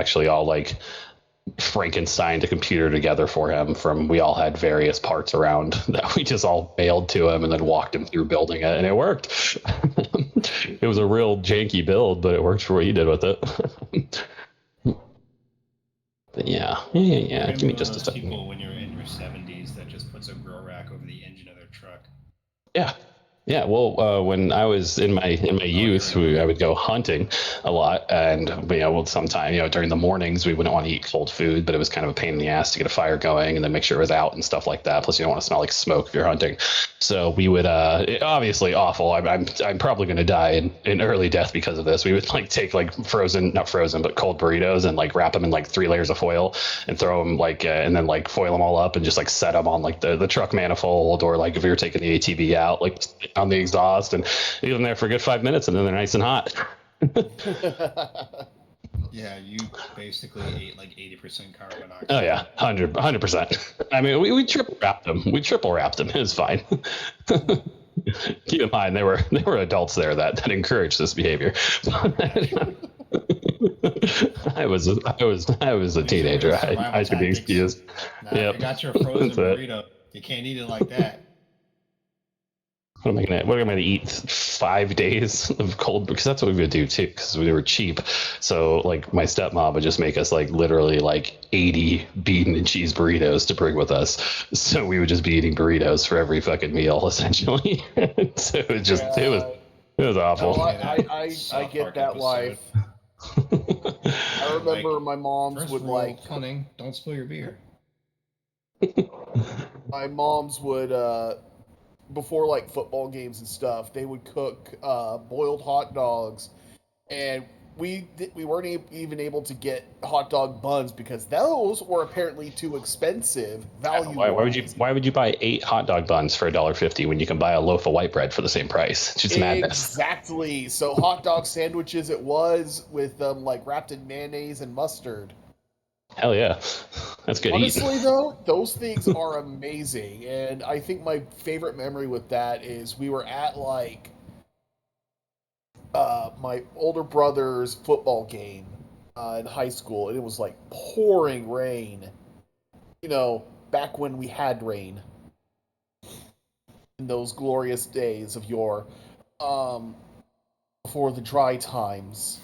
actually all like Frankensteined a computer together for him from we all had various parts around that we just all mailed to him and then walked him through building it, and it worked. It was a real janky build, but it worked for what he did with it. But yeah. Give me just a second. People when you're in your 70s that just puts a grow rack over the engine of their truck. Yeah, well, when I was in my youth, I would go hunting a lot, and sometime during the mornings we wouldn't want to eat cold food, but it was kind of a pain in the ass to get a fire going and then make sure it was out and stuff like that. Plus, you don't want to smell like smoke if you're hunting. So we would, obviously awful. I'm probably going to die in early death because of this. We would like take like not frozen, but cold burritos and like wrap them in like 3 layers of foil and throw them like, and then like foil them all up and just like set them on like the truck manifold, or like if we were taking the ATV out, like on the exhaust, and leave them there for a good 5 minutes, and then they're nice and hot. Yeah, you basically ate like 80% carbon monoxide. Oh yeah, 100%. I mean, we triple wrapped them. It was fine. Keep in mind, there were adults there that encouraged this behavior. I was a teenager. I should be excused. Yep. I got your frozen burrito. You can't eat it like that. What am I gonna eat 5 days of cold? Because that's what we would do too, because we were cheap. So like my stepmom would just make us like literally like 80 bean and cheese burritos to bring with us. So we would just be eating burritos for every fucking meal essentially. So it was awful. No, I get that life. I remember my mom's would like hunting. Don't spill your beer. My mom's would before like football games and stuff, they would cook boiled hot dogs, and we weren't even able to get hot dog buns because those were apparently too expensive. Why would you buy 8 hot dog buns for $1.50 when you can buy a loaf of white bread for the same price? It's just madness. Exactly. So hot dog sandwiches it was, with them like wrapped in mayonnaise and mustard. Hell yeah. That's good. Honestly, though, those things are amazing. And I think my favorite memory with that is we were at like my older brother's football game in high school, and it was like pouring rain. Back when we had rain in those glorious days of yore, before the dry times.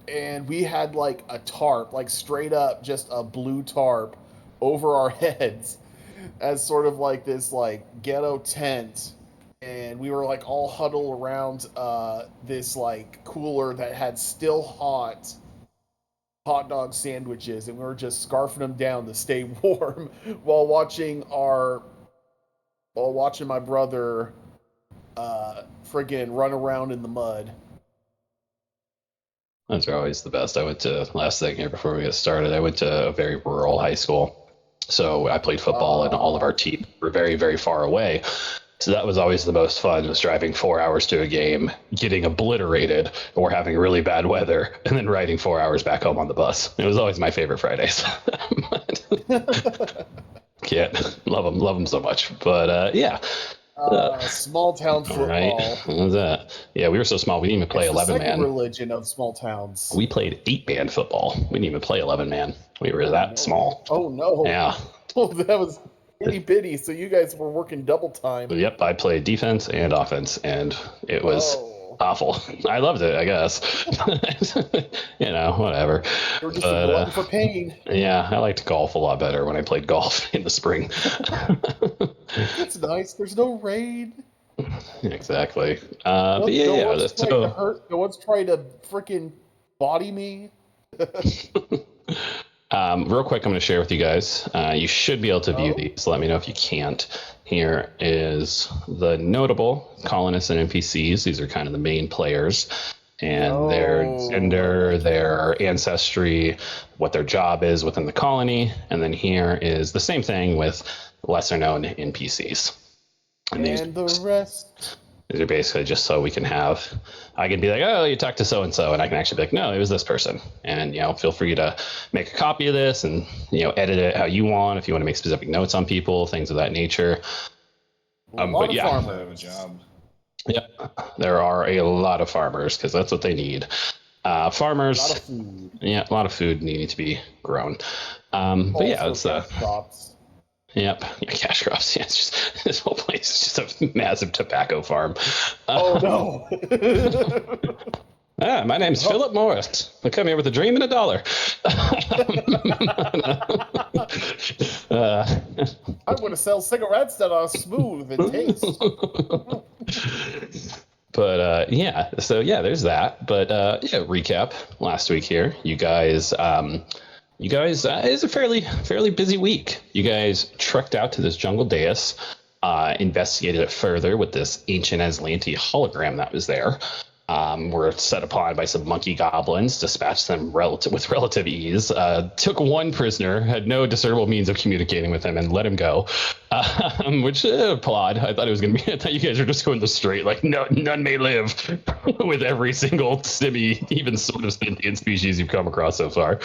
And we had like a tarp, like straight up just a blue tarp over our heads as sort of like this like ghetto tent. And we were like all huddled around this like cooler that had still hot dog sandwiches, and we were just scarfing them down to stay warm while watching my brother friggin' run around in the mud. Those are always the best. Last thing here before we get started, I went to a very rural high school. So I played football, and all of our teams were very, very far away. So that was always the most fun, was driving 4 hours to a game, getting obliterated, or having really bad weather, and then riding 4 hours back home on the bus. It was always my favorite Fridays. Can't love them so much. But yeah. Small town football. Right. What was that? Yeah, we were so small we didn't even play 11-man. Religion of small towns. We played 8-man football. We didn't even play 11-man. We were that small. Oh no. Yeah. Oh, that was itty bitty. So you guys were working double time. Yep, I played defense and offense, and it was awful. I loved it, I guess. Whatever. You're just a glutton for pain. Yeah, I liked golf a lot better when I played golf in the spring. That's nice. There's no rain. Exactly. No one's trying to freaking body me. Real quick, I'm going to share with you guys. You should be able to view these. Let me know if you can't. Here is the notable colonists and NPCs. These are kind of the main players. And their gender, their ancestry, what their job is within the colony. And then here is the same thing with lesser known NPCs. And the rest. These are basically just so we can I can be like, oh, you talked to so-and-so, and I can actually be like, no, it was this person. And, feel free to make a copy of this and, edit it how you want, if you want to make specific notes on people, things of that nature. Farmers have a job. Yep. There are a lot of farmers because that's what they need. A lot Farmers, of food. yeah, a lot of food needing to be grown. But yeah, it's Also cash crops. yep, yeah, cash crops. Yeah, it's just this whole place is just a massive tobacco farm. Oh no. My name's Oh. Philip Morris. I come here with a dream and a dollar. I'm going to sell cigarettes that are smooth in taste. But yeah, so yeah, there's that. But yeah, recap last week here. You guys, it's a fairly busy week. You guys trekked out to this jungle dais, investigated it further with this ancient Aslanti hologram that was there. Were set upon by some monkey goblins, dispatched them with relative ease, took one prisoner, had no discernible means of communicating with him, and let him go. Which applaud. I thought it was going to be. I thought you guys were just going the straight, like no, none may live, with every single simi, even sort of sentient species you've come across so far.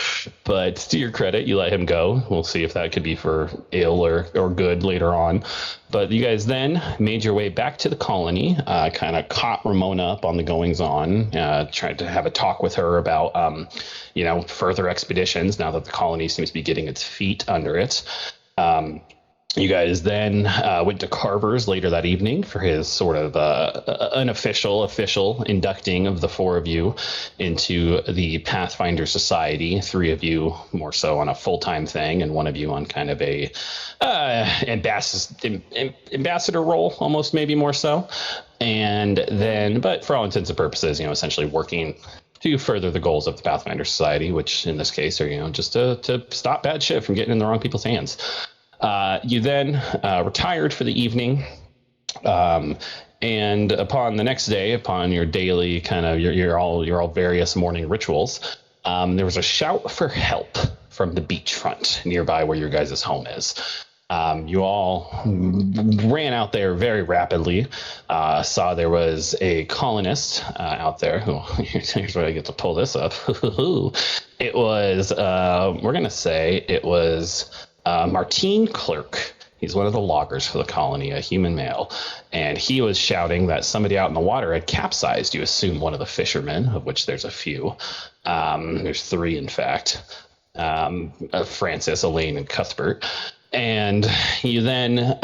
But to your credit, you let him go. We'll see if that could be for ill or good later on. But you guys then made your way back to the colony, kind of caught Ramona up on the goings on, tried to have a talk with her about, further expeditions now that the colony seems to be getting its feet under it. You guys then went to Carver's later that evening for his sort of unofficial, official inducting of the four of you into the Pathfinder Society. Three of you more so on a full-time thing, and one of you on kind of a ambassador role, almost maybe more so. And then, but for all intents and purposes, essentially working to further the goals of the Pathfinder Society, which in this case are, just to stop bad shit from getting in the wrong people's hands. You then retired for the evening, and upon the next day, upon your daily kind of your all various morning rituals, there was a shout for help from the beachfront nearby where your guys' home is. You all ran out there very rapidly, saw there was a colonist out there who, here's where I get to pull this up. It was, we're going to say it was Martine Clerk. He's one of the loggers for the colony, a human male. And he was shouting that somebody out in the water had capsized. You assume one of the fishermen, of which there's a few. There's three, in fact. Francis, Elaine, and Cuthbert. And you then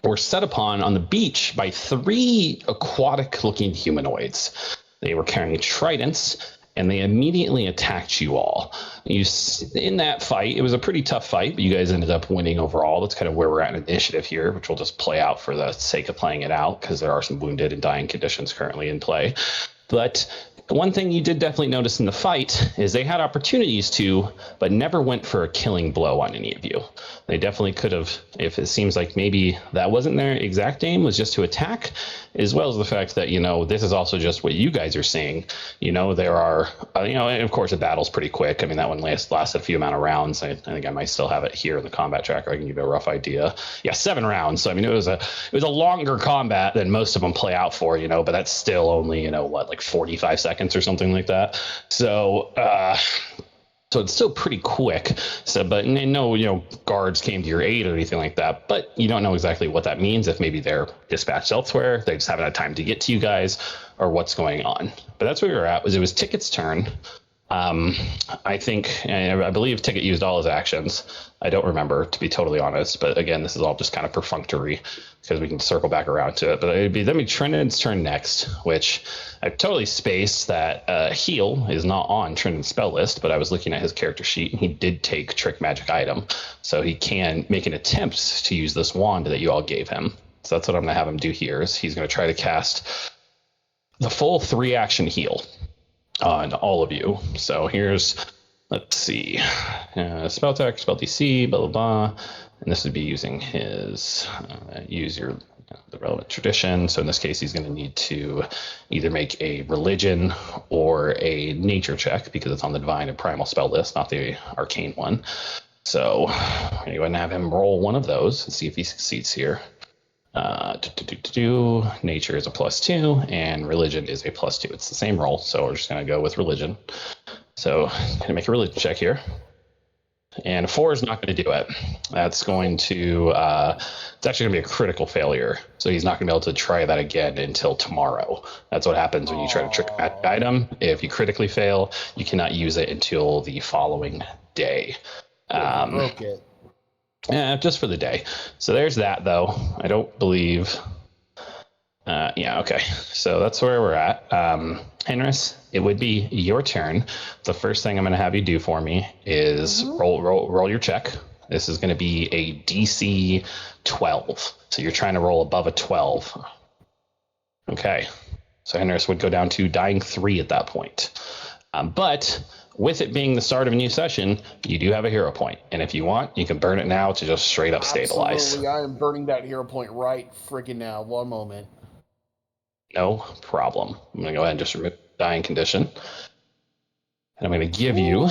were set upon on the beach by three aquatic-looking humanoids. They were carrying tridents, and they immediately attacked you all. In that fight, it was a pretty tough fight, but you guys ended up winning overall. That's kind of where we're at in initiative here, which we'll just play out for the sake of playing it out, because there are some wounded and dying conditions currently in play. But one thing you did definitely notice in the fight is they had opportunities to, but never went for a killing blow on any of you. They definitely could have, if it seems like maybe that wasn't their exact aim, was just to attack, as well as the fact that, this is also just what you guys are seeing. There are, and of course the battle's pretty quick. I mean, that one lasted a few amount of rounds. I think I might still have it here in the combat tracker. I can give you a rough idea. Yeah, 7 rounds. So, I mean, it was a longer combat than most of them play out for, but that's still only, like 45 seconds or something like that. So, so it's still pretty quick. So, but no, guards came to your aid or anything like that. But you don't know exactly what that means. If maybe they're dispatched elsewhere, they just haven't had time to get to you guys, or what's going on. But that's where we were at. It was Ticket's turn. I believe Ticket used all his actions. I don't remember, to be totally honest. But again, this is all just kind of perfunctory, because we can circle back around to it. But it'd be Trinidad's turn next, which I totally spaced that heal is not on Trinidad's spell list, but I was looking at his character sheet, and he did take trick magic item. So he can make an attempt to use this wand that you all gave him. So that's what I'm going to have him do here, is he's going to try to cast the full 3-action heal on all of you. So let's see, spell tech, spell DC, blah, blah, blah. And this would be using his, the relevant tradition. So in this case, he's going to need to either make a religion or a nature check, because it's on the divine and primal spell list, not the arcane one. So I'm going to go ahead and have him roll one of those and see if he succeeds here. Nature is a +2 and religion is a +2. It's the same roll, so we're just going to go with religion. So I'm going to make a religion check here. and 4 is not going to do it. That's going to it's actually going to be a critical failure. So he's not going to be able to try that again until tomorrow. That's what happens when you try to trick a magic item. If you critically fail, you cannot use it until the following day. He broke it. Yeah, just for the day. So there's that, though. I don't believe. Yeah, okay. So that's where we're at. Henris, it would be your turn. The first thing I'm going to have you do for me is roll your check. This is going to be a DC 12. So you're trying to roll above a 12. Okay. So Henris would go down to dying 3 at that point. But with it being the start of a new session, you do have a hero point. And if you want, you can burn it now to just straight up stabilize. Absolutely, I am burning that hero point right freaking now. One moment. No problem. I'm going to go ahead and just remove dying condition. And I'm going to give you,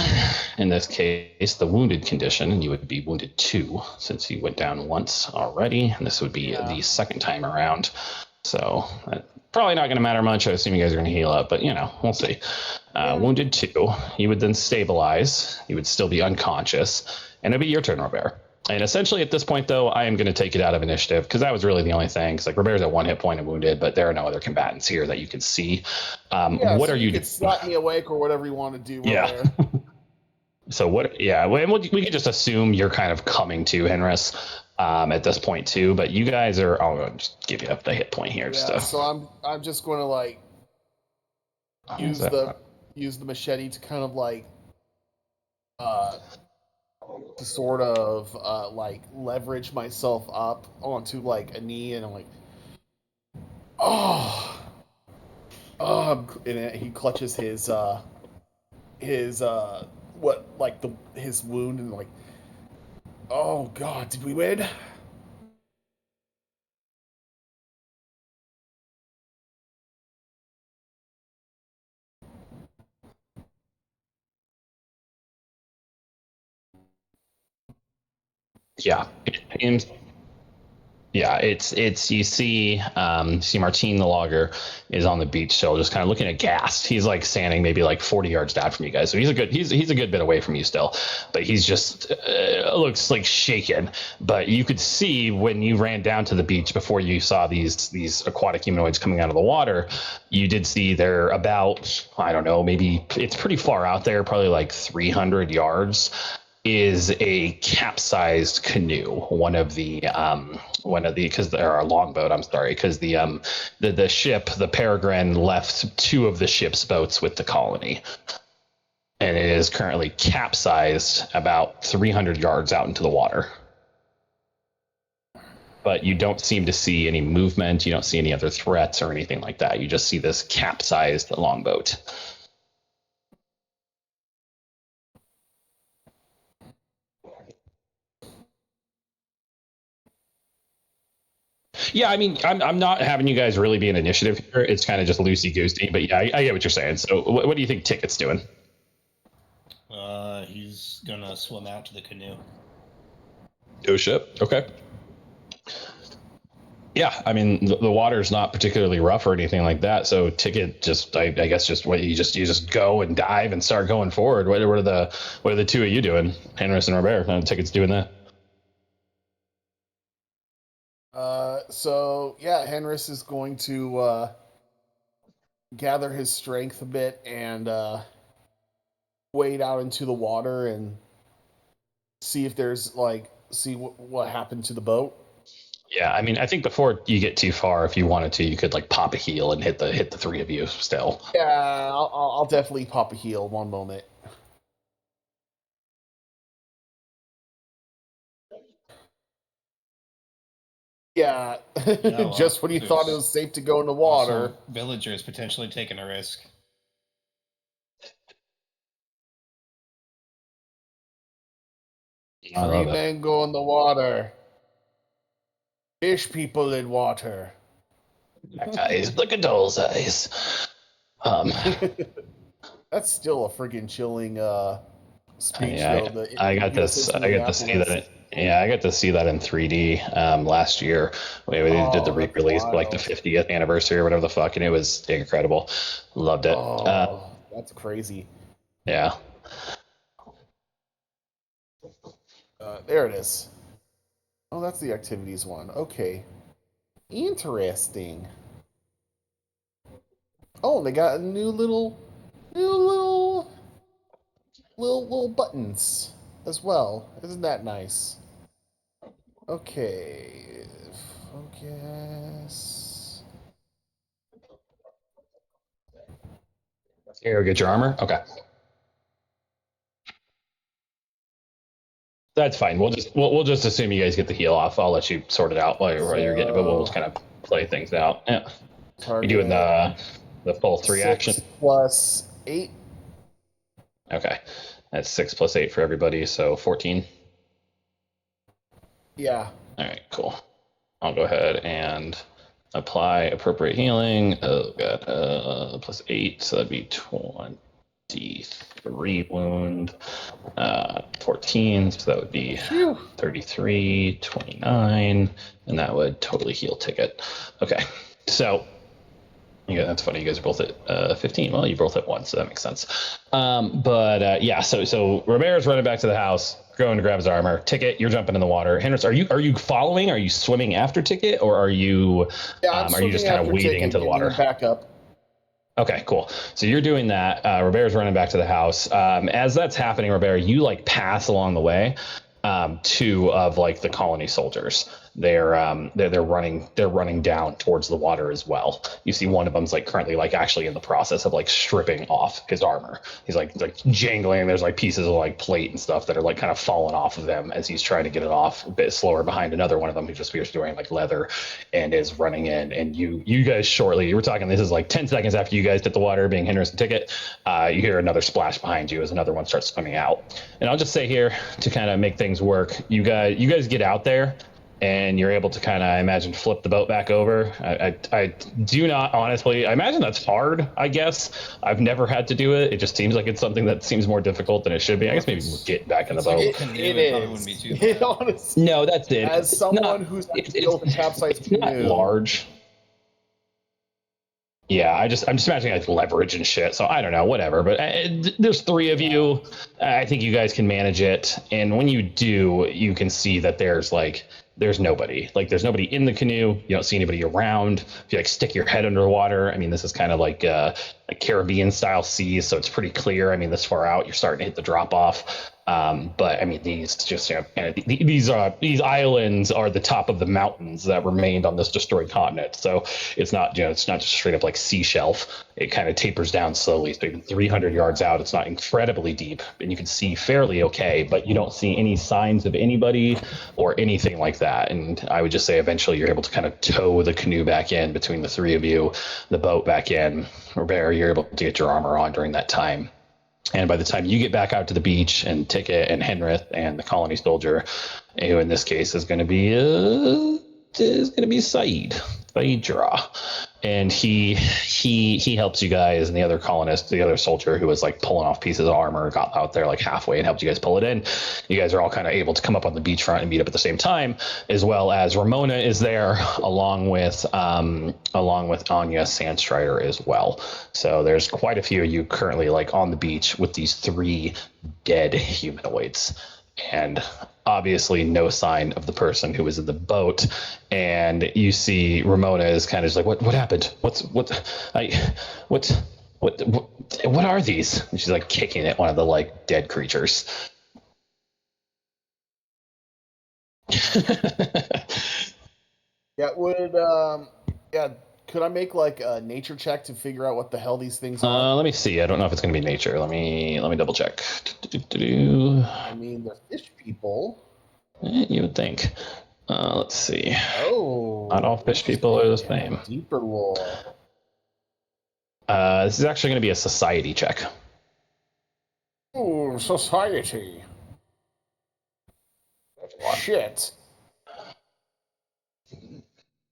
in this case, the wounded condition, and you would be wounded 2 since you went down once already. And this would be the second time around. So probably not going to matter much. I assume you guys are going to heal up, but we'll see. Wounded 2, you would then stabilize. You would still be unconscious, and it'd be your turn, Robert. And essentially at this point, though, I am going to take it out of initiative because that was really the only thing. Because like Robert's at 1 hit point and wounded, but there are no other combatants here that you can see. What are you? You could slap me awake or whatever you want to do. Yeah. So what? Yeah, we could just assume you're kind of coming to Henris at this point too. But you guys are. I'll just give you the hit point here. So I'm just going to like use the machete to kind of like to sort of like leverage myself up onto like a knee, and I'm like, and he clutches his his wound, and like, oh god, did we win? Yeah, it's you see Martine the logger is on the beach still, just kind of looking aghast. He's like standing maybe like 40 yards down from you guys, so he's a good bit away from you still, but he's just looks like shaken. But you could see when you ran down to the beach before you saw these aquatic humanoids coming out of the water, you did see they're about, I don't know, maybe it's pretty far out there, probably like 300 yards. Is a capsized canoe, one of the because they're a longboat. I'm sorry, because the ship, the Peregrine, left 2 of the ship's boats with the colony, and it is currently capsized about 300 yards out into the water. But you don't seem to see any movement. You don't see any other threats or anything like that. You just see this capsized longboat. Yeah, I mean, I'm not having you guys really be an initiative here. It's kind of just loosey goosey, but yeah, I get what you're saying. So, what do you think Ticket's doing? He's gonna swim out to the canoe. Oh shit. Okay. Yeah, I mean, the water's not particularly rough or anything like that. So, Ticket just, I guess, just what you just go and dive and start going forward. What are the 2 of you doing? Henris and Robert. Ticket's doing that. So yeah, Henris is going to gather his strength a bit and wade out into the water and see if there's see what happened to the boat. Yeah, I mean, I think before you get too far, if you wanted to, you could like pop a heel and hit the 3 of you still. Yeah, I'll definitely pop a heel. One moment. Yeah, just when you thought it was safe to go in the water. Villagers potentially taking a risk. Three men go in the water. Fish people in water. Eyes, look at those eyes. That's still a friggin' chilling speech. Yeah, I got to see that. I got to see that in 3D last year. We did the re-release, like the 50th anniversary or whatever the fuck, and it was incredible. Loved it. Oh, that's crazy. Yeah. There it is. Oh, that's the activities one. Okay. Interesting. Oh, they got a new little buttons as well. Isn't that nice? Okay. Focus. Here, get your armor. Okay. That's fine. We'll just assume you guys get the heal off. I'll let you sort it out while you're getting it, but we'll just kind of play things out. Yeah. Target You doing the full 3 action? 6 plus 8. Okay. That's 6 plus 8 for everybody, so 14. Yeah. All right, cool. I'll go ahead and apply appropriate healing. Oh god, plus 8, so that'd be 23 wound. 14, so that would be 33, 29, and that would totally heal Ticket. Okay, so yeah, that's funny. You guys are both at 15. Well, you both at 1, so that makes sense. Yeah, so Roberto's running back to the house, going to grab his armor. Ticket, you're jumping in the water. Hendrix, are you following? Are you swimming after Ticket, or are you just kind of wading into the water? Back up. Okay, cool. So you're doing that. Roberto's running back to the house. As that's happening, Roberto, you like pass along the way 2 of like the colony soldiers. They're running down towards the water as well. You see one of them's like currently like actually in the process of like stripping off his armor. He's like jangling. There's like pieces of like plate and stuff that are like kind of falling off of him as he's trying to get it off a bit slower behind another one of them who just appears to be wearing like leather and is running in. And you guys shortly, you were talking, this is like 10 seconds after you guys hit the water being Hendrix and Ticket, you hear another splash behind you as another one starts swimming out. And I'll just say here to kind of make things work, you guys get out there and you're able to kind of, I imagine, flip the boat back over. I do not, honestly, I imagine that's hard, I guess. I've never had to do it. It just seems like it's something that seems more difficult than it should be. I guess maybe we'll get back in the boat. It probably wouldn't be too bad. Honestly, no, that's it. As someone who's built a capsized it's not canoe, large. Yeah, I'm just imagining like leverage and shit. So I don't know, whatever. But there's 3 of you. I think you guys can manage it. And when you do, you can see that there's nobody. Like there's nobody in the canoe. You don't see anybody around. If you like stick your head underwater, I mean, this is kind of like a Caribbean style seas, so it's pretty clear. I mean, this far out, you're starting to hit the drop off. But I mean, these just these islands are the top of the mountains that remained on this destroyed continent. So it's not just straight up like sea shelf. It kind of tapers down slowly. So even 300 yards out, it's not incredibly deep, and you can see fairly okay. But you don't see any signs of anybody or anything like that. And I would just say eventually you're able to kind of tow the canoe back in between the 3 of you, the boat back in. Robert, you're able to get your armor on during that time. And by the time you get back out to the beach, and Ticket and Henrith and the colony soldier, who in this case is going to be Saeed Jara, and he helps you guys, and the other colonist, the other soldier who was like pulling off pieces of armor, got out there like halfway and helped you guys pull it in. You guys are all kind of able to come up on the beachfront and meet up at the same time, as well as Ramona is there along with Anya Sandstrider as well. So there's quite a few of you currently like on the beach with these 3 dead humanoids. And obviously no sign of the person who was in the boat. And you see Ramona is kind of just like, what happened? What are these? And she's like kicking at one of the like dead creatures. could I make like a nature check to figure out what the hell these things are? Let me see. I don't know if it's going to be nature. Let me double check. I mean, they're fish people. You would think. Let's see. Oh. Not all fish people are the same. Deeper lore. This is actually going to be a society check. Oh, society. Shit.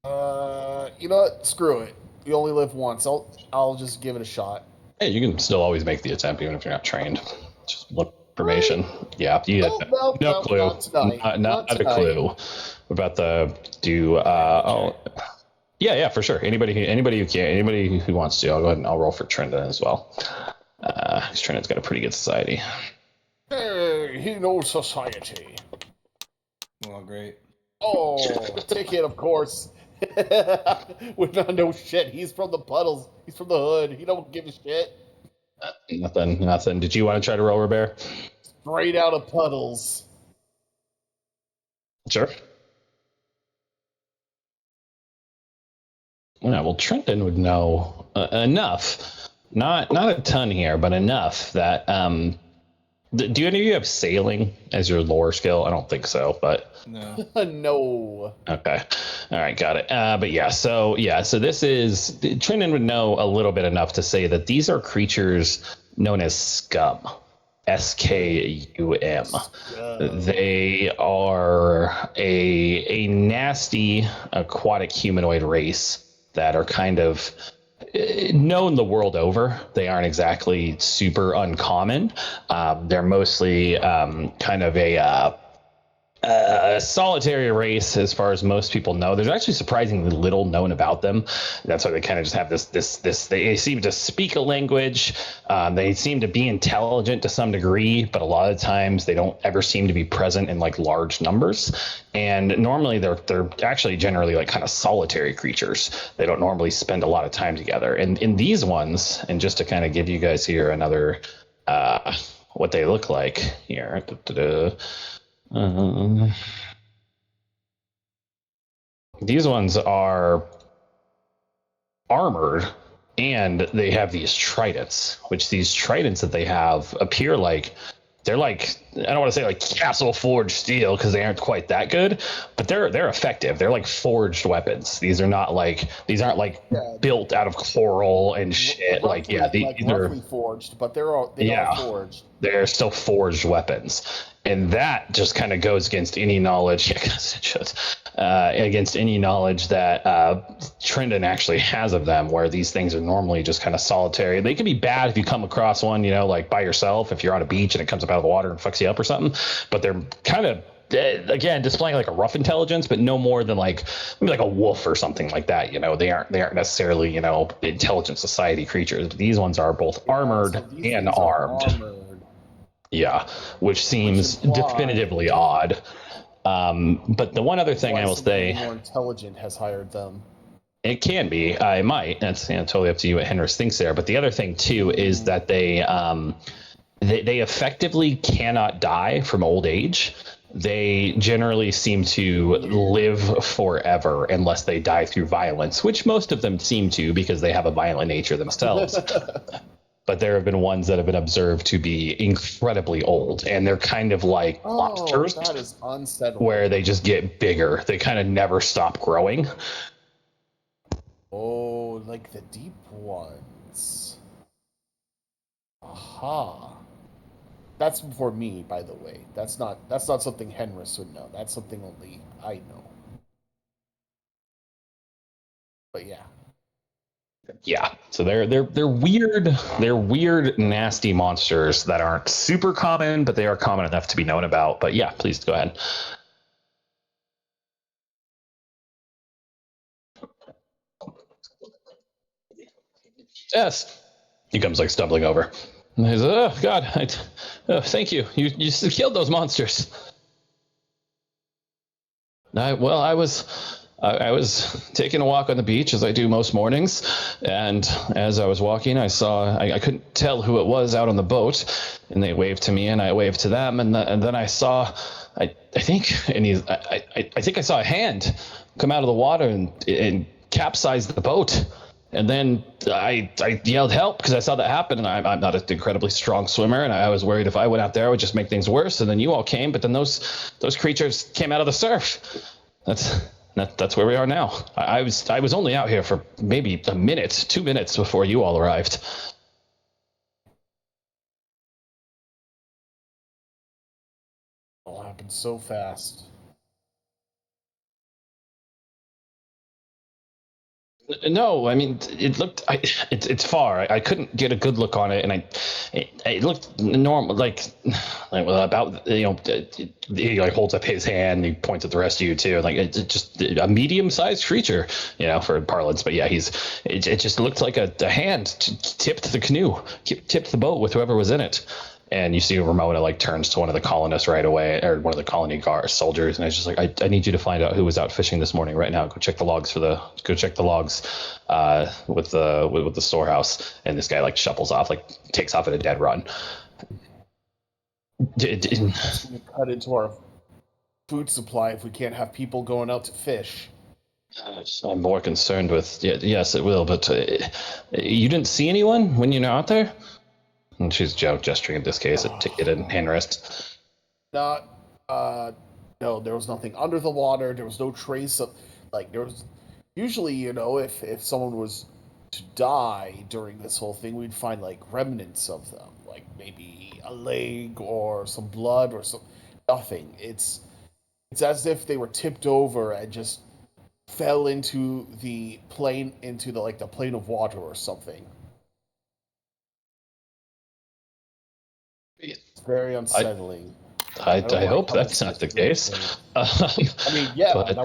You know what? Screw it. You only live once. I'll just give it a shot. Hey, you can still always make the attempt even if you're not trained. Just look information. Yeah, you no clue. Not tonight. Not a clue. We're about to do. Yeah, for sure. Anybody who wants to, I'll go ahead and I'll roll for Trendon as well. Because Trendon's got a pretty good society. Hey, he knows society. Well, great. Oh, ticket, of course. No shit. He's from the puddles. He's from the hood. He don't give a shit. Nothing. Did you want to try to roll, Robert? Straight out of puddles. Sure. Yeah, well, Trenton would know enough. Not a ton here, but enough that do any of you have sailing as your lore skill? I don't think so, but No. No. okay. All right, got it. But so this is Trenton would know a little bit enough to say that these are creatures known as scum. SKUM. They are a nasty aquatic humanoid race that are kind of known the world over. They aren't exactly super uncommon. They're mostly kind of a solitary race as far as most people know. There's actually surprisingly little known about them. That's why they kind of just have this they seem to speak a language. They seem to be intelligent to some degree, but a lot of times they don't ever seem to be present in like large numbers. And normally they're actually generally like kind of solitary creatures. They don't normally spend a lot of time together. And in these ones, and just to kind of give you guys here another what they look like here. These ones are armored, and they have these tridents, which these tridents that they have appear like they're like, I don't want to say like castle forged steel because they aren't quite that good, but they're effective. They're like forged weapons. These aren't like built out of coral and shit. These are roughly forged, but they are forged. They're still forged weapons. And that just kind of goes against any knowledge, against any knowledge that Trendon actually has of them, where these things are normally just kind of solitary. They can be bad if you come across one, like by yourself, if you're on a beach and it comes up out of the water and fucks you up or something. But they're kind of, again, displaying like a rough intelligence, but no more than maybe like a wolf or something like that. They aren't necessarily, intelligent society creatures. But these ones are both armored and armed. Yeah, which seems definitively odd. But the one other thing I will say, more intelligent has hired them. It can be. I might. That's totally up to you what Henris thinks there. But the other thing too is that they effectively cannot die from old age. They generally seem to live forever unless they die through violence, which most of them seem to because they have a violent nature themselves. But there have been ones that have been observed to be incredibly old, and they're kind of like lobsters. That is unsettling. Where they just get bigger. They kind of never stop growing. Oh, like the deep ones. Aha. That's for me, by the way. That's not something Henris would know. That's something only I know. But yeah. Yeah, so they're weird. They're weird, nasty monsters that aren't super common, but they are common enough to be known about. But yeah, please go ahead. Yes, he comes like stumbling over. And he says, "Oh God, thank you. You killed those monsters." I was taking a walk on the beach as I do most mornings, and as I was walking, I saw I couldn't tell who it was out on the boat, and they waved to me, and I waved to them, and then I saw, I think I saw a hand come out of the water and capsize the boat. And then I yelled help because I saw that happen, and I'm not an incredibly strong swimmer, and I was worried if I went out there, it would just make things worse. And then you all came, but then those creatures came out of the surf. That's where we are now. I was only out here for maybe a minute, 2 minutes before you all arrived. It all happened so fast. No, I mean it looked. It's far. I couldn't get a good look on it, and it looked normal, about he like holds up his hand, and he points at the rest of you too, like it's just a medium-sized creature, for parlance. But yeah, it just looked like a hand tipped the canoe, tipped the boat with whoever was in it, And you see Ramona like turns to one of the colonists right away, or one of the colony guard soldiers, and it's just like, I need you to find out who was out fishing this morning right now. Go check the logs with the storehouse. And this guy like shuffles off, like takes off at a dead run. That's going to cut into our food supply if we can't have people going out to fish. I'm more concerned with, yes, it will, but you didn't see anyone when you're out there? And she's gesturing in this case a ticket and hand rest. Not, no, there was nothing under the water. There was no trace of, like, there was, usually, if someone was to die during this whole thing, we'd find, like, remnants of them, like maybe a leg or some blood or some, nothing. It's as if they were tipped over and just fell into the plane, the plane of water or something. It's very unsettling. I hope that's not the case. I mean, yeah, but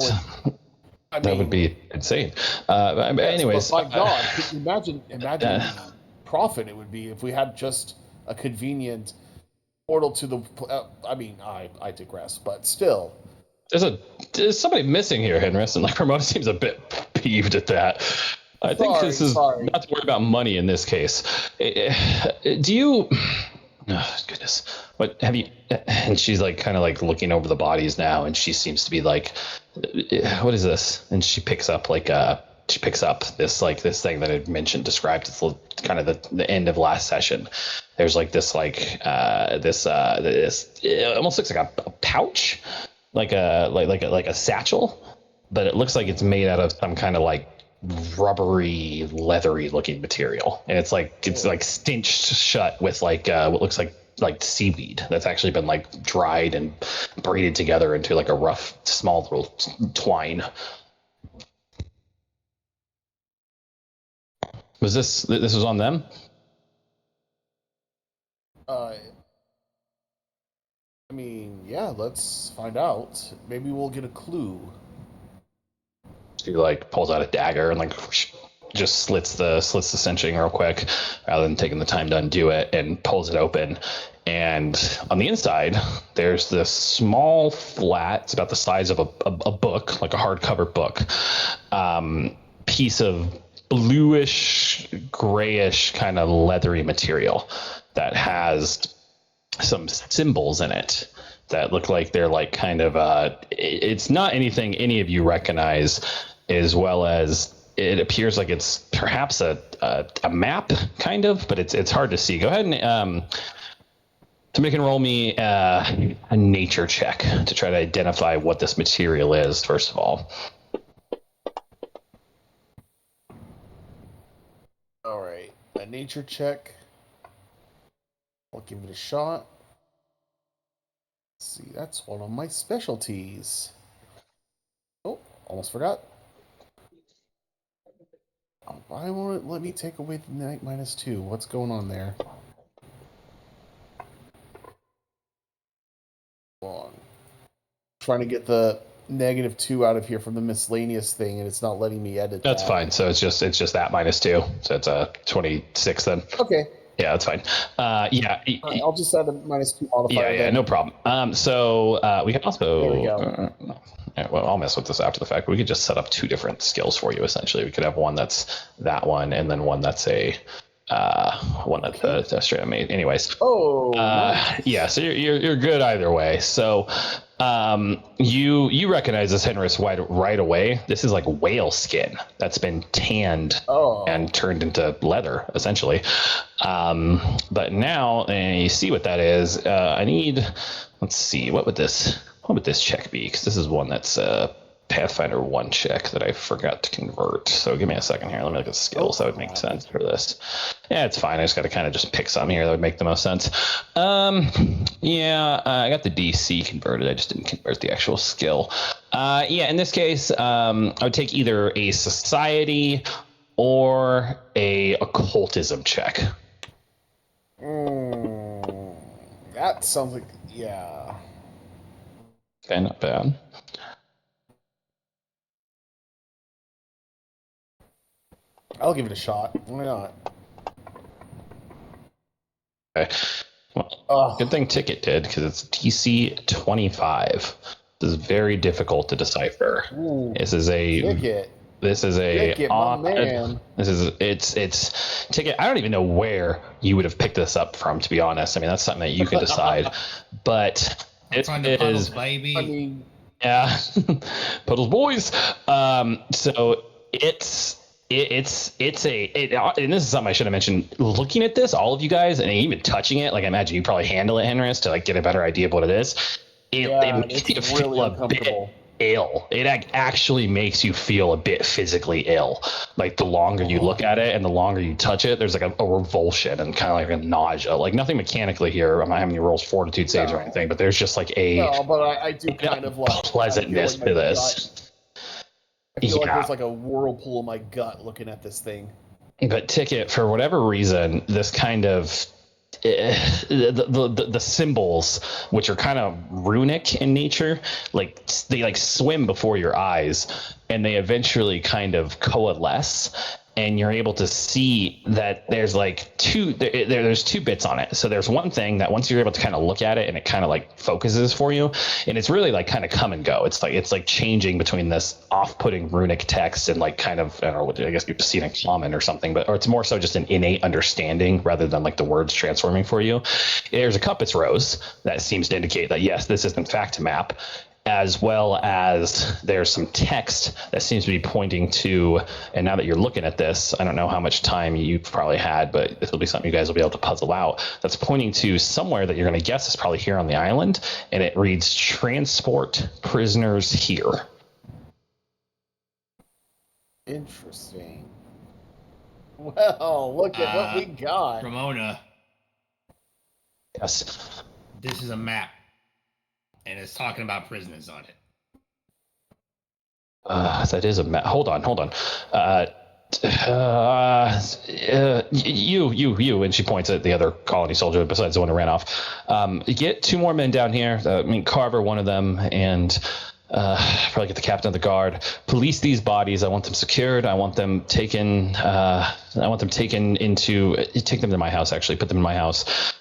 that would be insane. Yes, anyways, but my God, imagine the profit it would be if we had just a convenient portal to the. I digress, but still. There's somebody missing here, Henris, and like Ramona seems a bit peeved at that. I think this is not to worry about money in this case. Do you? Oh, goodness. What have you? And she's like kind of like looking over the bodies now, and she seems to be like, "What is this?" And she picks up this thing that I mentioned, described as kind of the end of last session. There's like this this it almost looks like a pouch, like a satchel, but it looks like it's made out of some kind of like rubbery, leathery looking material, and it's like cinched shut with like what looks like seaweed that's actually been like dried and braided together into like a rough, small little twine. This was on them? I mean, yeah, let's find out. Maybe we'll get a clue. She like pulls out a dagger and like just slits the cinching real quick, rather than taking the time to undo it, and pulls it open. And on the inside, there's this small flat. It's about the size of a book, like a hardcover book, piece of bluish, grayish, kind of leathery material that has some symbols in it that look like they're like kind of it's not anything any of you recognize, as well as it appears like it's perhaps a map kind of, but it's hard to see. Go ahead and Tamika can roll me a nature check to try to identify what this material is first of all. All right, a nature check. I'll give it a shot. Let's see, that's one of my specialties. Oh, almost forgot. Why won't it let me take away the -2? What's going on there? Hold on. Trying to get the -2 out of here from the miscellaneous thing, and it's not letting me edit That's fine. So it's just that -2. So it's a 26 then. Okay. Yeah, that's fine. Yeah. Right, I'll just add a -2 modifier. Yeah, no problem. So we can also. There we go. Well, I'll mess with this after the fact. We could just set up two different skills for you. Essentially, we could have one that's that one, and then one that's a one that's straight on me. Anyways. Oh. Nice. Yeah. So you're good either way. So you recognize this Henris right away. This is like whale skin that's been tanned and turned into leather, essentially. But now, and you see what that is. I need. Let's see. What would this check be? Because this is one that's Pathfinder 1 check that I forgot to convert. So give me a second here. Let me look at skills. That would make sense for this. Yeah, it's fine. I just got to kind of just pick some here that would make the most sense. Yeah, I got the DC converted. I just didn't convert the actual skill. Yeah, in this case, I would take either a society or a occultism check. That sounds like, yeah. Okay, not bad. I'll give it a shot. Why not? Okay. Well, good thing Ticket did, because it's DC 25. This is very difficult to decipher. Ooh, This is a Ticket. this is a Ticket, my odd. man. This is it's Ticket. I don't even know where you would have picked this up from, to be honest. I mean, that's something that you can decide. But I'm it from the puddles, is baby. I mean, yeah, Puddles boys. So and this is something I should have mentioned. Looking at this, all of you guys, and even touching it, like I imagine you probably handle it, Henris, to like get a better idea of what it is. It makes you it's feel really a uncomfortable. bit ill. It actually makes you feel a bit physically ill. Like the longer you look at it and the longer you touch it, there's like a revulsion and kind of like a nausea. Like nothing mechanically here. I'm not having any rolls fortitude saves or anything, but there's just like a No, but I do kind of like pleasantness I feel like to my this. gut. I feel like Yeah. there's like a whirlpool in my gut looking at this thing. But Ticket, for whatever reason, this kind of the symbols, which are kind of runic in nature, like they like swim before your eyes, and they eventually kind of coalesce, and you're able to see that there's like there's two bits on it. So there's one thing that once you're able to kind of look at it and it kind of like focuses for you, and it's really like kind of come and go. It's like changing between this off-putting runic text and like kind of, I don't know what, I guess you've seen in common or something, but or it's more so just an innate understanding rather than like the words transforming for you. There's a compass rose that seems to indicate that yes, this is in fact a map, as well as there's some text that seems to be pointing to, and now that you're looking at this, I don't know how much time you've probably had, but this will be something you guys will be able to puzzle out. That's pointing to somewhere that you're going to guess is probably here on the island, and it reads transport prisoners here. Interesting. Well, look at what we got. Ramona, Yes. this is a map, and it's talking about prisoners on it. That is a map. Hold on. You, and she points at the other colony soldier besides the one who ran off. Get two more men down here. Carver, one of them, and probably get the captain of the guard. Police these bodies. I want them secured. I want them taken. Take them to my house. Actually, put them in my house.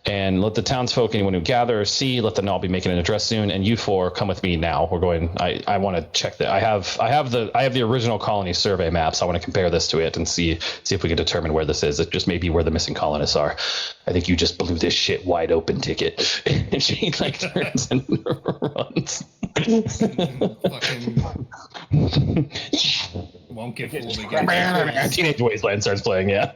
And let the townsfolk, anyone who gather, see. Let them all be making an address soon. And you four, come with me now. We're going. I want to check that. I have the original colony survey maps. I want to compare this to it and see if we can determine where this is. It just may be where the missing colonists are. I think you just blew this shit wide open, Ticket. And she like turns and runs. Fucking won't get fooled again. Teenage Wasteland starts playing, yeah.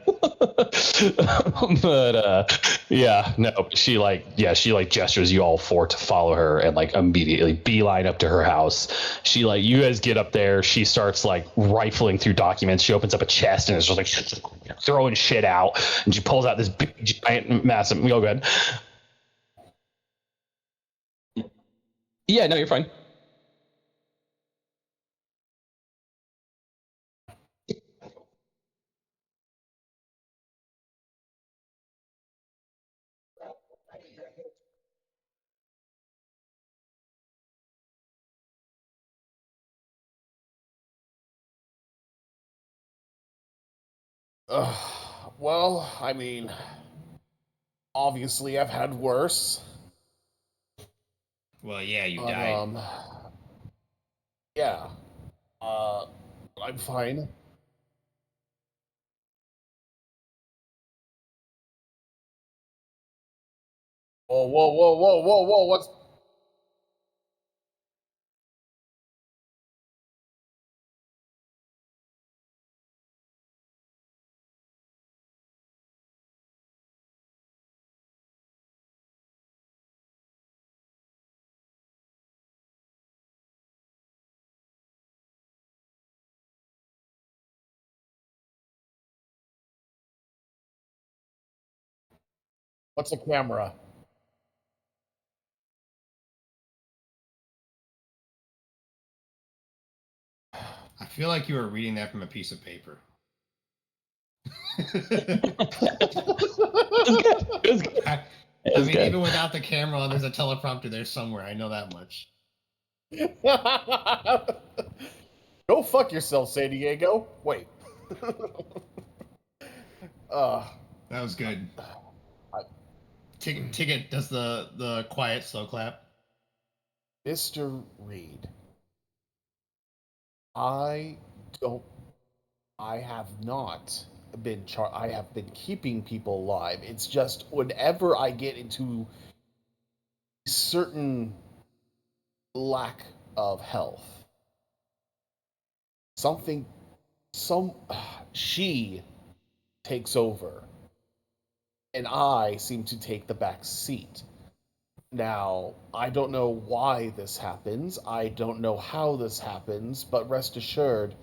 But yeah, no, she gestures you all four to follow her and like immediately beeline up to her house. She like, you guys get up there, she starts like rifling through documents. She opens up a chest and is just like throwing shit out, and she pulls out this big giant massive, go ahead. Yeah, no, you're fine. Well, I mean, obviously I've had worse. Well, yeah, you But, died. yeah. I'm fine. Whoa, what's... What's a camera? I feel like you were reading that from a piece of paper. It was good. I mean, even without the camera on, there's a teleprompter there somewhere. I know that much. Go fuck yourself, San Diego. Wait. That was good. Ticket does the quiet slow clap. Mr. Reed, I don't. I have not been. I have been keeping people alive. It's just whenever I get into certain lack of health, something, some, she takes over, and I seem to take the back seat. Now, I don't know why this happens. I don't know how this happens, but rest assured,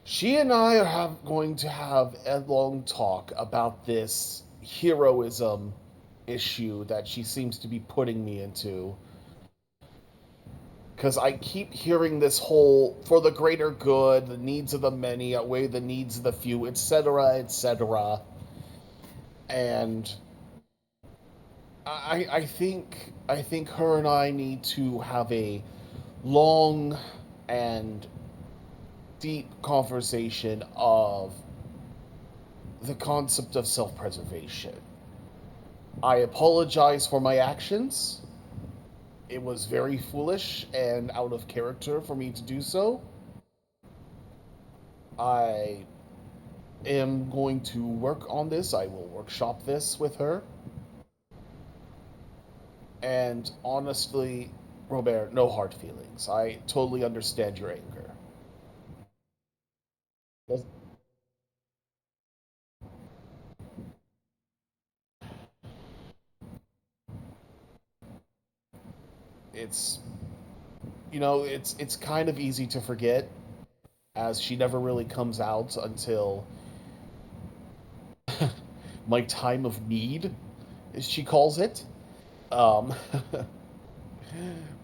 she and I are going to have a long talk about this heroism issue that she seems to be putting me into. Because I keep hearing this whole for the greater good, the needs of the many outweigh the needs of the few, etc., etc. And I think her and I need to have a long and deep conversation of the concept of self-preservation. I apologize for my actions. It was very foolish and out of character for me to do so. I am going to work on this. I will workshop this with her. And honestly, Robert, no hard feelings. I totally understand your anger. It's it's kind of easy to forget as she never really comes out until my time of need, as she calls it. Um,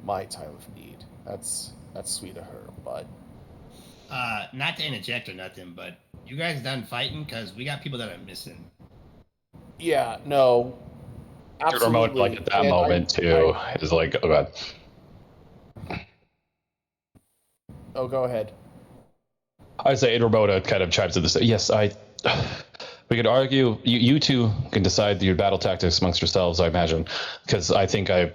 my time of need. That's sweet of her, but Not to interject or nothing, but you guys done fighting? Because we got people that are missing. yeah, no, Ramon, like absolutely. at that And moment too, is like, oh god. oh, go ahead. I say Ramona kind of chimes in this. Yes, I. We could argue. You two can decide your battle tactics amongst yourselves. I imagine, because I think I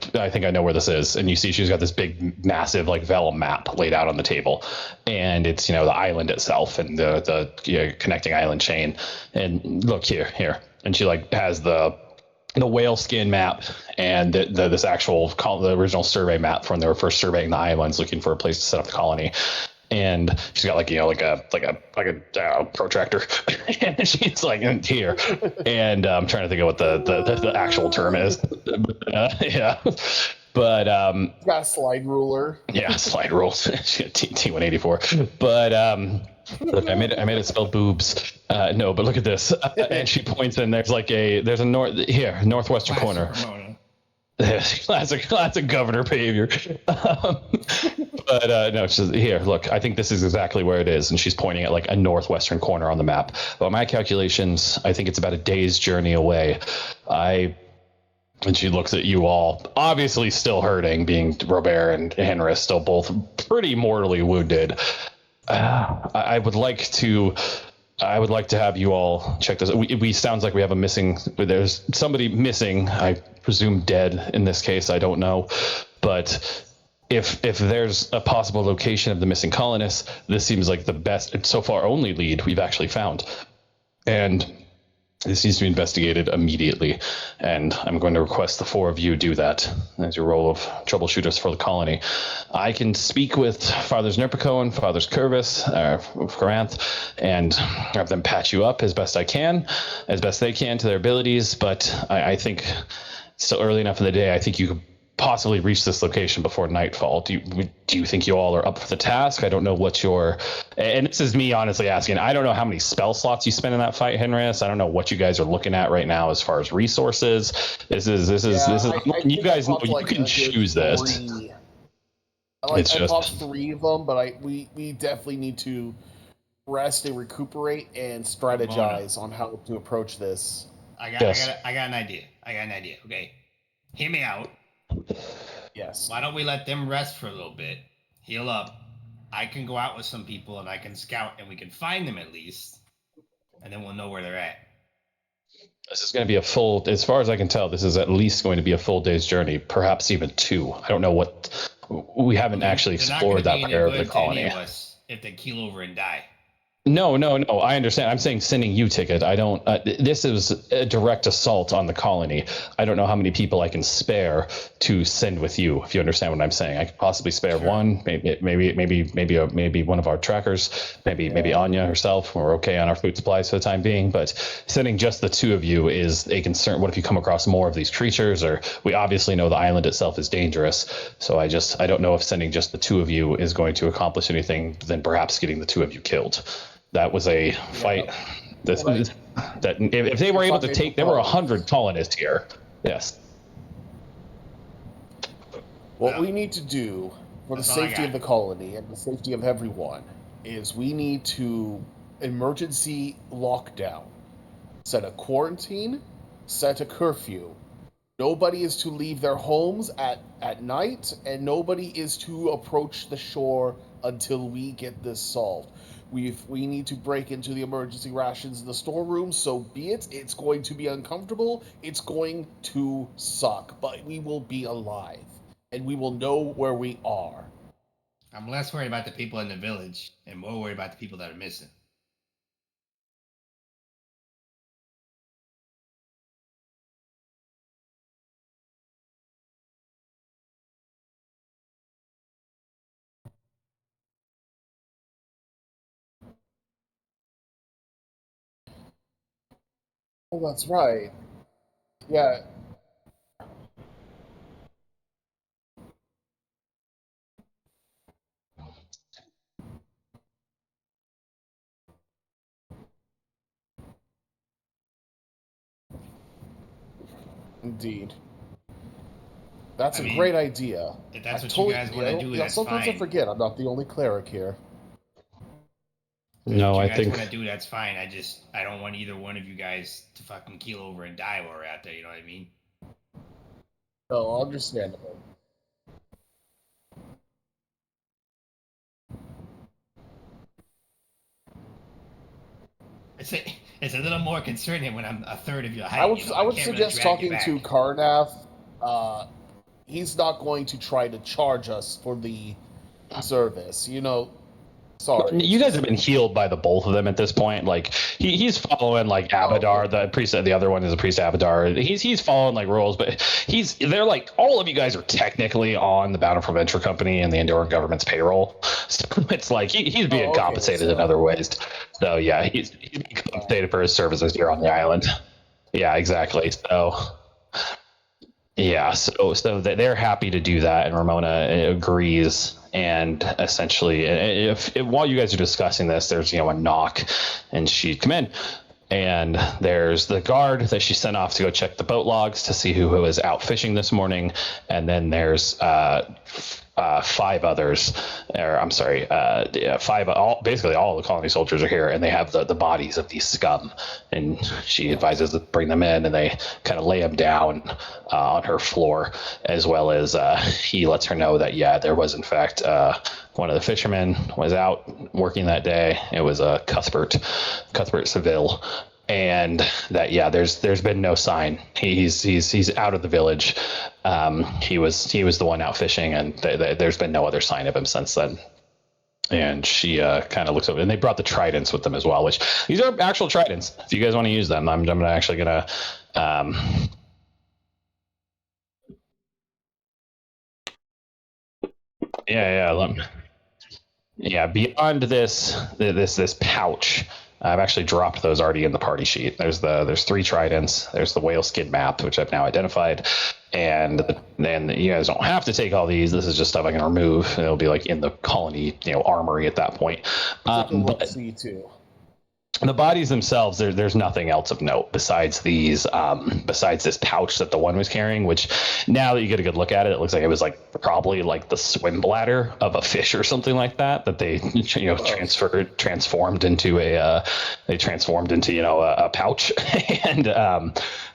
know where this is. And you see, she's got this big, massive, like vellum map laid out on the table, and it's the island itself and the connecting island chain. And look here, and she like has the whale skin map and this actual the original survey map from their first surveying the islands, looking for a place to set up the colony. And she's got like a protractor, and she's like here, and I'm trying to think of what the actual term is. Yeah, but Got a slide ruler. yeah, slide rules. T184. But look, I made it spell boobs. No, but look at this. And she points and there's a northwestern corner. Ramona. Classic governor behavior. But no, she's here. Look, I think this is exactly where it is, and she's pointing at like a northwestern corner on the map. By my calculations, I think it's about a day's journey away. And she looks at you all, obviously still hurting, being Robert and Henris, still both pretty mortally wounded. I would like to. I would like to have you all check this. We sounds like we have a missing. There's somebody missing. I presume dead in this case. I don't know, but if there's a possible location of the missing colonists, this seems like the best and so far only lead we've actually found, and this needs to be investigated immediately, and I'm going to request the four of you do that as your role of troubleshooters for the colony. I can speak with Fathers Nerpico and Fathers Curvis, Coranth, and have them patch you up as best I can, as best they can to their abilities, but I think it's still early enough in the day. I think you could possibly reach this location before nightfall. Do you think you all are up for the task? I don't know what your, and this is me honestly asking. I don't know how many spell slots you spend in that fight, Henris. I don't know what you guys are looking at right now as far as resources. This is you guys know you can choose this. I popped 3 of them, but we definitely need to rest and recuperate and strategize on how to approach this. I got an idea. Okay, hear me out. Yes. Why don't we let them rest for a little bit, heal up? I can go out with some people and I can scout and we can find them at least, and then we'll know where they're at. This is going to be a full, as far as I can tell, this is at least going to be a full day's journey, perhaps even 2. I don't know what, we haven't actually They're not going explored to that be any part of the good to any colony. of us if they keel over and die. No. I understand. I'm saying sending you ticket. I don't. This is a direct assault on the colony. I don't know how many people I can spare to send with you. If you understand what I'm saying, I could possibly spare Sure. one. Maybe one of our trackers. Maybe Anya herself. We're okay on our food supplies for the time being. But sending just the 2 of you is a concern. What if you come across more of these creatures? Or we obviously know the island itself is dangerous. So I don't know if sending just the 2 of you is going to accomplish anything than perhaps getting the 2 of you killed. That was a fight. That if they were able to take, there were 100 colonists here. Yes. What we need to do for the safety of the colony and the safety of everyone is we need to emergency lockdown, set a quarantine, set a curfew. Nobody is to leave their homes at night, and nobody is to approach the shore until we get this solved. We need to break into the emergency rations in the storeroom, so be it. It's going to be uncomfortable. It's going to suck, but we will be alive, and we will know where we are. I'm less worried about the people in the village and more worried about the people that are missing. Oh, that's right. Yeah. Indeed. That's a great idea. If that's what you guys want to do, that's sometimes fine. I forget I'm not the only cleric here. No, I think. If you guys want to do, that's fine. I don't want either one of you guys to fucking keel over and die while we're out there. You know what I mean? No, understandable. It's a little more concerning when I'm a third of your height. I would suggest talking to Karnath. He's not going to try to charge us for the service. Sorry. You guys have been healed by the both of them at this point. Like he's following like Abadar, the priest. The other one is a priest Abadar. He's following like rules, but they're like all of you guys are technically on the Bountiful Venture Company and the Andorran government's payroll. So it's like he's being compensated in other ways. So yeah, he's being compensated for his services here on the island. Yeah, exactly. So. Yeah, so they're happy to do that, and Ramona agrees. And essentially, if while you guys are discussing this, there's a knock, and she come in, and there's the guard that she sent off to go check the boat logs to see who was out fishing this morning, and then there's 5 others, or I'm sorry, basically all the colony soldiers are here, and they have the bodies of these scum, and she advises to bring them in, and they kind of lay them down on her floor, as well as he lets her know that there was in fact one of the fishermen was out working that day. It was Cuthbert Seville. And that there's been no sign. He's out of the village. He was the one out fishing, and there's been no other sign of him since then. And she kind of looks over, and they brought the tridents with them as well, which these are actual tridents. If you guys want to use them, I'm actually gonna. Beyond this pouch, I've actually dropped those already in the party sheet. There's 3 tridents. There's the whale skin map, which I've now identified, and then you guys don't have to take all these. This is just stuff I can remove. It'll be like in the colony, armory at that point. But see too. the bodies themselves, there's nothing else of note besides these, besides this pouch that the one was carrying, which now that you get a good look at it, it looks like it was like probably like the swim bladder of a fish or something like that they transformed into a pouch and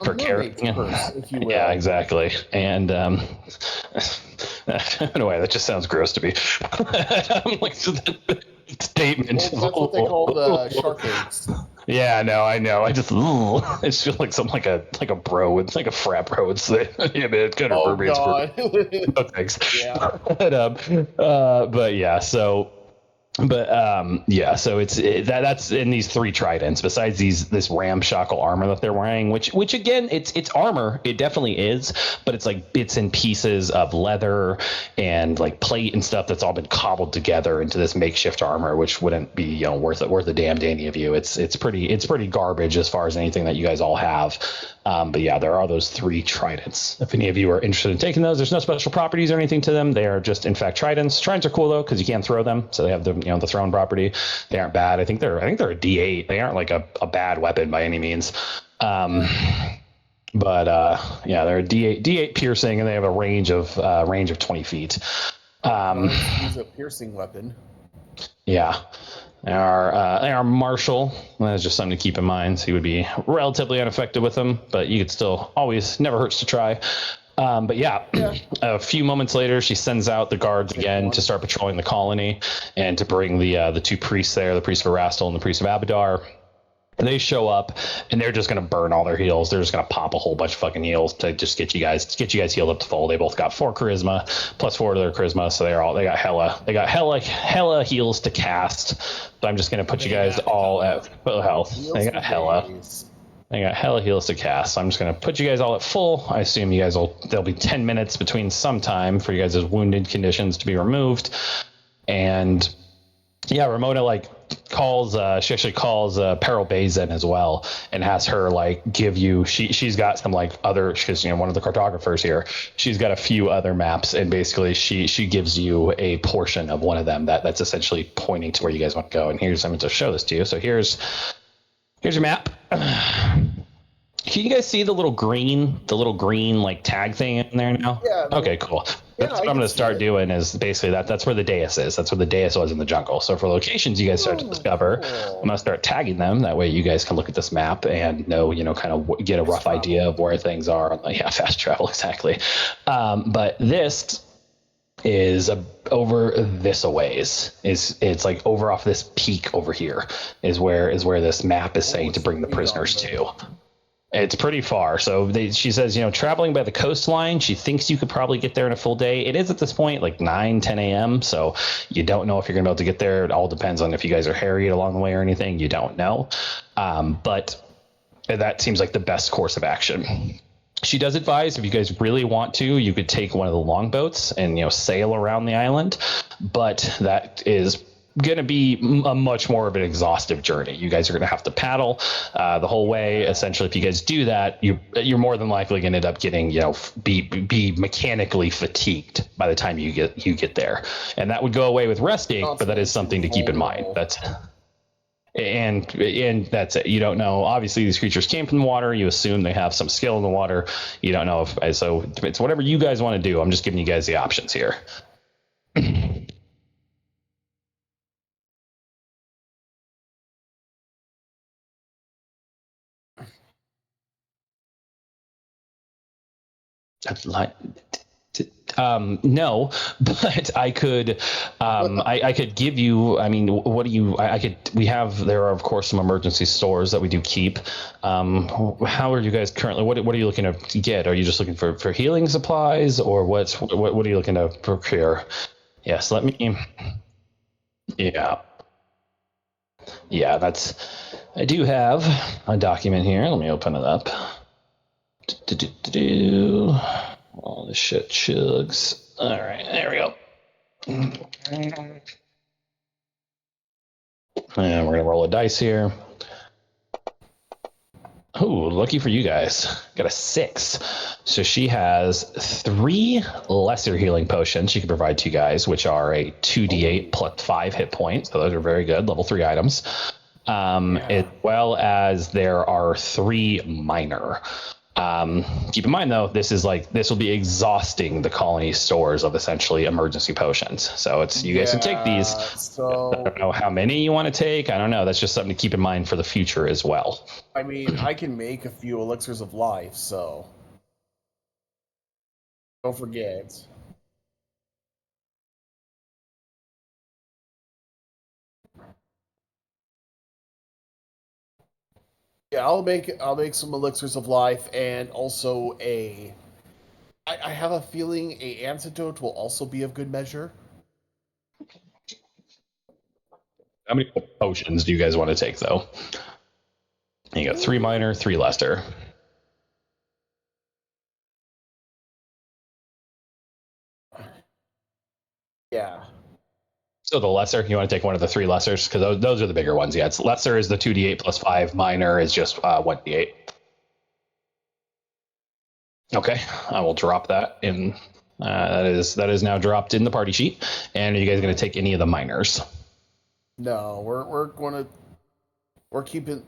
for carrying. If you will. Yeah, exactly. And in a way that just sounds gross to me. Like, statement. Well, that's what they call the shark eggs. Yeah, no, I know. I just it's just like something like a bro. It's like a frat bro would say. Yeah, man, it's kind of Oh roommates for God. no thanks. Yeah. But yeah, so yeah, so that's in these three tridents. Besides this ramshackle armor that they're wearing, which again, it's armor. It definitely is, but it's like bits and pieces of leather and like plate and stuff that's all been cobbled together into this makeshift armor, which wouldn't be worth a damn to any of you. It's pretty garbage as far as anything that you guys all have. But yeah, there are those three tridents. If any of you are interested in taking those, there's no special properties or anything to them. They are just in fact tridents. Tridents are cool though because you can't throw them, so they have the thrown property. They aren't bad. I think they're a D8. They aren't like a bad weapon by any means. But yeah, they're a D8 piercing, and they have a range of 20 feet. Use a piercing weapon. Yeah. They are martial. That's just something to keep in mind. So you would be relatively unaffected with them, but you could still always never hurts to try. But yeah, a few moments later, she sends out the guards again to start patrolling the colony and to bring the two priests there, the priest of Erastil and the priest of Abadar. They show up and they're just gonna burn all their heals. They're just gonna pop a whole bunch of fucking heals to just get you guys healed up to full. They both got 4 charisma, +4 to their charisma, so they got hella heals to cast. So I'm just gonna put you guys all at full health. They got hella heals to cast. So I'm just gonna put you guys all at full. I assume you guys there'll be 10 minutes between some time for you guys' wounded conditions to be removed. And yeah, Ramona she actually calls Peril Bazin as well and has her give you she's got some other, because one of the cartographers here, she's got a few other maps, and basically she gives you a portion of one of them that's essentially pointing to where you guys want to go. And I'm going to show this to you. So here's your map. Can you guys see the little green tag thing in there now? Yeah. Okay, cool. That's what I'm going to start doing is basically that's where the dais is. That's where the dais was in the jungle. So for locations you guys start to discover, cool. I'm going to start tagging them. That way you guys can look at this map and know, kind of get a rough idea of where things are. Yeah, fast travel, exactly. But this is over this a ways. It's like over off this peak over here is where this map is saying to bring the prisoners to. It's pretty far. So she says, traveling by the coastline, she thinks you could probably get there in a full day. It is at this point 9, 10 a.m. So you don't know if you're going to be able to get there. It all depends on if you guys are harried along the way or anything. You don't know. But that seems like the best course of action. She does advise if you guys really want to, you could take one of the longboats and, sail around the island. But that is going to be a much more of an exhaustive journey. You guys are going to have to paddle the whole way. Essentially, if you guys do that, you're more than likely going to end up getting, be mechanically fatigued by the time you get there. And that would go away with resting, but that is something to keep in mind. And that's it. You don't know. Obviously, these creatures came from the water. You assume they have some skill in the water. You don't know so it's whatever you guys want to do. I'm just giving you guys the options here. No, but I could I could give you, what do you there are of course some emergency stores that we do keep. How are you guys currently, what are you looking to get? Are you just looking for healing supplies, or what are you looking to procure? Yes, yeah, I do have a document here. Let me open it up. All this shit chugs. All right, there we go. And we're gonna roll a dice here. Oh, lucky for you guys. Got a 6. So she has 3 lesser healing potions she can provide to you guys, which are a 2d8 plus 5 hit points. So those are very good, level 3 items. As well as there are 3 minor. Keep in mind though, this will be exhausting the colony stores of essentially emergency potions. So you guys can take these. So I don't know how many you want to take. I don't know. That's just something to keep in mind for the future as well. I can make a few elixirs of life, so don't forget. Yeah, I'll make some elixirs of life, and also I have a feeling a antidote will also be of good measure. How many potions do you guys want to take, though? You got 3 minor, 3 lesser. Yeah. So the lesser, you want to take one of the 3 lessers? Because those are the bigger ones. Yeah, it's lesser is the 2d8 plus 5. Minor is just 1d8. Okay, I will drop that in. That is now dropped in the party sheet. And are you guys going to take any of the minors? No, we're keeping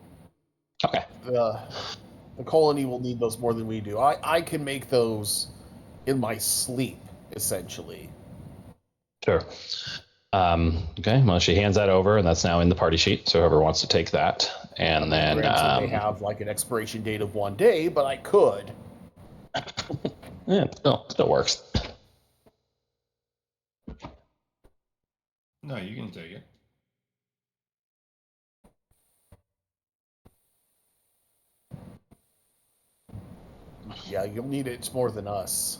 Okay. the colony will need those more than we do. I can make those in my sleep, essentially. Sure. Okay, well, she hands that over, and that's now in the party sheet. So whoever wants to take that, and then Granted, they have like an expiration date of 1 day, but I could. yeah, still works. No, you can take it. Yeah, you'll need it more than us.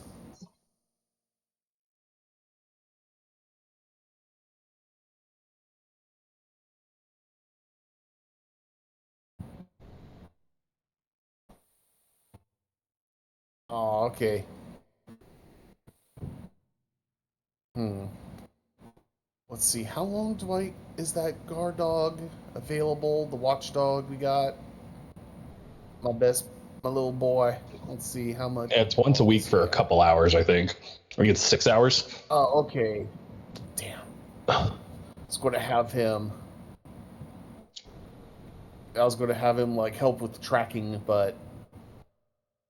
Oh, okay. Let's see. How long is that guard dog available? The watchdog we got. My little boy. Let's see how much. It's once a week for a couple hours, I think. Or it's 6 hours. Oh, okay. Damn. I was going to have him. Like help with tracking, but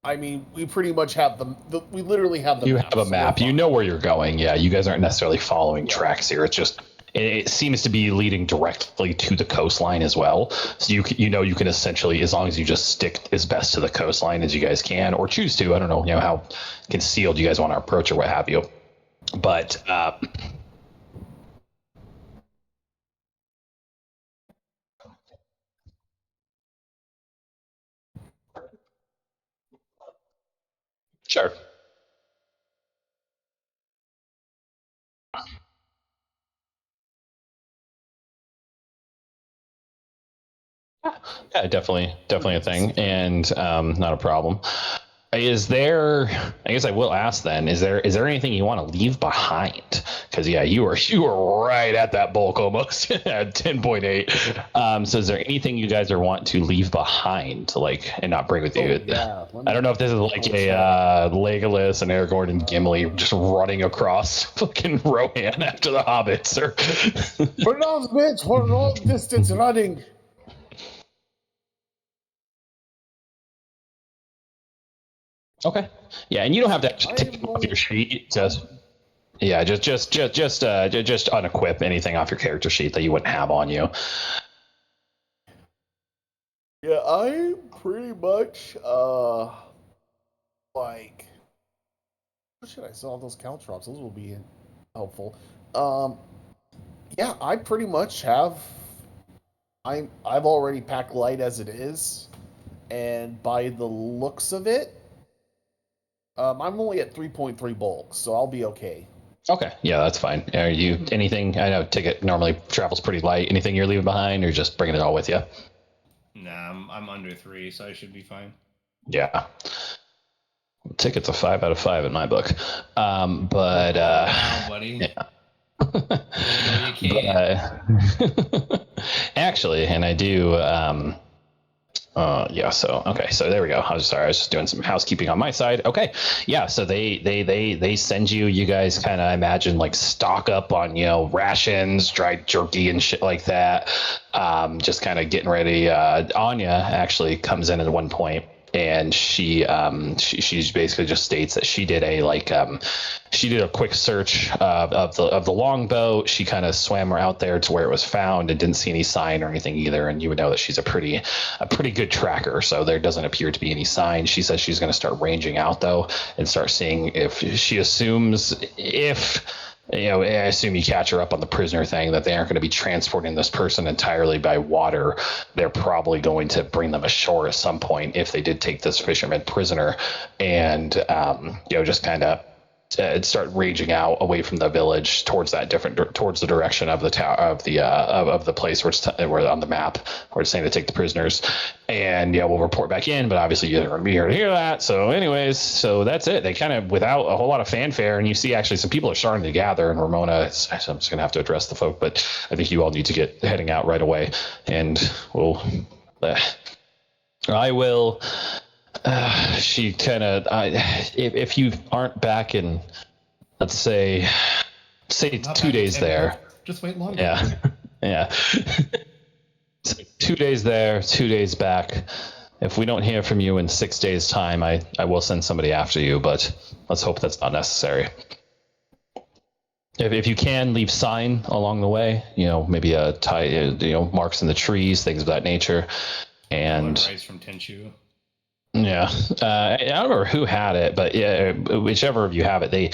I mean, we pretty much have we literally have the. You map, have a map. so You know where you're going. Yeah, you guys aren't necessarily following tracks here. It's just it seems to be leading directly to the coastline as well. So you can essentially, as long as you just stick as best to the coastline as you guys can, or choose to. I don't know, how concealed you guys want to approach or what have you. But sure. Yeah, definitely a thing, and not a problem. Is there? I guess I will ask then. Is there anything you want to leave behind? Because yeah, you were right at that bulk almost at 10.8. So is there anything you guys are want to leave behind, like, and not bring with you? Yeah. I don't know if this is like a Legolas and Aragorn and Gimli just running across fucking Rohan after the hobbits, or For those bitch, for long distance running. okay, yeah, and you don't have to actually take them off your sheet. Just unequip anything off your character sheet that you wouldn't have on you. Yeah, I pretty much like. What should I sell those caltrops? Those will be helpful. Yeah, I pretty much have. I've already packed light as it is, and by the looks of it, I'm only at 3.3 bulk, so I'll be okay. Okay, yeah, that's fine. Are you anything? I know ticket normally travels pretty light. Anything you're leaving behind, or just bringing it all with you? Nah, I'm under 3, so I should be fine. Yeah. Ticket's a 5 out of 5 in my book. But wow, buddy. Yeah. But, actually, and I do. Yeah. So okay. So there we go. I was just doing some housekeeping on my side. Okay. Yeah. So they send you. You guys kind of imagine like stock up on rations, dried jerky, and shit like that. Just kind of getting ready. Anya actually comes in at one point, and she basically just states that she did a quick search of the longboat. She kind of swam out there to where it was found and didn't see any sign or anything either. And you would know that she's a pretty good tracker. So there doesn't appear to be any sign. She says she's going to start ranging out though and start seeing if she assumes if I assume you catch her up on the prisoner thing, that they aren't going to be transporting this person entirely by water. They're probably going to bring them ashore at some point if they did take this fisherman prisoner, and just kind of start raging out away from the village towards towards the direction of the tower of the place where where on the map where it's saying to take the prisoners, and we'll report back in. But obviously you're going to be here to hear that. So, anyways, so that's it. They kind of without a whole lot of fanfare, and you see actually some people are starting to gather. And Ramona, I'm just going to have to address the folk, but I think you all need to get heading out right away, and we'll. I will. She kind of, if you aren't back in, let's say 2 days there. Just wait longer. Yeah, yeah. So 2 days there, 2 days back. If we don't hear from you in 6 days' time, I will send somebody after you, but let's hope that's not necessary. If you can, leave sign along the way, maybe a tie, marks in the trees, things of that nature. And Rice from Tenchu. Yeah, I don't remember who had it, but yeah, whichever of you have it, they,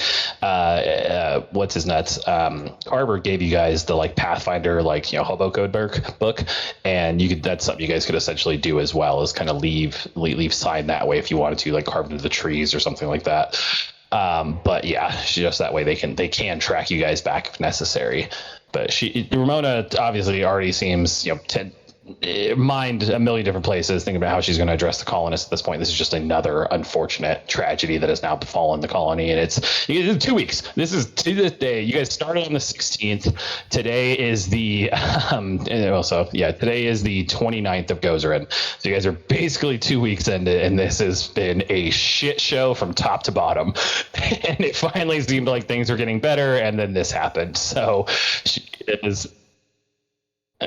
what's his nuts? Carver gave you guys the Pathfinder hobo code book, and that's something you guys could essentially do as well, is kind of leave sign that way if you wanted to, carve into the trees or something like that. But yeah, just that way they can track you guy back if necessary. But Ramona obviously already seems mind a million different places, thinking about how she's going to address the colonists at this point. This is just another unfortunate tragedy that has now befallen the colony, and it's 2 weeks. This is to this day. You guys started on the 16th. Today is the today is the 29th of Gozarin. So you guys are basically 2 weeks into, and this has been a shit show from top to bottom. And it finally seemed like things were getting better, and then this happened. So she is.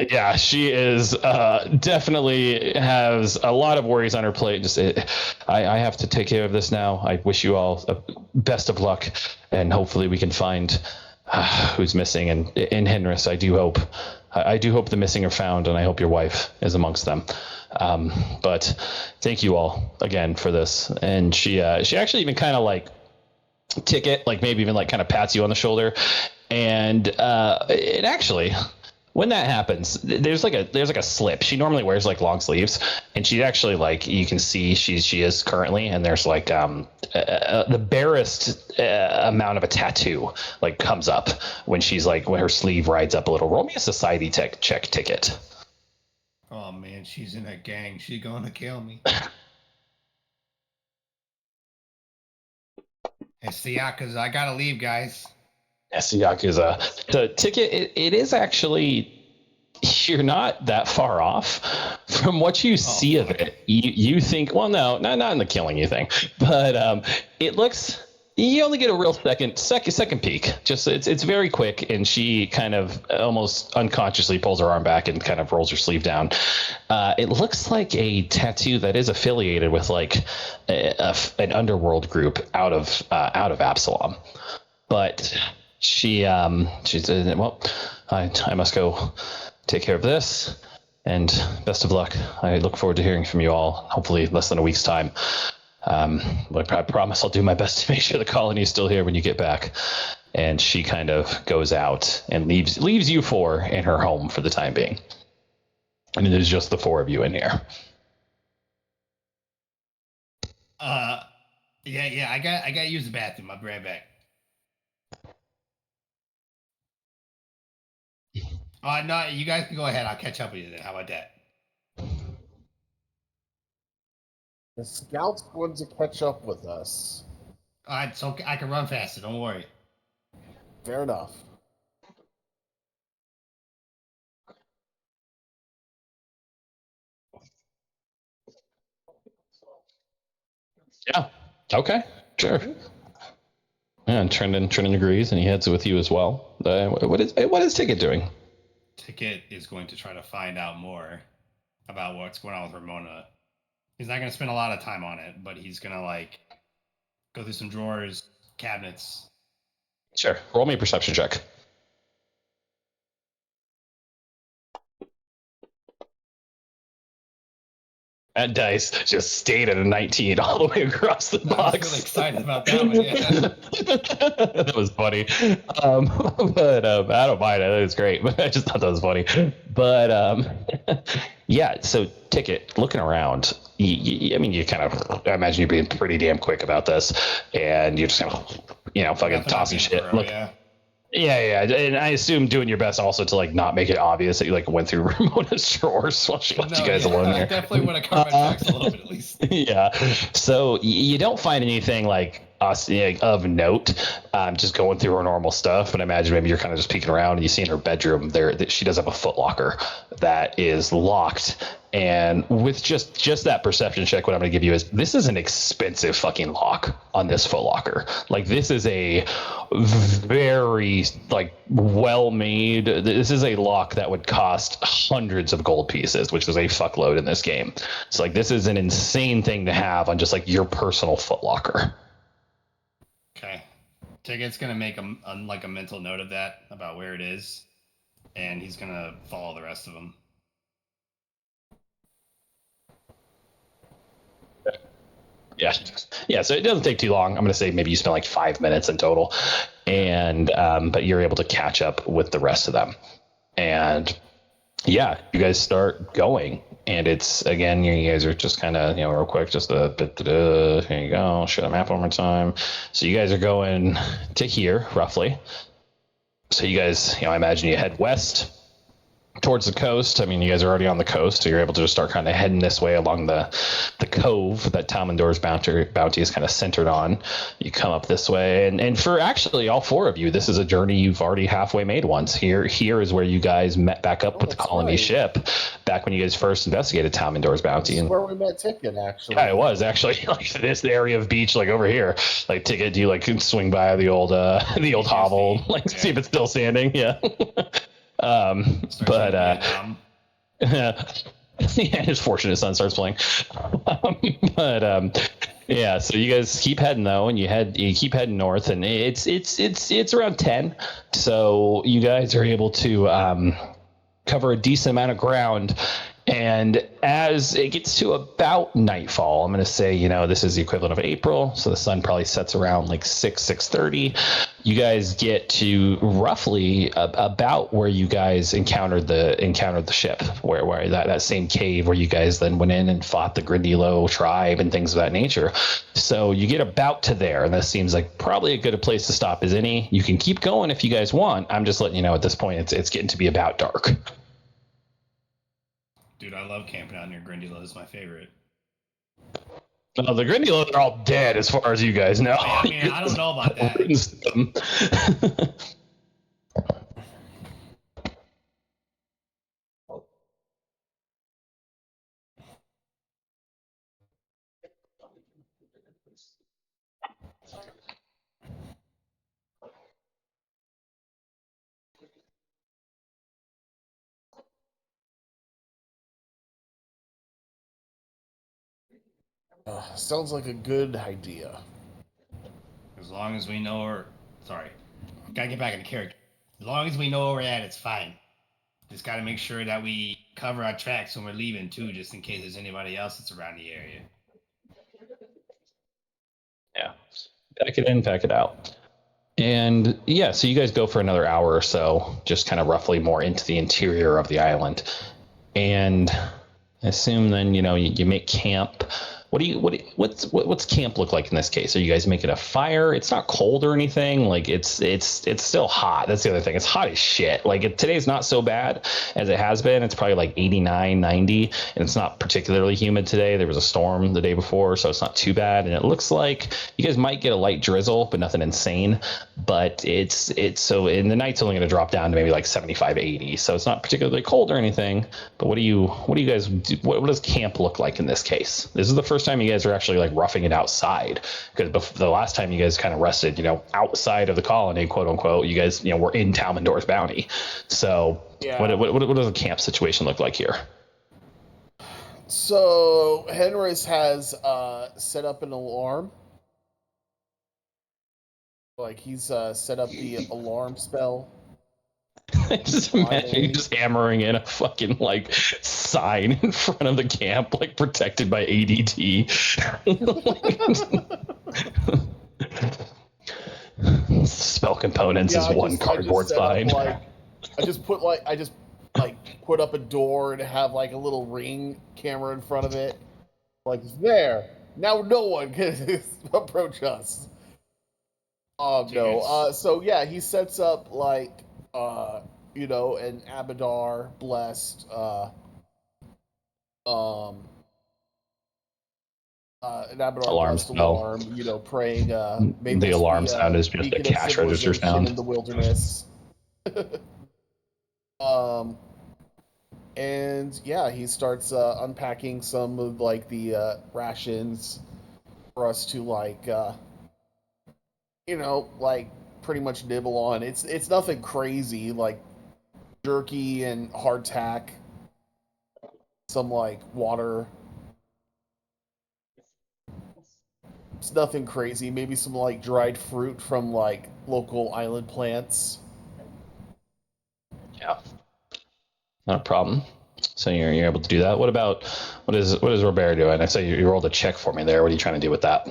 Yeah, she is definitely has a lot of worries on her plate. I have to take care of this now. I wish you all best of luck, and hopefully we can find who's missing. And in Henris, I do hope the missing are found, and I hope your wife is amongst them. But thank you all again for this. And she actually even kind of ticket, maybe even kind of pats you on the shoulder, and it actually. When that happens, there's a slip. She normally wears long sleeves, and she actually you can see she is currently, and there's the barest amount of a tattoo comes up when she's when her sleeve rides up a little. Roll me a society check ticket. Oh man, she's in a gang. She's gonna kill me. It's the Yakuza. I gotta leave, guys. Yes, the Yakuza. The ticket, it is actually, you're not that far off from what you see of it. You think, well, no, not in the killing you thing, but it looks. You only get a real second peek. Just it's very quick, and she kind of almost unconsciously pulls her arm back and kind of rolls her sleeve down. It looks like a tattoo that is affiliated with an underworld group out of Absalom, but. She said, well, I must go take care of this, and best of luck. I look forward to hearing from you all, hopefully less than a week's time. But I promise I'll do my best to make sure the colony is still here when you get back. And she kind of goes out and leaves you four in her home for the time being. And there's just the four of you in here. Yeah, I gotta use the bathroom. I'll be right back. No, you guys can go ahead. I'll catch up with you then. How about that? The scout's going to catch up with us. It's okay. I can run faster. Don't worry. Fair enough. Yeah. Okay. Sure. Yeah, and Trendon agrees, and he heads with you as well. What is Ticket doing? Ticket is going to try to find out more about what's going on with Ramona. He's not going to spend a lot of time on it, but he's going to go through some drawers, cabinets. Sure. Roll me a perception check. That dice just stayed at a 19 all the way across the I box. was really excited about that one. Yeah. That was funny. But I don't mind it. It was great. But I just thought that was funny. But yeah, so Ticket, looking around, I mean, you kind of, I imagine you're being pretty damn quick about this. And you're just kind of, fucking Nothing tossing being a shit. pro, Look, yeah. yeah, and I assume doing your best also to like not make it obvious that you like went through Ramona's drawers while she left No, you guys yeah, alone I here. definitely want to cover my tracks a little bit at least. Yeah. So you don't find anything like us of note. Just going through her normal stuff, but I imagine maybe you're kind of just peeking around and you see in her bedroom there that she does have a foot locker that is locked. And with just that perception check, what I'm going to give you is this is an expensive fucking lock on this foot locker. Like this is a very like well made. This is a lock that would cost hundreds of gold pieces, which is a fuckload in this game. So like this is an insane thing to have on just like your personal foot locker. Okay. Ticket's gonna make like a mental note of that about where it is, and he's gonna follow the rest of them. Yeah. So it doesn't take too long. I'm going to say maybe you spend like 5 minutes in total, and but you're able to catch up with the rest of them, and yeah, you guys start going, and it's again, you guys are just kind of real quick, just a bit. Here you go. Show the map one more time. So you guys are going to here roughly. So you guys, I imagine you head west towards the coast. I mean, you guys are already on the coast, so you're able to just start kind of heading this way along the cove that Talmandor's bounty is kind of centered on. You come up this way, and for actually all four of you, this is a journey you've already halfway made once. Here is where you guys met back up with the colony ship back when you guys first investigated Talmandor's bounty. This is where we met Ticket, actually. Yeah, it was actually like this area of beach, like over here. Like Ticket, do you like swing by the old hovel, like see if it's still standing? Yeah. But yeah, his fortunate son starts playing. Yeah, so you guys keep heading though, and you keep heading north, and it's around 10. So you guys are able to cover a decent amount of ground. And as it gets to about nightfall, I'm going to say, this is the equivalent of April. So the sun probably sets around like 6:30. You guys get to roughly about where you guys encountered the ship, where that same cave where you guys then went in and fought the Grindilo tribe and things of that nature. So you get about to there, and that seems like probably a good a place to stop as any. You can keep going if you guys want. I'm just letting you know at this point it's getting to be about dark. Dude, I love camping out near Grindilo. It's my favorite. No, the Grindylows are all dead as far as you guys know. I mean, I don't know about that. Sounds like a good idea. As long as we know where... Sorry. Gotta get back into character. As long as we know where we're at, it's fine. Just gotta make sure that we cover our tracks when we're leaving, too, just in case there's anybody else that's around the area. Yeah. Pack it in, pack it out. And yeah, so you guys go for another hour or so, just kind of roughly more into the interior of the island. And I assume then, you make camp. What's camp look like in this case? Are you guys making a fire? It's not cold or anything. Like it's still hot. That's the other thing. It's hot as shit. Like today's not so bad as it has been. It's probably like 89, 90, and it's not particularly humid today. There was a storm the day before, so it's not too bad. And it looks like you guys might get a light drizzle, but nothing insane. But it's so in the night's only going to drop down to maybe like 75, 80. So it's not particularly cold or anything. But what do you guys do? What does camp look like in this case? This is the first time you guys are actually like roughing it outside, because the last time you guys kind of rested outside of the colony, quote unquote, you guys were in Talmandor's bounty. So yeah. What does the camp situation look like here? So Henris has set up an alarm. Like he's set up the alarm spell. Just imagine just hammering in a fucking like sign in front of the camp, like protected by ADT. Spell components is one I just cardboard set up spine. like I just put up a door and have like a little ring camera in front of it. Like there. Now no one can approach us. No. So yeah, he sets up like an Abadar blessed um an Abadar Alarm blessed spell. alarm, praying, may The this alarm be sound a is just a beacon of cash register civilization in sound. the wilderness. um and yeah, he starts unpacking some of like the rations for us to like pretty much nibble on. It's nothing crazy, like jerky and hardtack, some like water. It's nothing crazy. Maybe some like dried fruit from like local island plants. Yeah, not a problem. So you're able to do that. What is Robert doing? I say you rolled a check for me there. What are you trying to do with that?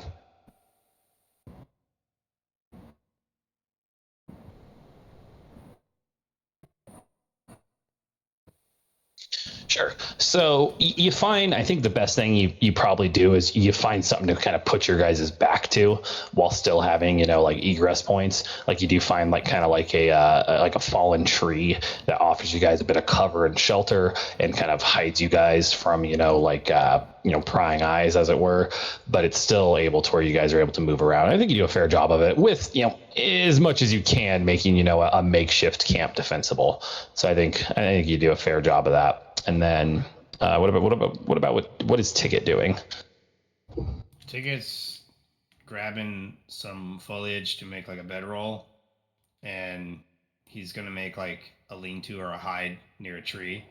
Sure. So you find, I think the best thing you probably do is you find something to kind of put your guys' back to while still having, like egress points. Like you do find like kind of like a fallen tree that offers you guys a bit of cover and shelter and kind of hides you guys from, prying eyes, as it were. But it's still able to where you guys are able to move around. I think you do a fair job of it with, as much as you can, making, a makeshift camp defensible. So I think you do a fair job of that. And then what is Ticket doing? Ticket's grabbing some foliage to make like a bedroll, and he's gonna make like a lean-to or a hide near a tree,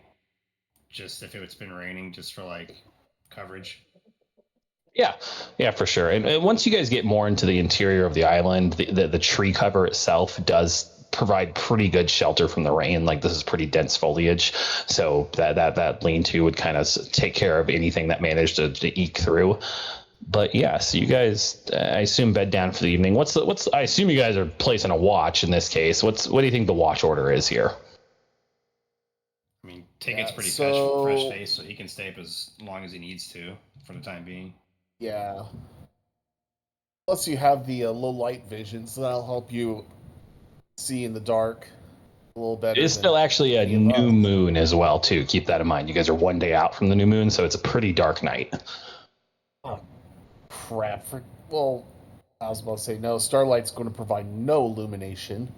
just if it's been raining, just for like coverage. Yeah, for sure. And once you guys get more into the interior of the island, the tree cover itself does provide pretty good shelter from the rain. Like this is pretty dense foliage, so that lean-to would kind of take care of anything that managed to eke through. But yeah, so you guys, I assume bed down for the evening. I assume you guys are placing a watch in this case. What do you think the watch order is here? I mean, Ticket's Yeah, pretty so fresh face, so he can stay up as long as he needs to for the time being. yeah. Plus, you have the low light vision, so that'll help you see in the dark a little It better is than still actually a any of new us. moon as well, too. Keep that in mind. You guys are one day out from the new moon, so it's a pretty dark night. Oh, crap. Well, I was about to say no. Starlight's going to provide no illumination.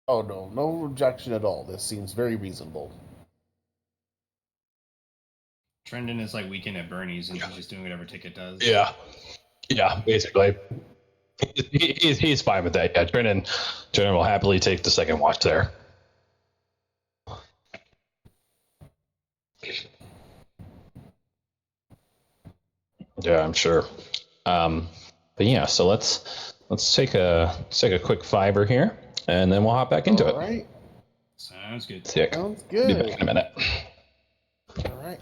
Oh no, no objection at all. This seems very reasonable. Trendon is like weekend at Bernie's, and he's just doing whatever Ticket does. Yeah, basically. He's fine with that. Yeah, Trinan will happily take the second watch there. Yeah, I'm sure. But yeah, so let's take a quick fiber here, and then we'll hop back into All it. right. Sounds good. Sick. Sounds Be back good. in a minute. All right.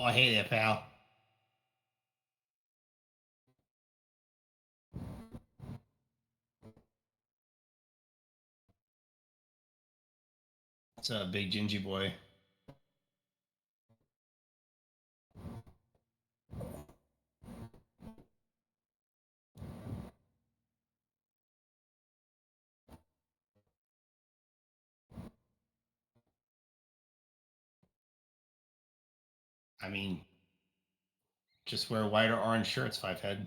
Oh, hey there, pal. It's a big gingy boy. I mean, just wear white or orange shirts, Five Head.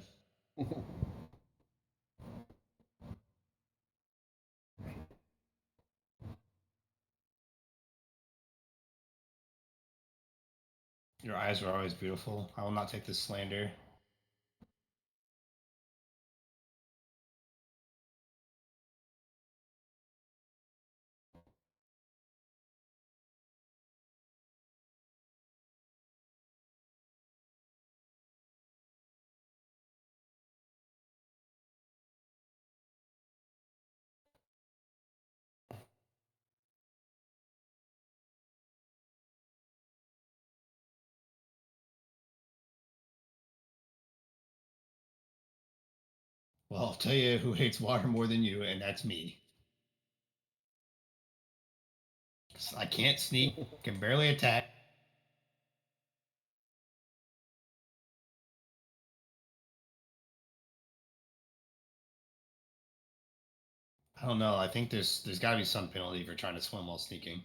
Your eyes are always beautiful. I will not take this slander. Well, I'll tell you who hates water more than you, and that's me. I can't sneak, can barely attack. I don't know. I think there's got to be some penalty for trying to swim while sneaking.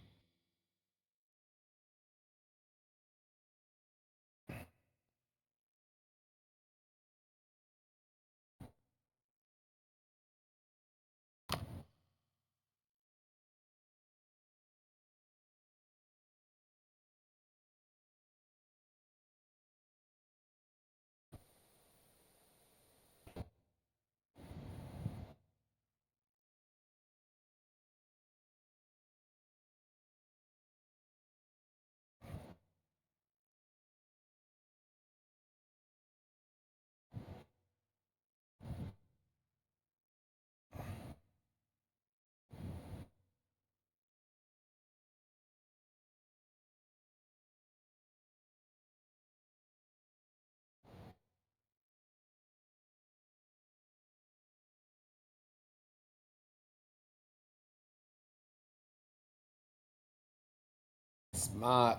Smart.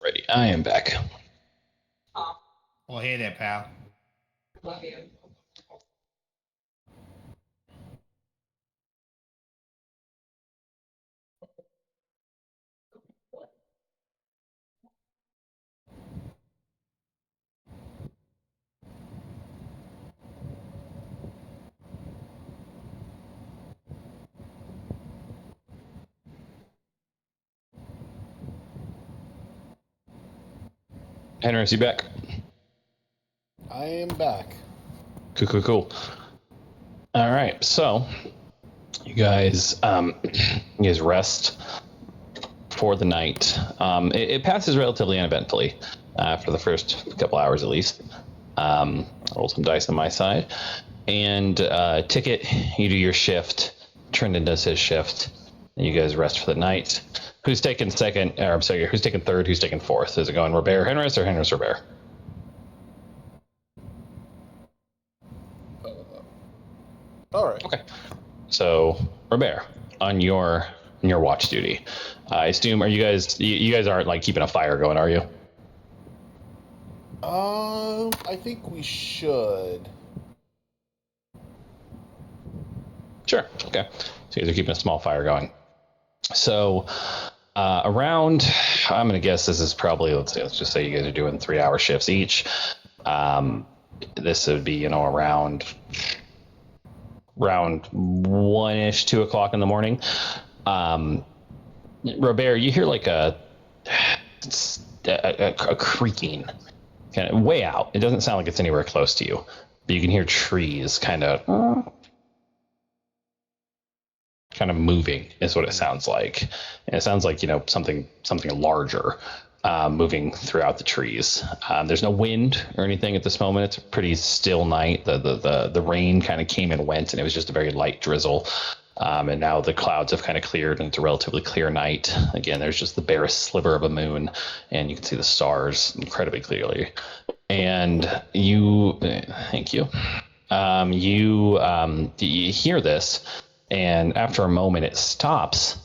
Ready. I am back. Well, hey there, pal. Henry, you back? I am back. Cool. All right, so you guys, you guys rest for the night. It passes relatively uneventfully for the first couple hours at least. I'll roll some dice on my side, and Ticket, you do your shift. Trendon does his shift. And you guys rest for the night. Who's taking second? Or I'm sorry, who's taking third? Who's taking fourth? Is it going Robert Henris or Henris Robert? All right. Okay. So Robert, on your watch duty, I assume are you guys aren't like keeping a fire going, are you? I think we should. Sure. Okay. So you guys are keeping a small fire going. So around, I'm gonna guess this is probably let's just say you guys are doing 3-hour shifts each. this would be, around 1ish, 2 o'clock in the morning. Robert, you hear like a creaking, kind of way out. It doesn't sound like it's anywhere close to you, but you can hear trees kind of moving is what it sounds like. And it sounds like, something larger moving throughout the trees. There's no wind or anything at this moment. It's a pretty still night. The rain kind of came and went, and it was just a very light drizzle. And now the clouds have kind of cleared, and it's a relatively clear night. Again, there's just the barest sliver of a moon, and you can see the stars incredibly clearly. And thank you. You hear this, and after a moment, it stops,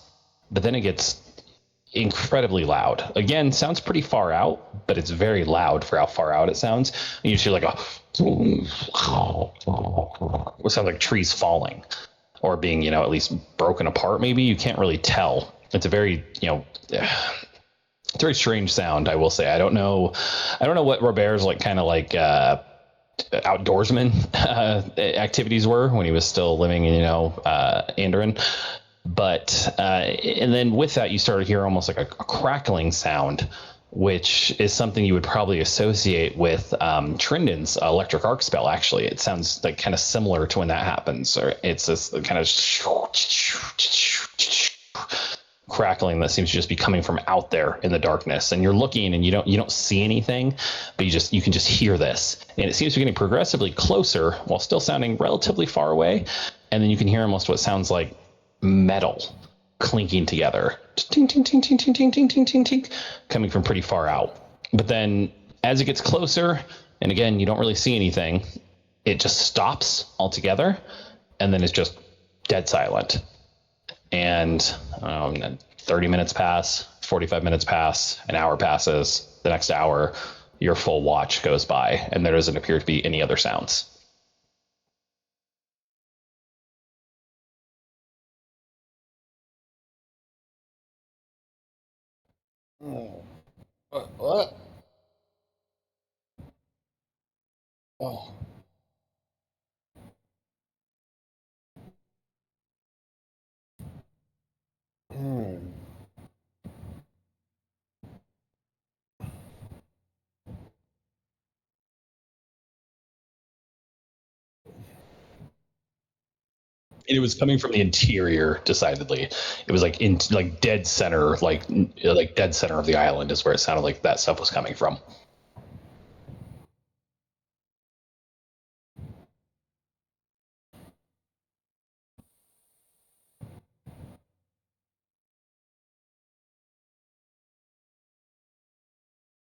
but then it gets incredibly loud. Again, sounds pretty far out, but it's very loud for how far out it sounds. And you hear like what sounds like trees falling or being, at least broken apart. Maybe you can't really tell. It's a very, it's a very strange sound. I will say. I don't know what Robert's outdoorsman activities were when he was still living in, Andoran. But and then with that, you start to hear almost like a crackling sound, which is something you would probably associate with Trindon's electric arc spell. Actually, it sounds like kind of similar to when that happens, or it's this kind of crackling that seems to just be coming from out there in the darkness. And you're looking, and you don't see anything, but you can just hear this, and it seems to be getting progressively closer while still sounding relatively far away. And then you can hear almost what sounds like metal clinking together, ting, ting, ting, ting, ting, ting, ting, ting, ting, ting, coming from pretty far out. But then as it gets closer, and again, you don't really see anything, it just stops altogether, and then it's just dead silent. And 30 minutes pass, 45 minutes pass, an hour passes, the next hour, your full watch goes by, and there doesn't appear to be any other sounds. Oh. What? Oh. Hmm. It was coming from the interior, decidedly. It was like in like dead center, like dead center of the island is where it sounded like that stuff was coming from.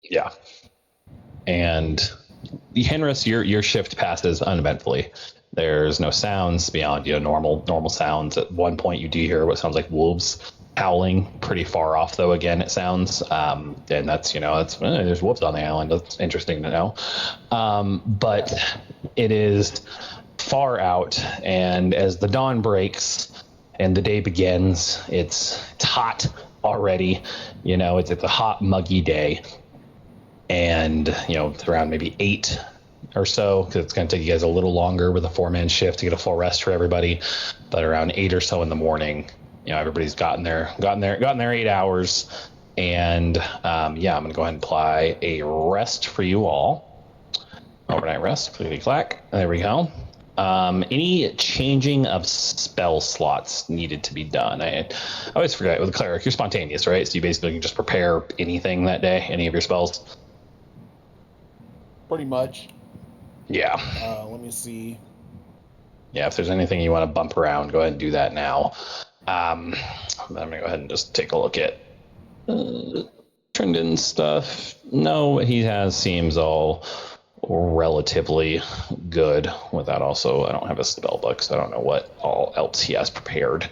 Yeah. And Henris, your shift passes uneventfully. There's no sounds beyond normal sounds. At one point, you do hear what sounds like wolves howling pretty far off, though. Again, it sounds, and that's there's wolves on the island. That's interesting to know. But it is far out, and as the dawn breaks and the day begins, it's hot already. It's a hot, muggy day, and it's around maybe 8 or so, because it's going to take you guys a little longer with a 4-man shift to get a full rest for everybody. But around 8 or so in the morning, everybody's gotten their 8 hours. And I'm going to go ahead and apply a rest for you all. Overnight rest, clickety clack. There we go. Any changing of spell slots needed to be done? I always forget with a cleric, you're spontaneous, right? So you basically can just prepare anything that day, any of your spells. Pretty much. Yeah. Let me see. Yeah, if there's anything you want to bump around, go ahead and do that now. I'm going to go ahead and just take a look at Trindon's stuff. No, he seems all relatively good with that. Also, I don't have a spell book, so I don't know what all else he has prepared.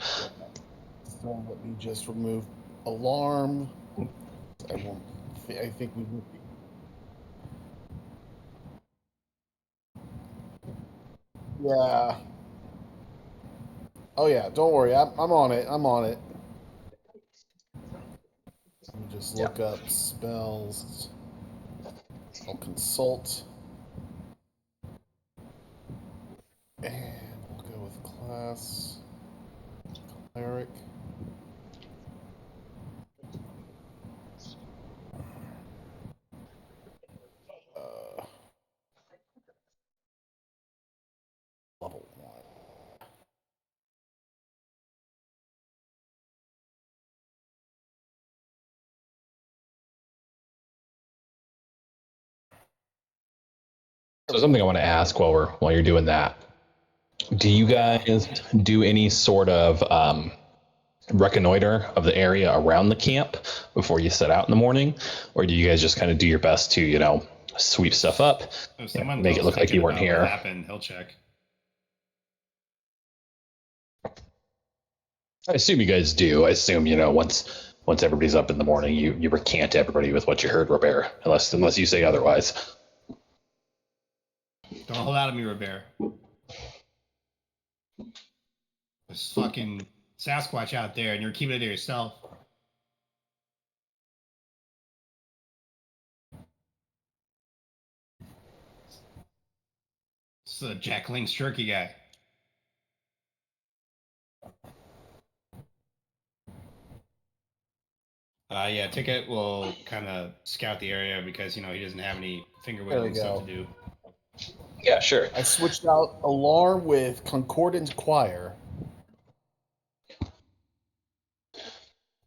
So let me just remove alarm. I think we. Yeah. Oh yeah. Don't worry. I'm on it. I'm on it. Let me just look up spells. I'll consult. And we'll go with class cleric. Uh, level 1. So something I want to ask while you're doing that. Do you guys do any sort of reconnoiter of the area around the camp before you set out in the morning, or do you guys just kind of do your best to sweep stuff up, If someone make it else look like thinking you weren't about what here? happened, he'll check. I assume you guys do. I assume once everybody's up in the morning, you recant to everybody with what you heard, Robert, unless you say otherwise. Don't hold out on me, Robert. There's fucking Sasquatch out there, and you're keeping it to yourself. This is a Jack Link's jerky guy. Yeah, Ticket will kind of scout the area because he doesn't have any finger There we wiggling stuff go. to do. Yeah, sure. I switched out alarm with concordant choir.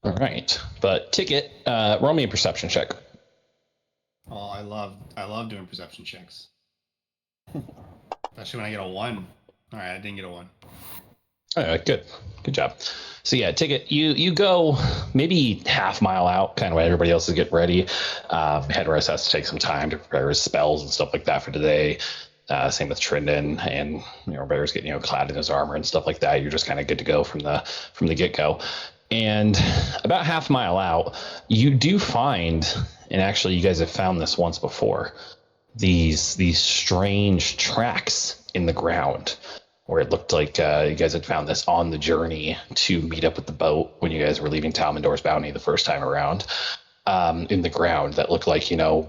All right, but Ticket, roll me a perception check. Oh, I love doing perception checks. Especially when I get a 1. All right, I didn't get a 1. All right, good job. So yeah, Ticket, you go maybe half mile out, kind of when everybody else is getting ready. Headrest has to take some time to prepare his spells and stuff like that for today. Same with Trindon, and Bear's getting clad in his armor and stuff like that. You're just kind of good to go from the get go. And about half mile out, you do find, and actually you guys have found this once before, these strange tracks in the ground where it looked like you guys had found this on the journey to meet up with the boat when you guys were leaving Talmendor's Bounty the first time around, in the ground that looked like a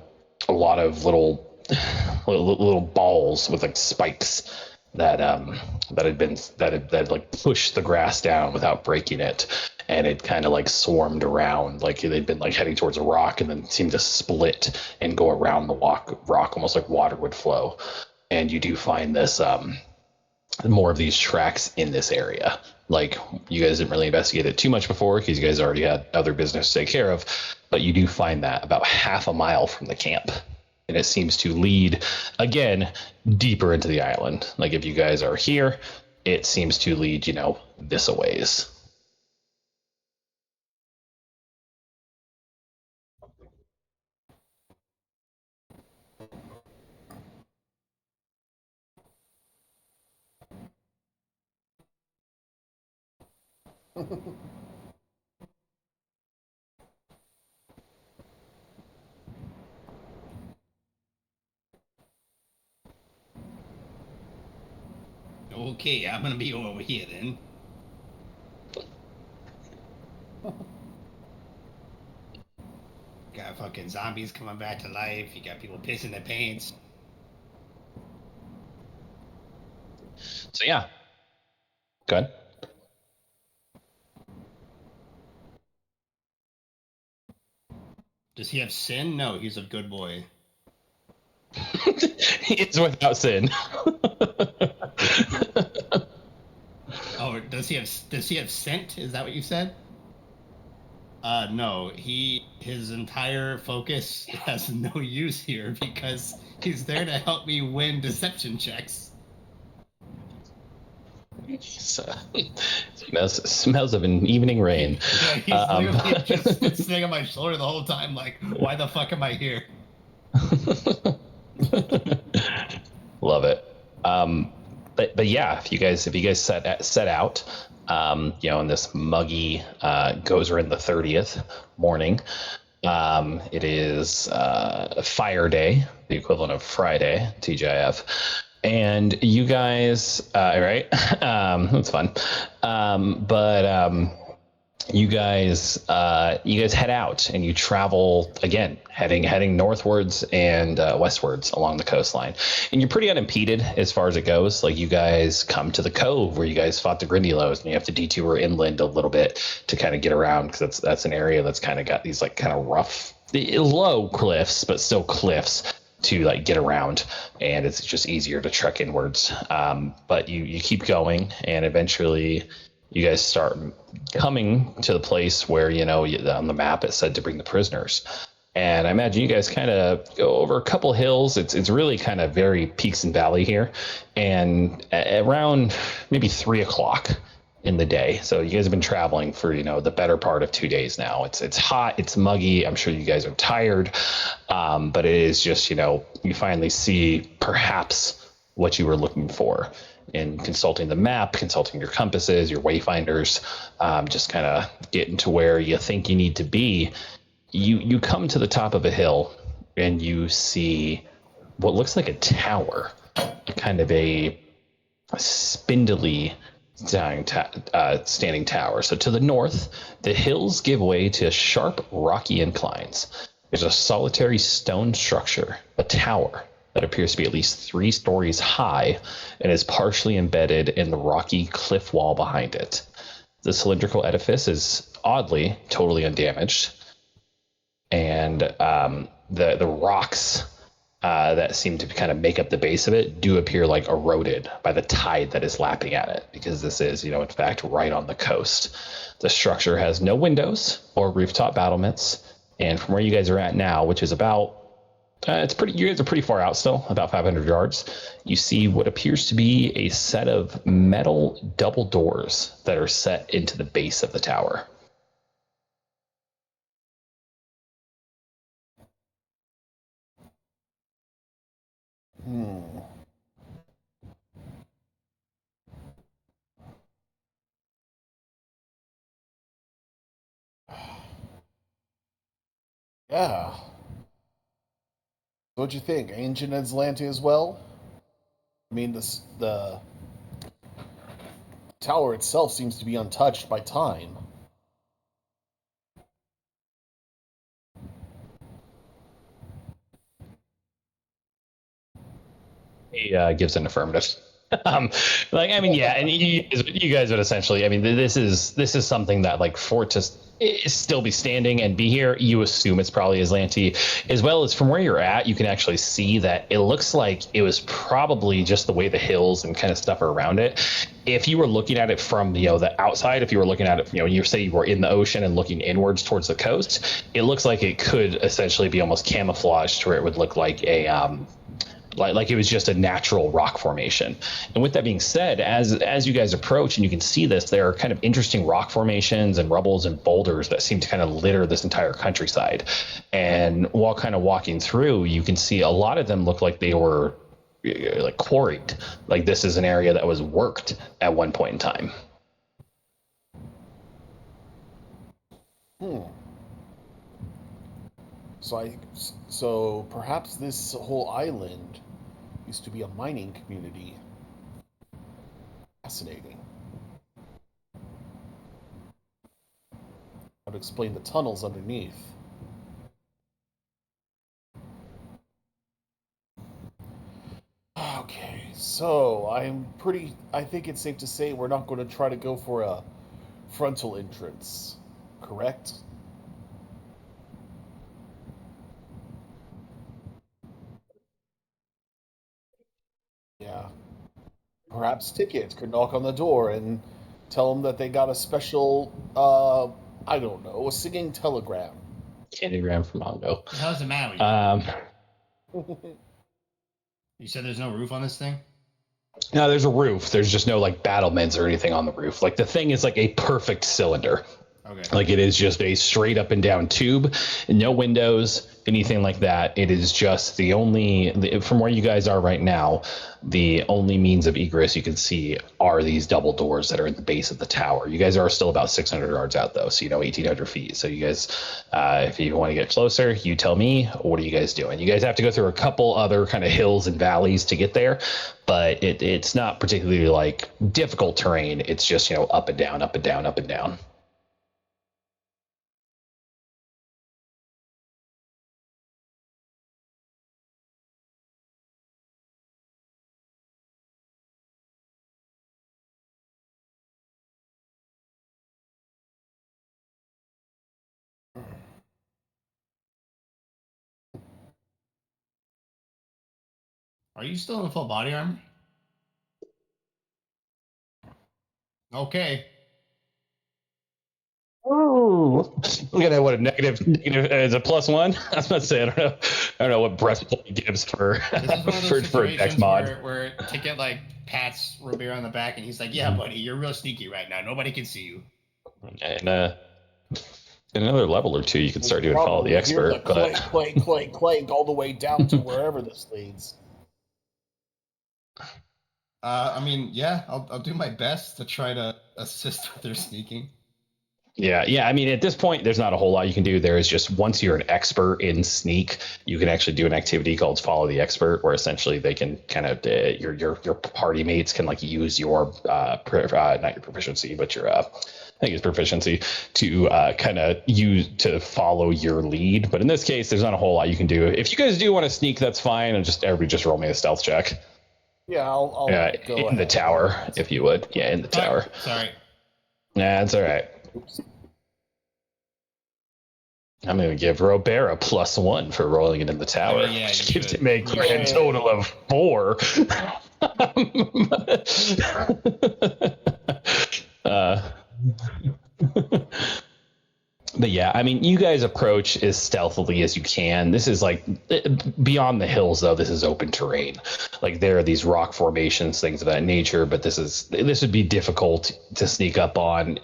lot of little balls with like spikes that had like pushed the grass down without breaking it, and it kind of like swarmed around like they'd been like heading towards a rock and then seemed to split and go around the rock almost like water would flow. And you do find this more of these tracks in this area. Like, you guys didn't really investigate it too much before because you guys already had other business to take care of, but you do find that about half a mile from the camp, and it seems to lead again deeper into the island. Like, if you guys are here, it seems to lead this a ways. Okay, I'm gonna be over here then. Got fucking zombies coming back to life. You got people pissing their pants. So yeah, good. Does he have sin? No, he's a good boy. It's without sin. Oh, does he have scent? Is that what you said? No, his entire focus has no use here because he's there to help me win deception checks. Smells of an evening rain. Yeah, he's literally just been sitting on my shoulder the whole time, like, why the fuck am I here? Love it. But yeah, if you guys set out, in this muggy Gozer in the 30th morning, it is Fire Day, the equivalent of Friday, TGIF. And you guys, right? That's fun. But you guys head out and you travel again, heading northwards and westwards along the coastline, and you're pretty unimpeded as far as it goes. Like, you guys come to the cove where you guys fought the Grindylows, and you have to detour inland a little bit to kind of get around, because that's an area that's kind of got these like kind of rough, low cliffs, but still cliffs to like get around, and it's just easier to trek inwards. But you keep going, and eventually you guys start coming to the place where, on the map it said to bring the prisoners. And I imagine you guys kind of go over a couple hills. It's really kind of very peaks and valley here, and around maybe 3 o'clock in the day. So you guys have been traveling for the better part of 2 days now. It's hot, it's muggy. I'm sure you guys are tired, but it is just you finally see perhaps what you were looking for in consulting the map, consulting your compasses, your wayfinders, just kind of getting to where you think you need to be. You come to the top of a hill and you see what looks like a tower, kind of a spindly standing tower. So to the north, the hills give way to sharp, rocky inclines. There's a solitary stone structure, a tower, that appears to be at least 3 stories high and is partially embedded in the rocky cliff wall behind it. The cylindrical edifice is oddly totally undamaged, and the rocks that seem to kind of make up the base of it do appear like eroded by the tide that is lapping at it, because this is, in fact, right on the coast. The structure has no windows or rooftop battlements, and from where you guys are at now, which is about you guys are pretty far out still, about 500 yards. You see what appears to be a set of metal double doors that are set into the base of the tower. Yeah. What'd you think? Ancient Atlantis as well? I mean, the tower itself seems to be untouched by time. He gives an affirmative. I mean, yeah, and you guys would essentially, I mean, this is something that, like, for it to still be standing and be here, you assume it's probably Aslanti, as well as from where you're at, you can actually see that it looks like it was probably just the way the hills and kind of stuff are around it. If you were looking at it from the outside, if you were looking at it, you say you were in the ocean and looking inwards towards the coast, it looks like it could essentially be almost camouflaged to where it would look like a like it was just a natural rock formation. And with that being said, as you guys approach and you can see this, there are kind of interesting rock formations and rubbles and boulders that seem to kind of litter this entire countryside. And while kind of walking through, you can see a lot of them look like they were like quarried. Like, this is an area that was worked at one point in time. So perhaps this whole island used to be a mining community. Fascinating. That would explain the tunnels underneath. Okay, so I think it's safe to say we're not going to try to go for a frontal entrance, correct? Yeah. Perhaps Ticket could knock on the door and tell them that they got a special, I don't know, a singing telegram. Candygram from Mongo. How does it matter? You said there's no roof on this thing? No, there's a roof. There's just no like battlements or anything on the roof. Like, the thing is like a perfect cylinder. Okay. Like, it is just a straight up and down tube, no windows, anything like that. It is just from where you guys are right now, the only means of egress you can see are these double doors that are at the base of the tower. You guys are still about 600 yards out, though, so 1,800 feet. So you guys, if you want to get closer, you tell me. What are you guys doing? You guys have to go through a couple other kind of hills and valleys to get there, but it's not particularly like difficult terrain. It's just up and down, up and down, up and down. Are you still in full body armor? Okay. Ooh. Look at that! What a negative is a +1. I was about to say I don't know what breastplate gives for This is one of those for a dex situations mod. where Ticket like pats Robert on the back and he's like, "Yeah, buddy, you're real sneaky right now. Nobody can see you." And in another level or two, you can We'll start doing follow the probably hear the expert. But clank, clank, clank, clank all the way down to wherever this leads. I mean, yeah, I'll do my best to try to assist with their sneaking. yeah. I mean, at this point, there's not a whole lot you can do. There is just once you're an expert in sneak, you can actually do an activity called follow the expert, where essentially they can kind of your party mates can like use your not your proficiency, but your I think it's proficiency to kind of use to follow your lead. But in this case, there's not a whole lot you can do. If you guys do want to sneak, that's fine, and just everybody just roll me a stealth check. Yeah, I'll go In the ahead. tower, if you would. Yeah, in the tower. Sorry. Nah, that's all right. Oops. I'm going to give Robert a +1 for rolling it in the tower, I mean, yeah, which you gives should. him a You grand should. total of 4. uh, but yeah, I mean, you guys approach as stealthily as you can. This is like beyond the hills, though. This is open terrain. Like there are these rock formations, things of that nature. But this would be difficult to sneak up on,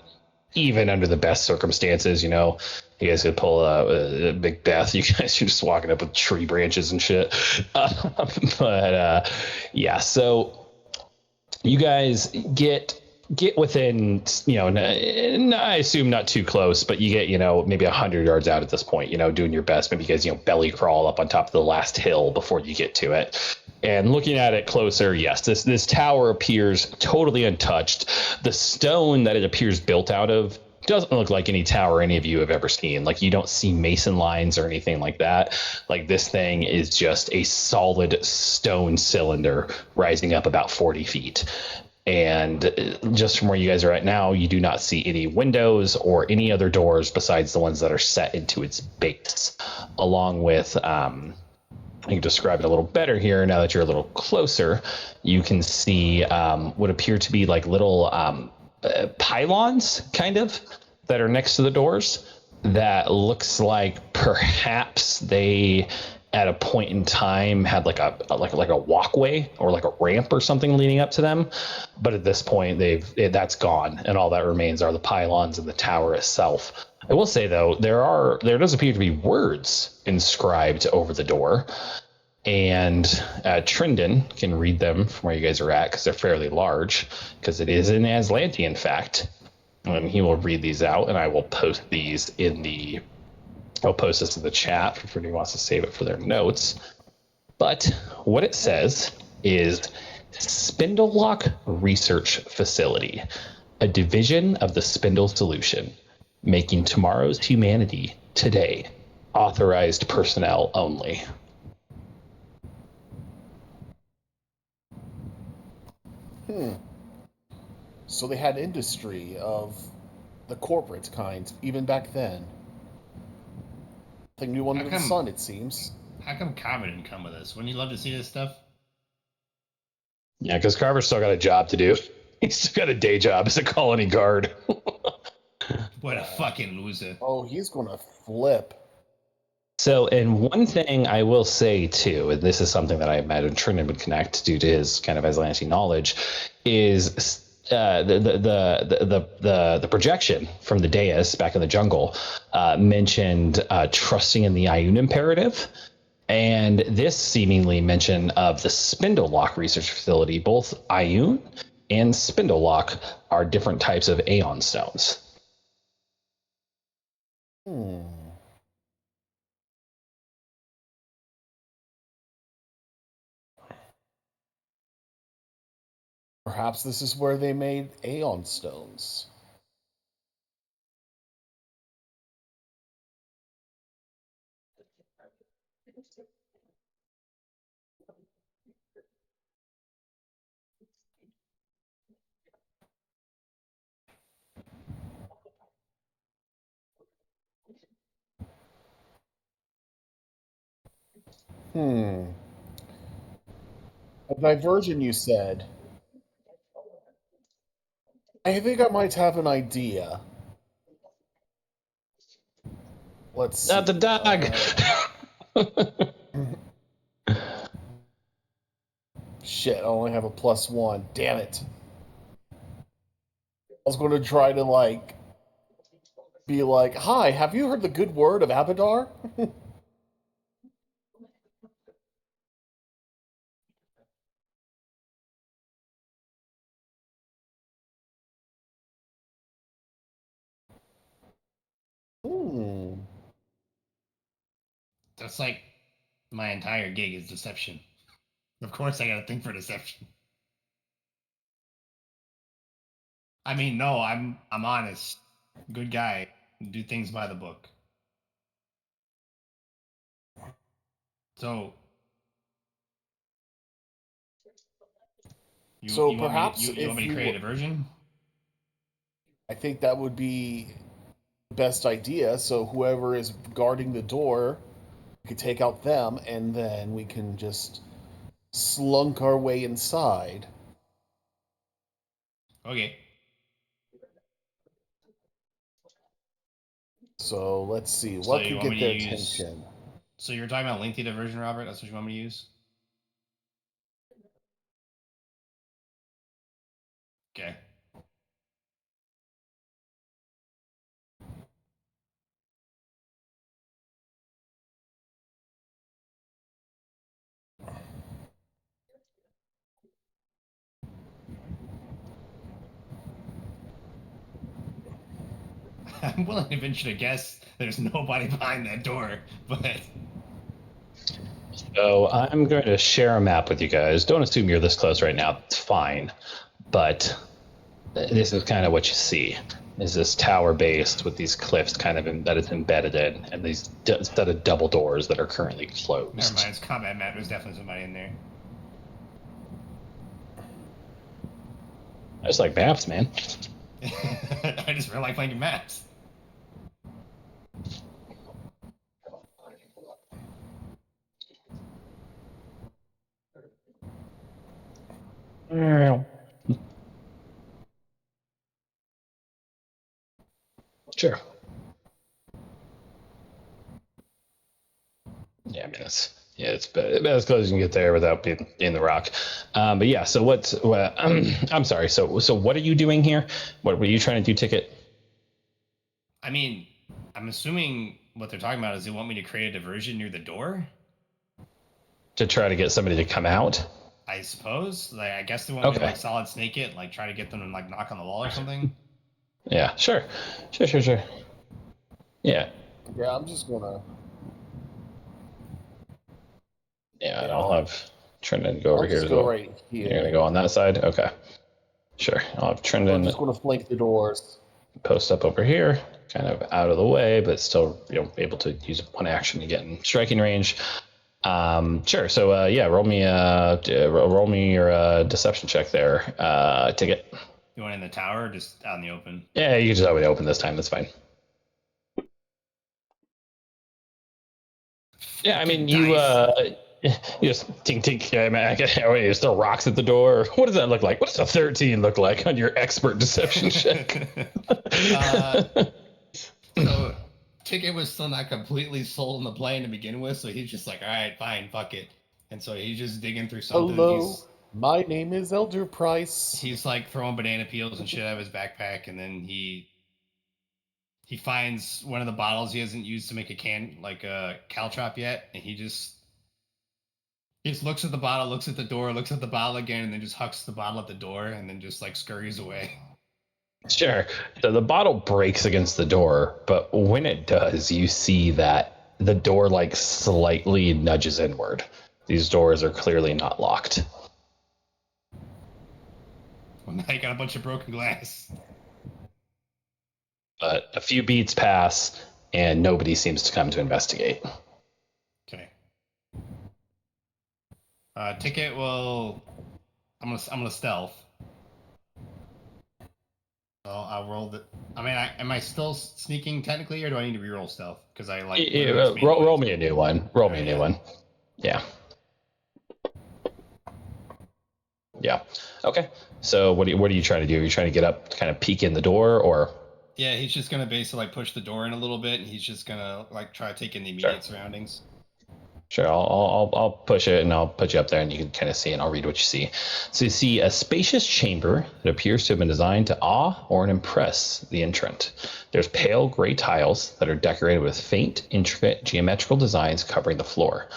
even under the best circumstances. You know, you guys could pull a Big Beth. You guys are just walking up with tree branches and shit. But yeah, so you guys get within, you know, I assume not too close, but you get, you know, maybe 100 yards out at this point, you know, doing your best. Maybe you guys, you know, belly crawl up on top of the last hill before you get to it. And looking at it closer, yes, this tower appears totally untouched. The stone that it appears built out of doesn't look like any tower any of you have ever seen. Like you don't see mason lines or anything like that. Like this thing is just a solid stone cylinder rising up about 40 feet. And just from where you guys are at now, you do not see any windows or any other doors besides the ones that are set into its base, along with I can describe it a little better here now that you're a little closer. You can see what appear to be like little pylons, kind of, that are next to the doors. That looks like perhaps they, at a point in time, had like a walkway or like a ramp or something leading up to them. But at this point, that's gone, and all that remains are the pylons and the tower itself. I will say though, there does appear to be words inscribed over the door, and Trindon can read them from where you guys are at because they're fairly large, because it is in Aslanti, in fact. And he will read these out, and I will post these I'll post this in the chat if anybody wants to save it for their notes. But what it says is Spindle Lock Research Facility, a division of the Spindle Solution, making tomorrow's humanity today. Authorized personnel only. So they had industry of the corporate kind, even back then. Nothing new under the sun, it seems. How come Carver didn't come with us? Wouldn't you love to see this stuff? Yeah, because Carver's still got a job to do. He's still got a day job as a colony guard. What a fucking loser. Oh, he's gonna flip. So, and one thing I will say too, and this is something that I imagine Trinan would connect due to his kind of Aslanti knowledge, is the projection from the dais back in the jungle mentioned trusting in the Ioun imperative, and this seemingly mention of the Spindle Lock research facility. Both Ioun and Spindle Lock are different types of Aeon stones. Perhaps this is where they made Aeon stones. Diversion, you said. I think I might have an idea. Let's see. Not the dog. Shit, I only have a +1. Damn it. I was going to try to, like, be like, hi, have you heard the good word of Abadar? Hmm. That's like my entire gig is deception. Of course, I got to think for deception. I mean, no, I'm honest, good guy, do things by the book. So, So you want me perhaps you want if me to you, create a version? I think that would be the best idea. So whoever is guarding the door, we could take out them, and then we can just slunk our way inside. Okay. So let's see, So what you could want me get to their use? attention? So you're talking about lengthy diversion, Robert? That's what you want me to use? Okay. I'm willing to venture to guess there's nobody behind that door, but So I'm going to share a map with you guys. Don't assume you're this close right now. It's fine. But this is kind of what you see. Is this tower based with these cliffs kind of that it's embedded in, and these set of double doors that are currently closed. never mind. It's combat map. There's definitely somebody in there. I just like maps, man. I just really like playing maps. Sure. Yeah, I mean it's about as close as you can get there without being in the rock. But yeah, so I'm sorry. So what are you doing here? What were you trying to do, Ticket? I mean, I'm assuming what they're talking about is they want me to create a diversion near the door. To try to get somebody to come out. I suppose. Like, I guess they want me to Okay. like solid snake it, like try to get them to like knock on the wall or something. Yeah, sure. Yeah. Yeah, I'm just gonna. Yeah, and I'll have Trendon go over I'll here just as go well. right here. You're gonna go on that side? Okay. Sure. I'll have I'm Trendon just gonna flank the doors. post up over here, kind of out of the way, but still, able to use one action to get in striking range. Sure. So, yeah, roll me your deception check there. Ticket. You want it in the tower or just out in the open? Yeah, you can just always open this time. That's fine. Yeah, I mean, you just tink tink. Yeah, I mean, there's still rocks at the door. What does that look like? What does a 13 look like on your expert deception check? So Ticket was still not completely sold on the plane to begin with, so he's just like, all right, fine, fuck it. And so he's just digging through something. Hello, my name is Elder Price. He's like throwing banana peels and shit out of his backpack, and then he finds one of the bottles he hasn't used to make a caltrop yet, and he just looks at the bottle, looks at the door, looks at the bottle again, and then just hucks the bottle at the door, and then just like scurries away. Sure. So the bottle breaks against the door, but when it does, you see that the door like slightly nudges inward. These doors are clearly not locked. Well, now you got a bunch of broken glass. But a few beats pass, and nobody seems to come to investigate. Okay. Ticket will. I'm gonna stealth. So I'll roll the. I mean, am I still sneaking technically, or do I need to reroll stealth? Because I like. Roll me a new one. Roll me a new one. Yeah. Yeah. Okay. So what are you trying to do? Are you trying to get up, kind of peek in the door, or? Yeah, he's just gonna basically like push the door in a little bit, and he's just gonna like try to take in the immediate surroundings. Sure, I'll push it and I'll put you up there and you can kind of see and I'll read what you see. So you see a spacious chamber that appears to have been designed to awe or impress the entrant. There's pale gray tiles that are decorated with faint, intricate geometrical designs covering the floor.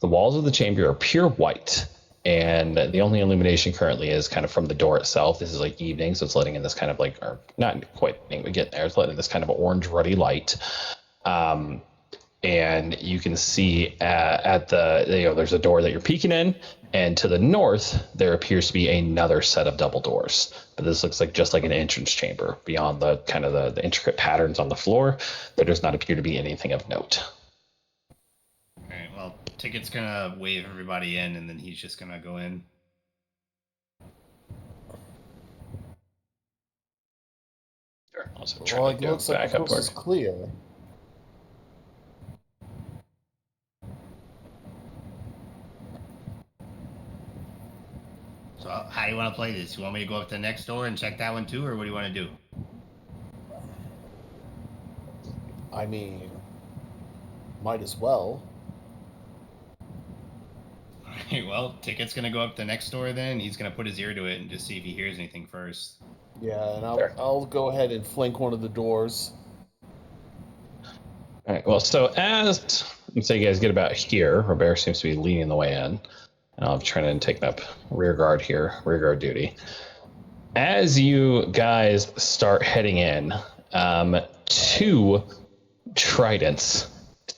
The walls of the chamber are pure white, and the only illumination currently is kind of from the door itself. This is like evening, so it's letting in this kind of like, or not quite evening, but getting there. It's letting in this kind of orange ruddy light. And you can see at the, there's a door that you're peeking in, and to the north there appears to be another set of double doors, but this looks like just like an entrance chamber. Beyond the kind of the intricate patterns on the floor, there does not appear to be anything of note. All right, well, Ticket's gonna wave everybody in, and then he's just gonna go in. Sure. Well, it looks like the coast is clear. So how do you want to play this? You want me to go up to the next door and check that one too, or what do you want to do? I mean, might as well. All right, well, Ticket's gonna go up the next door then. He's gonna put his ear to it and just see if he hears anything first. Yeah, and I'll go ahead and flank one of the doors. All right. Well, so as you guys get about here, Robert seems to be leading the way in. And I'll try to take up rear guard duty. As you guys start heading in, two tridents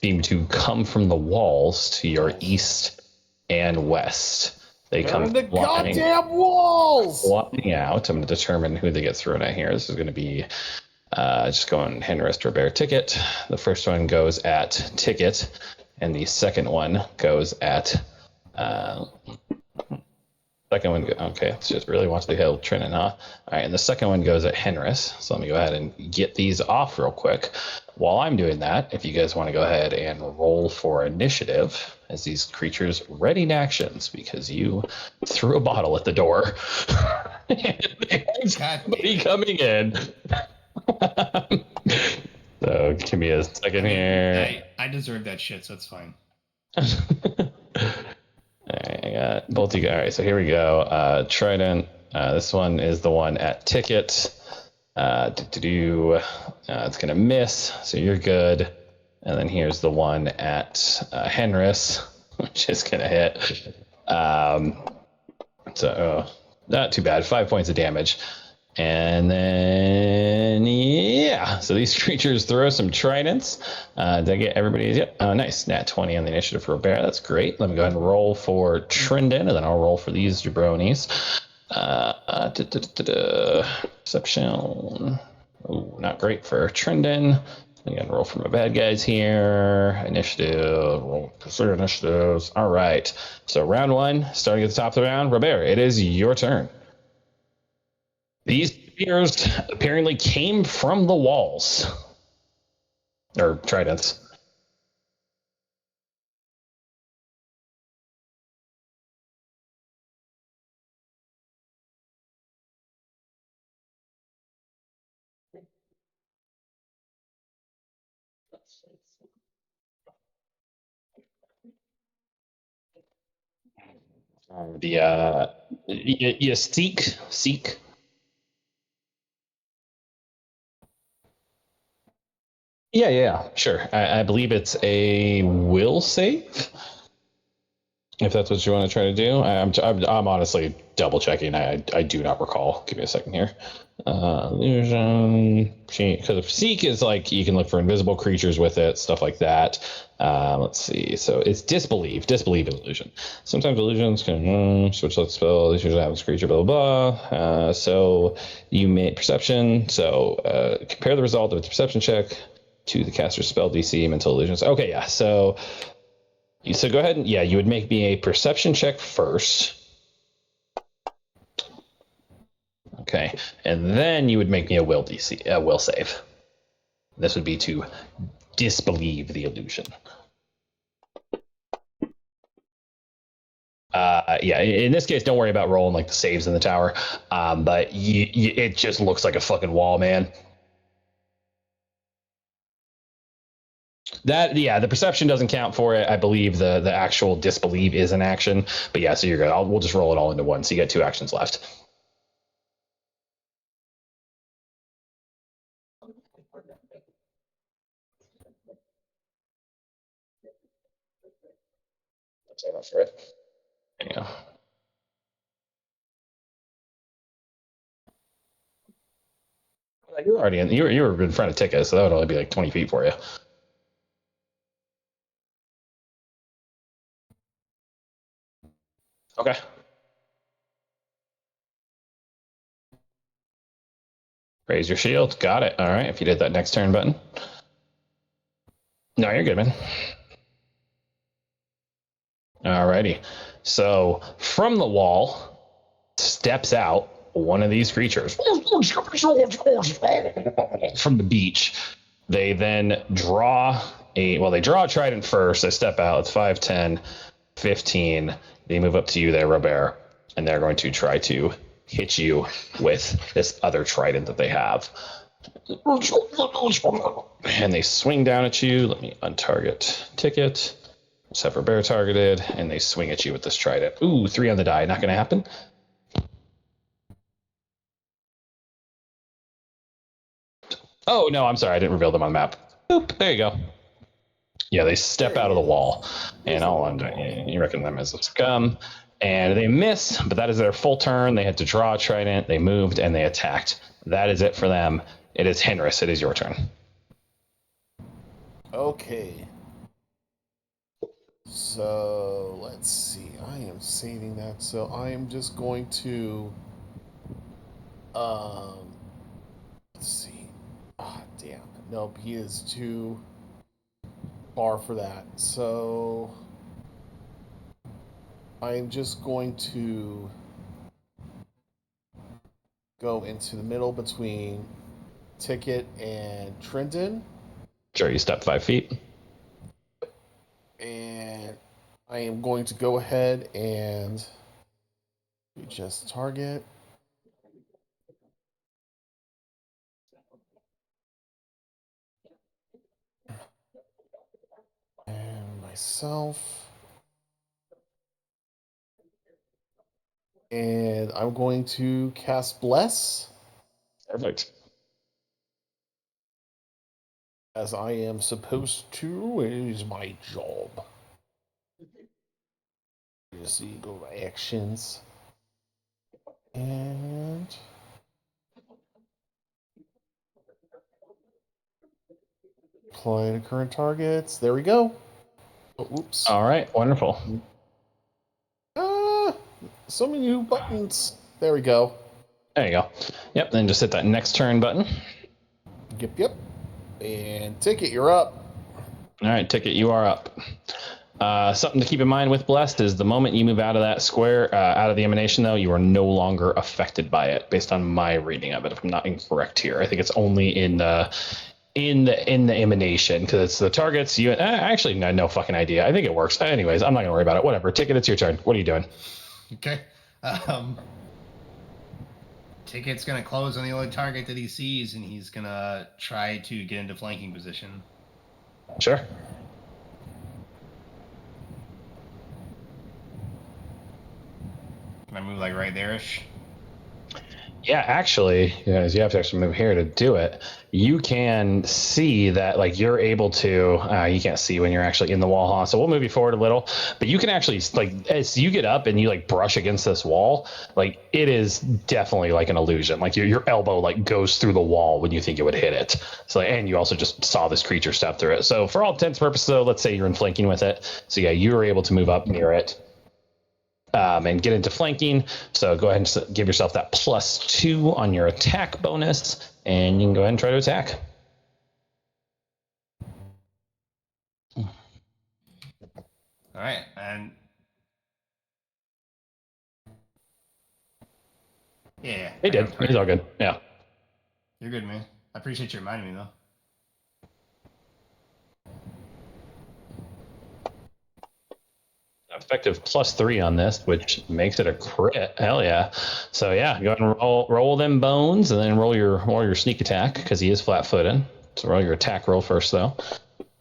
seem to come from the walls to your east and west. They come the goddamn walls! Flying out. I'm going to determine who they get thrown at here. This is going to be just going Henrist, Robert, Ticket. The first one goes at Ticket, and the second one goes at second one. Okay, it's just really wants to hit Trinan, huh? All right, and the second one goes at Henris. So let me go ahead and get these off real quick. While I'm doing that, if you guys want to go ahead and roll for initiative, as these creatures ready in actions because you threw a bottle at the door. And somebody coming in. So give me a second here. I deserve that shit, so it's fine. All right, I got both you guys. All right, so here we go. Trident. This one is the one at Ticket. It's gonna miss, so you're good. And then here's the one at Henris, which is gonna hit. So not too bad. 5 points of damage. And then, yeah, so these creatures throw some tridents. Did I get everybody's? Yep. Oh, nice. Nat 20 on the initiative for a bear. That's great. Let me go ahead and roll for Trindon, and then I'll roll for these jabronis. Perception. Oh, not great for Trindon. Again, roll for my bad guys here. Initiative. Roll for initiatives. All right. So round one, starting at the top of the round. Robert, it is your turn. These spears apparently came from the walls. Or tridents. You seek. Yeah, sure. I believe it's a will save. If that's what you want to try to do, I'm honestly double checking. I do not recall. Give me a second here. Illusion, because seek is like you can look for invisible creatures with it, stuff like that. Let's see. So it's disbelieve illusion. Sometimes illusions can switch that spell. This usually happens to creature. Blah blah blah. So you make perception. So compare the result of the perception check to the caster's spell DC mental illusions. Okay, yeah. So go ahead and you would make me a perception check first. Okay, and then you would make me a will save. This would be to disbelieve the illusion. Yeah, in this case, don't worry about rolling like the saves in the tower. But it just looks like a fucking wall, man. That yeah, the perception doesn't count for it. I believe the actual disbelieve is an action. But yeah, so you're good. We'll just roll it all into one. So you get 2 actions left. That's enough for it. Yeah. You're already in. You were in front of Tika, so that would only be like 20 feet for you. Okay. Raise your shield. Got it. All right. If you did that next turn button. No, you're good, man. Alrighty. So from the wall steps out one of these creatures from the beach. They then draw they draw a trident first. They step out. It's 5, 10, 15. They move up to you there, Robert, and they're going to try to hit you with this other trident that they have. And they swing down at you. Let me untarget ticket. Let's have Robert targeted, and they swing at you with this trident. Ooh, 3 on the die. Not going to happen. Oh, no, I'm sorry. I didn't reveal them on the map. Boop, there you go. Yeah, they step out of the wall. And you reckon them as a scum. And they miss, but that is their full turn. They had to draw a trident. They moved, and they attacked. That is it for them. It is Henris. It is your turn. Okay. So let's see. I am saving that. So I am just going to let's see. Ah, damn. Nope, he is too far for that. So I am just going to go into the middle between Ticket and Trenton. Sure, you step 5 feet. And I am going to go ahead and just target. And myself. And I'm going to cast Bless. Perfect. As I am supposed to. It is my job. Just see, go to actions. And apply to current targets. There we go. Oh, oops. All right, wonderful. So many new buttons. There we go. There you go. Yep, then just hit that next turn button. Yep. And Ticket, you're up. All right, Ticket, you are up. Something to keep in mind with Blessed is the moment you move out of that square, out of the emanation, though, you are no longer affected by it, based on my reading of it. If I'm not incorrect here, I think it's only in the emanation because it's the targets. You actually no fucking idea. I think it works. Anyways, I'm not gonna worry about it. Whatever. Ticket, it's your turn. What are you doing? Okay. Ticket's gonna close on the only target that he sees, and he's gonna try to get into flanking position. Sure. Can I move like right there-ish? Yeah, actually, you have to actually move here to do it. You can see that, like, you're able to. You can't see when you're actually in the wall, huh? So we'll move you forward a little, but you can actually, like, as you get up and you like brush against this wall, like it is definitely like an illusion. Like your elbow like goes through the wall when you think it would hit it. So, and you also just saw this creature step through it. So for all intents and purposes, though, let's say you're in flanking with it. So yeah, you were able to move up near it. And get into flanking. So go ahead and give yourself that +2 on your attack bonus, and you can go ahead and try to attack. All right, and yeah, He did. He's all good. Yeah. You're good, man. I appreciate you reminding me, though. effective +3 on this, which makes it a crit. Hell yeah! So yeah, go ahead and roll them bones, and then roll your sneak attack because he is flat-footed. So roll your attack roll first, though.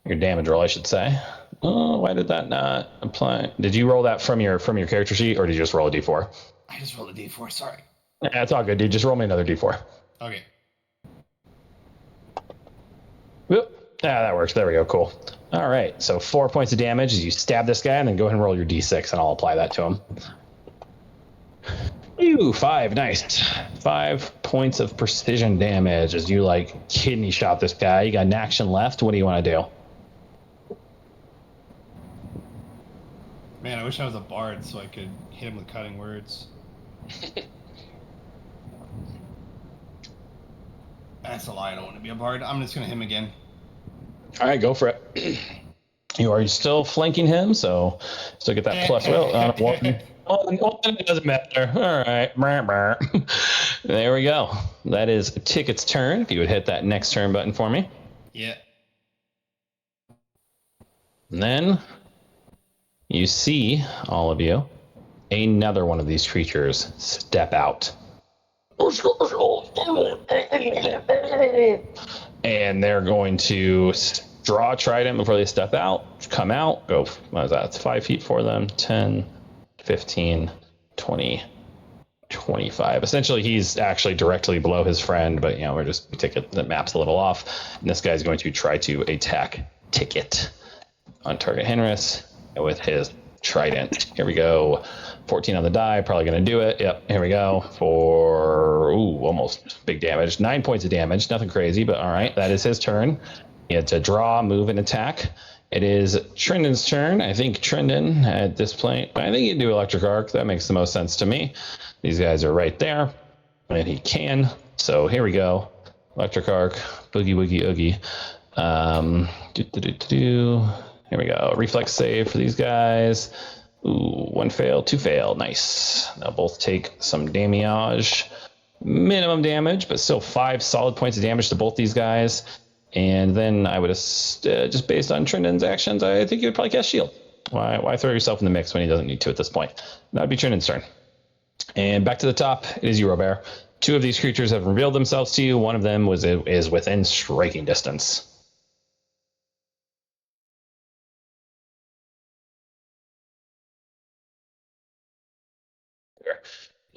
Your damage roll, I should say. Oh, why did that not apply? Did you roll that from your character sheet, or did you just roll a d4? I just rolled a d4. Sorry. Yeah, it's all good, dude. Just roll me another d4. Okay. Whoop. Yeah, that works. There we go. Cool. All right. So 4 points of damage as you stab this guy, and then go ahead and roll your d6, and I'll apply that to him. Ooh, 5. Nice. 5 points of precision damage as you kidney shot this guy. You got an action left. What do you want to do? Man, I wish I was a bard so I could hit him with cutting words. That's a lie. I don't want to be a bard. I'm just going to hit him again. All right, go for it. You are still flanking him, so still get that plus. Well, it doesn't matter. All right. There we go. That is Ticket's turn. If you would hit that next turn button for me. Yeah. And then you see, all of you, another one of these creatures step out. And they're going to draw a trident before they step out, come out, go, what is that? It's 5 feet for them, 10, 15, 20, 25. Essentially, he's actually directly below his friend, but, we're just, the map's a little off. And this guy's going to try to attack Ticket on target Henris with his trident. Here we go. 14 on the die, probably going to do it. Yep, here we go for, almost big damage. 9 points of damage, nothing crazy, but all right, that is his turn. He had to draw, move, and attack. It is Trendon's turn. I think Trendon, at this point, I think he'd do Electric Arc. That makes the most sense to me. These guys are right there, and he can. So here we go. Electric Arc, boogie, woogie, oogie. Here we go. Reflex save for these guys. Ooh, 1 fail, 2 fail. Nice. They'll both take some damage. Minimum damage, but still 5 solid points of damage to both these guys. And then I would just based on Trendon's actions, I think you would probably cast Shield. Why throw yourself in the mix when he doesn't need to at this point? That would be Trendon's turn. And back to the top, it is you, Robert. 2 of these creatures have revealed themselves to you. One of them is within striking distance.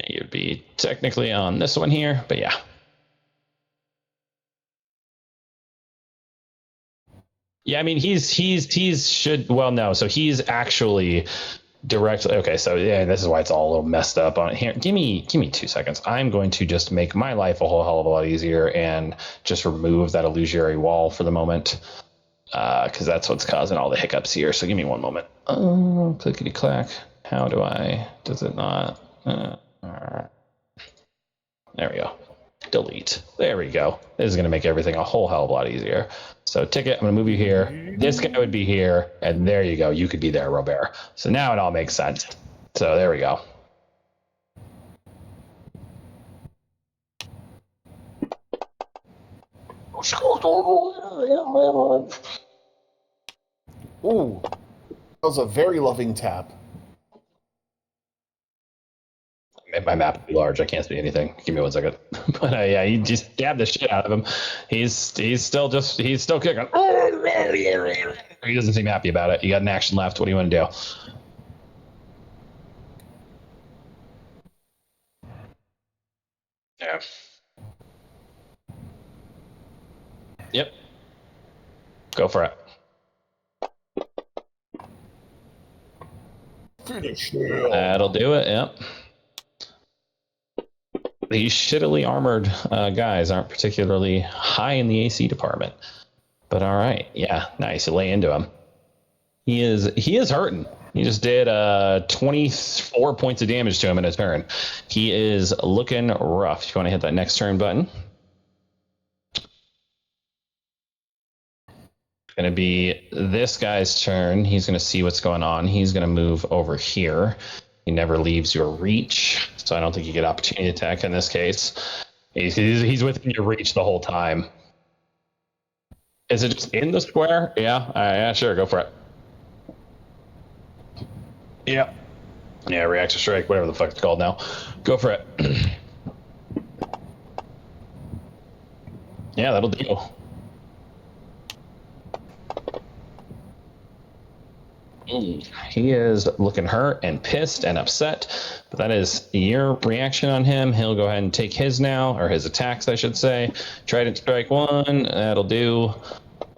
You'd be technically on this one here, but yeah. Yeah, I mean, so he's actually directly, okay, so yeah, this is why it's all a little messed up on here. Give me 2 seconds. I'm going to just make my life a whole hell of a lot easier and just remove that illusory wall for the moment, because that's what's causing all the hiccups here. So give me 1 moment. Clickety clack. Does it not? There we go. Delete. There we go. This is going to make everything a whole hell of a lot easier. So Ticket, I'm going to move you here. This guy would be here, and there you go. You could be there, Robert. So now it all makes sense. So there we go. Ooh, that was a very loving tap. My map is large. I can't see anything. Give me 1 second. But yeah, you just stabbed the shit out of him. He's still kicking. He doesn't seem happy about it. You got an action left. What do you want to do? Yeah. Yep. Go for it. Finish him. That'll do it. Yep. These shittily armored guys aren't particularly high in the AC department. But all right. Yeah, nice. You lay into him. He is hurting. He just did 24 points of damage to him in a turn. He is looking rough. If you want to hit that next turn button. Going to be this guy's turn. He's going to see what's going on. He's going to move over here. He never leaves your reach, so I don't think you get opportunity attack in this case. He's within your reach the whole time. Is it just in the square? Yeah, yeah, sure, go for it. Yeah. Yeah, reaction strike, whatever the fuck it's called now. Go for it. Yeah, that'll do. He is looking hurt and pissed and upset, but that is your reaction on him. He'll go ahead and take his now, or his attacks, I should say. Trident strike 1, that'll do.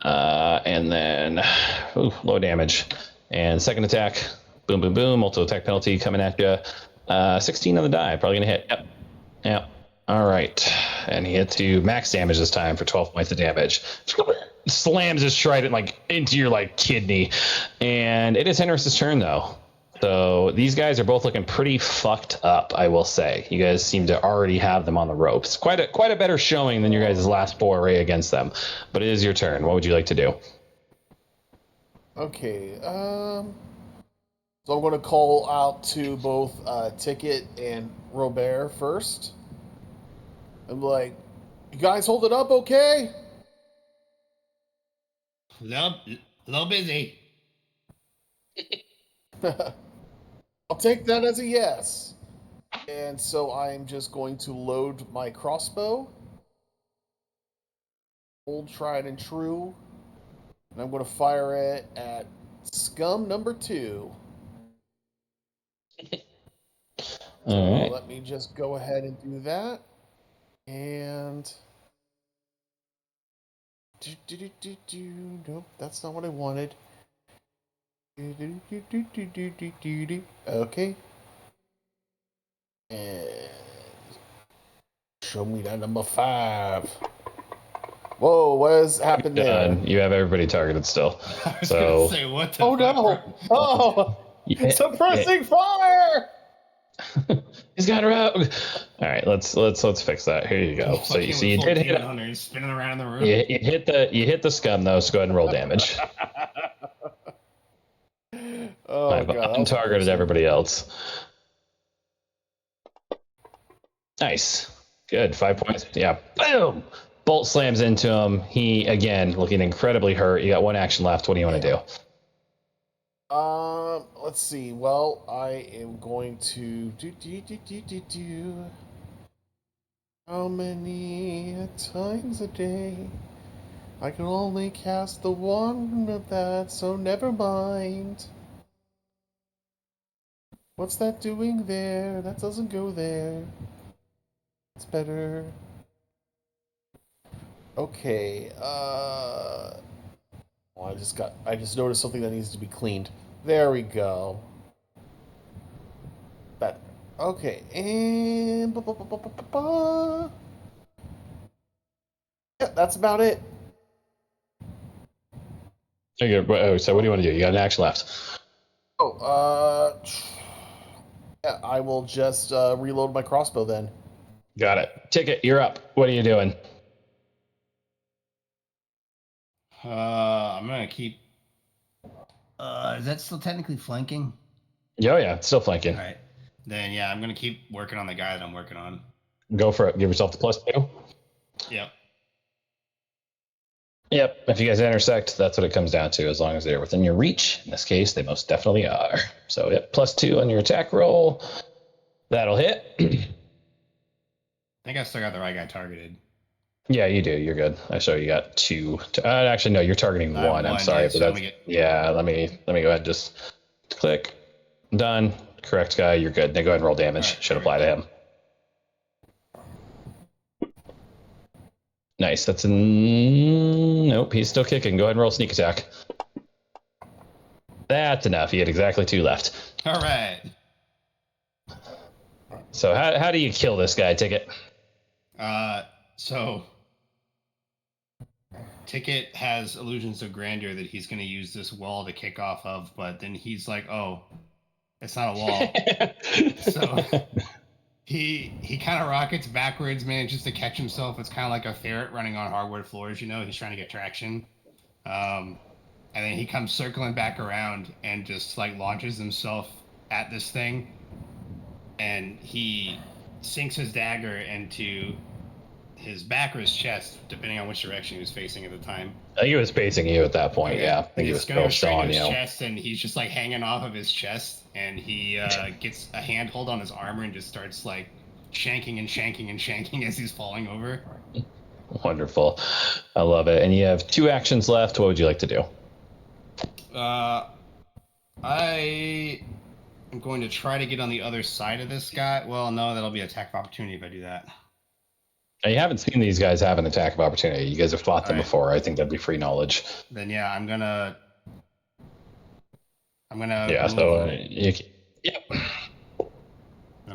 And then, low damage. And second attack, boom, boom, boom, multiple attack penalty coming at you. 16 on the die, probably gonna hit. Yep. Yep. All right. And he hits you max damage this time for 12 points of damage. Slams his trident like into your like kidney. And it is Henris's turn though. So these guys are both looking pretty fucked up, I will say. You guys seem to already have them on the ropes. Quite a better showing than your guys' last foray against them. But it is your turn. What would you like to do? Okay. So I'm going to call out to both Ticket and Robert first. I'm like, you guys hold it up, okay? Little busy. I'll take that as a yes. And so I'm just going to load my crossbow. Old tried and true. And I'm going to fire it at scum number 2. All right. Let me just go ahead and do that. And nope, that's not what I wanted. Okay. And show me that number 5. Whoa, what has happened there? You have everybody targeted still. I was So gonna say, what the Oh fuck, no! bro? Oh! Suppressing fire! He's got a rogue. All right, let's fix that. Here you go. So you did hit it. Hunters spinning around in the room. You hit the scum though. So go ahead and roll damage. Oh I've god, untargeted everybody else. Nice, good. 5 points. Yeah, boom. Bolt slams into him. He again looking incredibly hurt. You got one action left. What do you want to do? Let's see. Well, I am going to do. How many times a day? I can only cast the one of that, so never mind. What's that doing there? That doesn't go there. It's better. Okay, well, I just noticed something that needs to be cleaned. There we go. Better. Okay, and yeah, that's about it. Oh, so what do you want to do? You got an action left. Oh, yeah, I will just reload my crossbow then. Got it. Ticket, you're up. What are you doing? I'm gonna keep. Is that still technically flanking? Oh yeah, still flanking. All right. Then yeah, I'm gonna keep working on the guy that I'm working on. Go for it. Give yourself the +2. Yep. Yep. If you guys intersect, that's what it comes down to. As long as they're within your reach. In this case, they most definitely are. So yep, +2 on your attack roll. That'll hit. I think I still got the right guy targeted. Yeah, you do. You're good. I show you got 2. Actually, no, you're targeting 1. I'm sorry, yeah, but so that's yeah. Let me go ahead and just click. Done. Correct guy. You're good. Then go ahead and roll damage. Right, Should apply to him. Nice. That's nope. He's still kicking. Go ahead and roll sneak attack. That's enough. He had exactly 2 left. All right. So how do you kill this guy, Ticket? So Ticket has illusions of grandeur that he's going to use this wall to kick off of, but then he's like, oh, it's not a wall. So he kind of rockets backwards, manages to catch himself. It's kind of like a ferret running on hardwood floors, you know? He's trying to get traction. And then he comes circling back around and just like launches himself at this thing. And he sinks his dagger into his back or his chest, depending on which direction he was facing at the time. I think he was facing you at that point. Okay. Yeah, I think he was going still straight to on his you. chest, and he's just like hanging off of his chest, and he gets a handhold on his armor and just starts like shanking and shanking and shanking as he's falling over. Wonderful. I love it. And you have 2 actions left. What would you like to do? I am going to try to get on the other side of this guy. Well, no, that'll be an attack of opportunity if I do that. Now, you haven't seen these guys have an attack of opportunity. You guys have fought them All right. before. I think that'd be free knowledge. Then yeah, I'm gonna. Yeah. So you can, yep.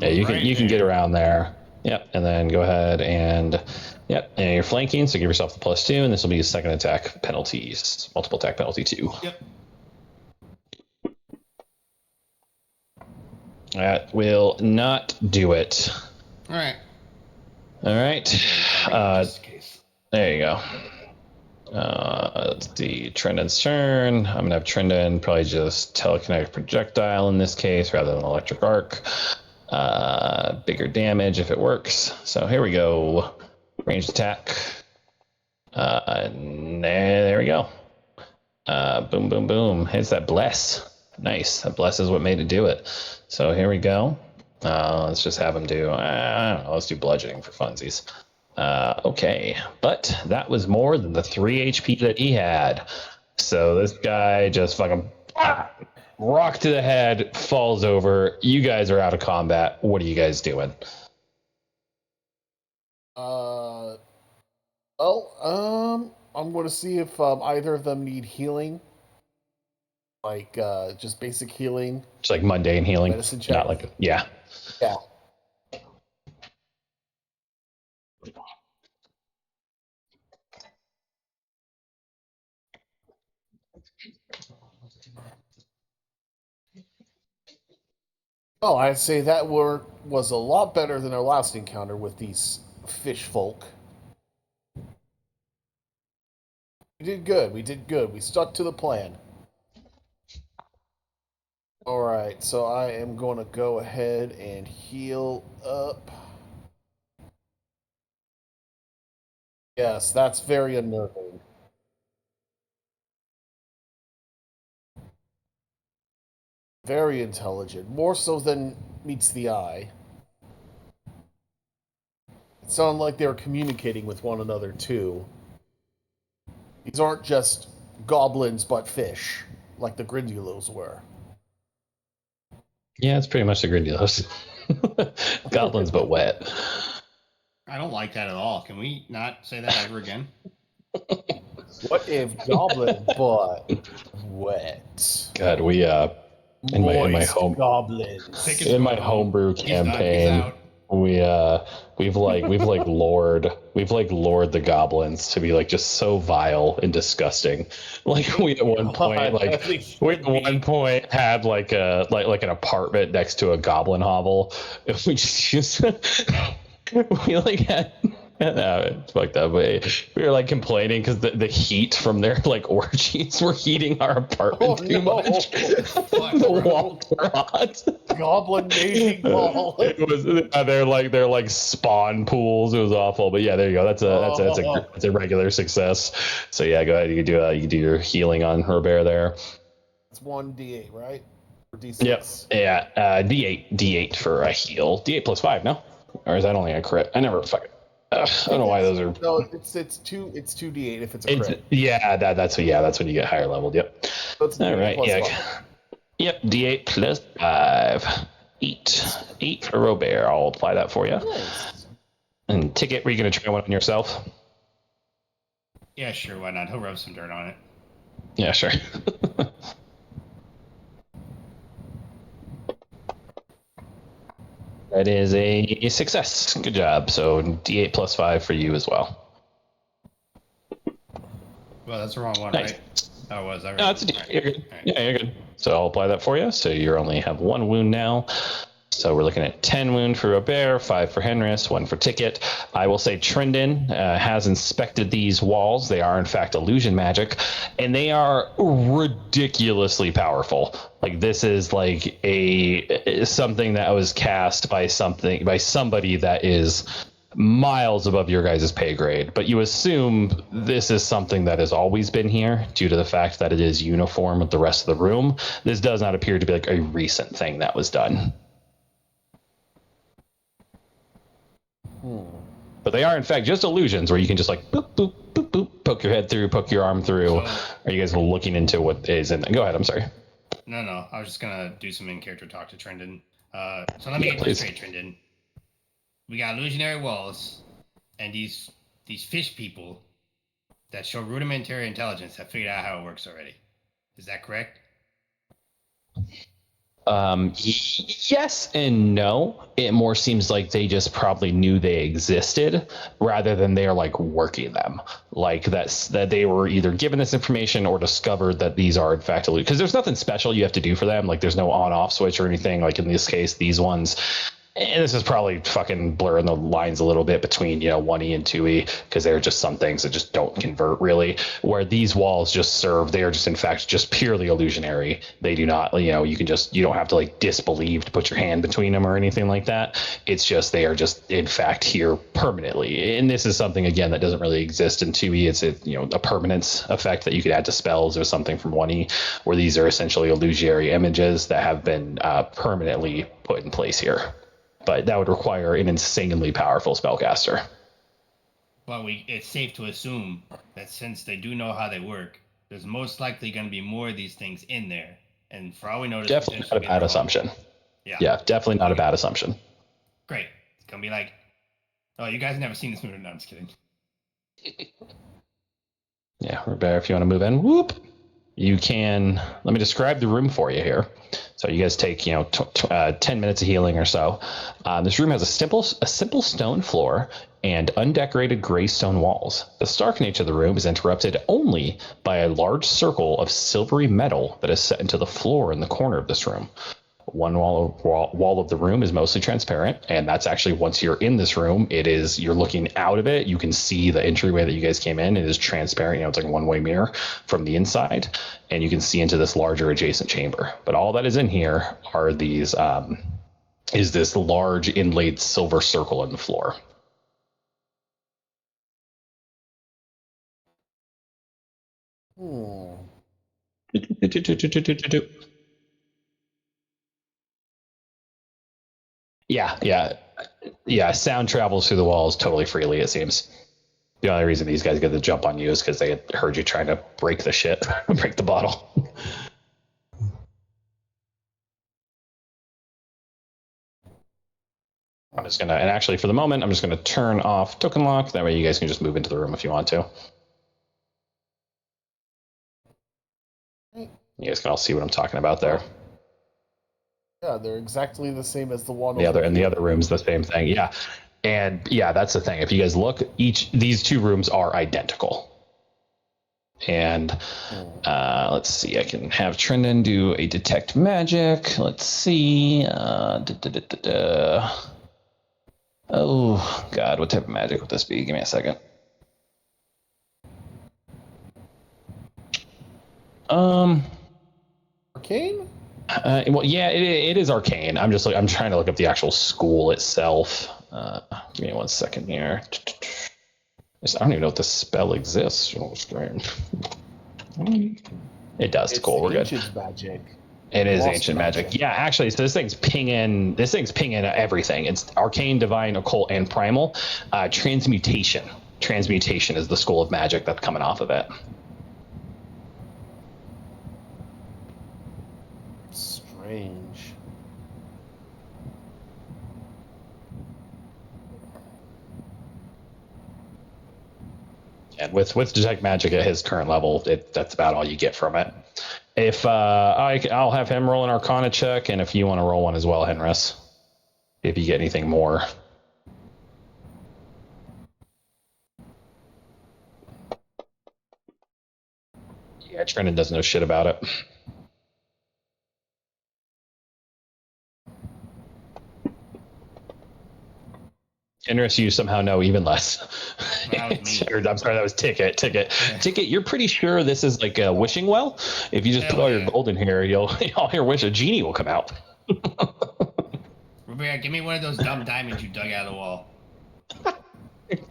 Yeah, you can get around there. Yep. And then go ahead and yep. And you're flanking, so give yourself the +2, and this will be a second attack penalties, multiple attack penalty 2. Yep. That will not do it. All right. All right. Just in case. There you go. Let's see. Trendon's turn. I'm gonna have Trendon probably just telekinetic projectile in this case rather than electric arc. Bigger damage if it works. So here we go. Ranged attack. There we go. Boom, boom, boom. Hits that bless. Nice. That bless is what made it do it. So here we go. Let's just have him do, I don't know, let's do bludgeoning for funsies. Okay, but that was more than the 3 HP that he had. So this guy just fucking rock to the head, falls over. You guys are out of combat. What are you guys doing? I'm going to see if either of them need healing. Like, just basic healing. Just like mundane healing. Medicine check. Not like, yeah. Yeah. Oh, I'd say that was a lot better than our last encounter with these fish folk. We did good. We stuck to the plan. Alright, so I am going to go ahead and heal up. Yes, that's very unnerving. Very intelligent, more so than meets the eye. It sounded like they were communicating with one another, too. These aren't just goblins, but fish, like the Grindylows were. Yeah, it's pretty much the Grindylows. Goblins, but wet. I don't like that at all. Can we not say that ever again? What if goblin but wet? God, we in my home goblins. in my homebrew campaign, we've lured the goblins to be like just so vile and disgusting. Like we at one point had like an apartment next to a goblin hovel, and we just used we like had. No, it's fucked up. We were like complaining because the heat from their like orgies were heating our apartment too much. The walls were hot. Goblin mating ball. It was they're like spawn pools. It was awful. But yeah, there you go. That's a regular success. So yeah, go ahead. You can do your healing on Robert there. It's 1d8, right? Or d6. Yep. Yeah. D8 for a heal. D8 plus 5. No, or is that only a crit? I never fucking. I don't know why those are. No, it's 2d8 if it's a crit. That's when you get higher leveled. Yep. So it's all right. Yeah. 5. Yep. D8 plus 5. 8 for Robert. I'll apply that for you. Nice. And Ticket, were you gonna try one on yourself? Yeah, sure. Why not? He'll rub some dirt on it. Yeah, sure. That is a success. Good job. So D8 plus 5 for you as well. Well, that's the wrong one, Nice. right? Oh, it was. No, it's a D8. You're good. Yeah, you're good. So I'll apply that for you. So you only have 1 wound now. So we're looking at 10 wound for Robert, 5 for Henris, 1 for Ticket. I will say Trendon has inspected these walls. They are in fact illusion magic, and they are ridiculously powerful. Like this is like something that was cast by somebody that is miles above your guys' pay grade, but you assume this is something that has always been here due to the fact that it is uniform with the rest of the room. This does not appear to be like a recent thing that was done. But they are, in fact, just illusions where you can just like boop, boop, boop, boop, poke your head through, poke your arm through. Are you guys looking into what is in there? Go ahead, I'm sorry. No, I was just going to do some in-character talk to Trendon. So let me get this straight, Trendon. We got illusionary walls, and these fish people that show rudimentary intelligence have figured out how it works already. Is that correct? Yes and no. It more seems like they just probably knew they existed rather than they're like working them. Like that they were either given this information or discovered that these are in fact illusions. Because there's nothing special you have to do for them. Like there's no on-off switch or anything. Like in this case, these ones. And this is probably fucking blurring the lines a little bit between, 1E and 2E, because there are just some things that just don't convert really, where these walls just serve, they are just in fact just purely illusionary. They do not, you don't have to like disbelieve to put your hand between them or anything like that. It's just, they are just in fact here permanently. And this is something, again, that doesn't really exist in 2E. It's a permanence effect that you could add to spells or something from 1E, where these are essentially illusionary images that have been permanently put in place here. But that would require an insanely powerful spellcaster. Well, it's safe to assume that since they do know how they work, there's most likely going to be more of these things in there. And for all we know, definitely not a bad assumption. Yeah, definitely not a bad assumption. Great. It's going to be like, oh, you guys never seen this movie. No, I'm just kidding. Yeah, Rebecca, if you want to move in, whoop. You can, let me describe the room for you here. So you guys take, 10 minutes of healing or so. This room has a simple stone floor and undecorated gray stone walls. The stark nature of the room is interrupted only by a large circle of silvery metal that is set into the floor in the corner of this room. One wall of the room is mostly transparent, and that's actually, once you're in this room, you're looking out of it, you can see the entryway that you guys came in. It is transparent, it's like a one-way mirror from the inside, and you can see into this larger adjacent chamber. But all that is in here are these is this large inlaid silver circle in the floor. Yeah. Sound travels through the walls totally freely, it seems. The only reason these guys get the jump on you is because they had heard you trying to break the shit, break the bottle. I'm just gonna, and actually for the moment, I'm just gonna turn off token lock. That way you guys can just move into the room if you want to. You guys can all see what I'm talking about there. Yeah, they're exactly the same as the one. The other room's the same thing. Yeah. And yeah, that's the thing. If you guys look, these two rooms are identical. And let's see, I can have Trendon do a detect magic. Let's see. Oh God, what type of magic would this be? Give me a second. Arcane? Well, yeah, it is arcane. I'm trying to look up the actual school itself. Give me 1 second here. I don't even know if this spell exists. It does. It's cool. We're good. Ancient magic. It is ancient magic. Yeah, actually, so this thing's pinging everything. It's arcane, divine, occult, and primal. Transmutation. Transmutation is the school of magic that's coming off of it. Strange. And with detect magic at his current level, that's about all you get from it. If I'll have him roll an Arcana check, and if you want to roll one as well, Henris, if you get anything more. Yeah, Trendon doesn't know shit about it. Henris, you somehow know even less. I'm sorry, that was Ticket. Ticket, you're pretty sure this is like a wishing well? If you just put all your gold in here, you'll hear wish a genie will come out. Rebecca, give me one of those dumb diamonds you dug out of the wall.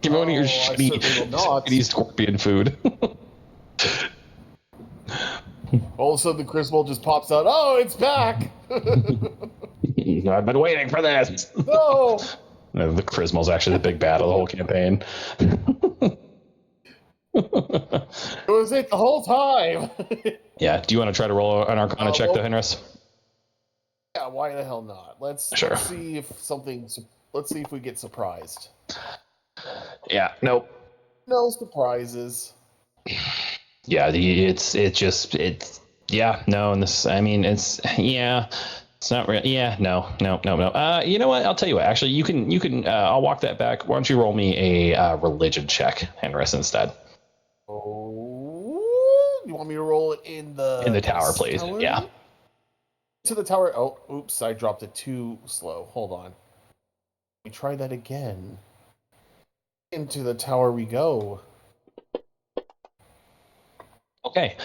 Give me one of your I certainly will not. shitty scorpion food. All of a sudden, the Chris Bowl just pops out. Oh, it's back! I've been waiting for this. No! The Crismal's actually the big bad of the whole campaign. It was it the whole time! Yeah. Do you want to try to roll an Arcana check, though, Henris? Yeah, why the hell not? Let's see if something. Let's see if we get surprised. Yeah. Nope. No surprises. Yeah. No. And this. I mean, it's yeah. It's not real. Yeah. No. You know what? I'll tell you what. Actually, you can. I'll walk that back. Why don't you roll me a religion check, Henris, instead? Oh, you want me to roll it in the tower, please? Tower? Yeah. To the tower. Oh, oops! I dropped it too slow. Hold on. Let me try that again. Into the tower we go. Okay.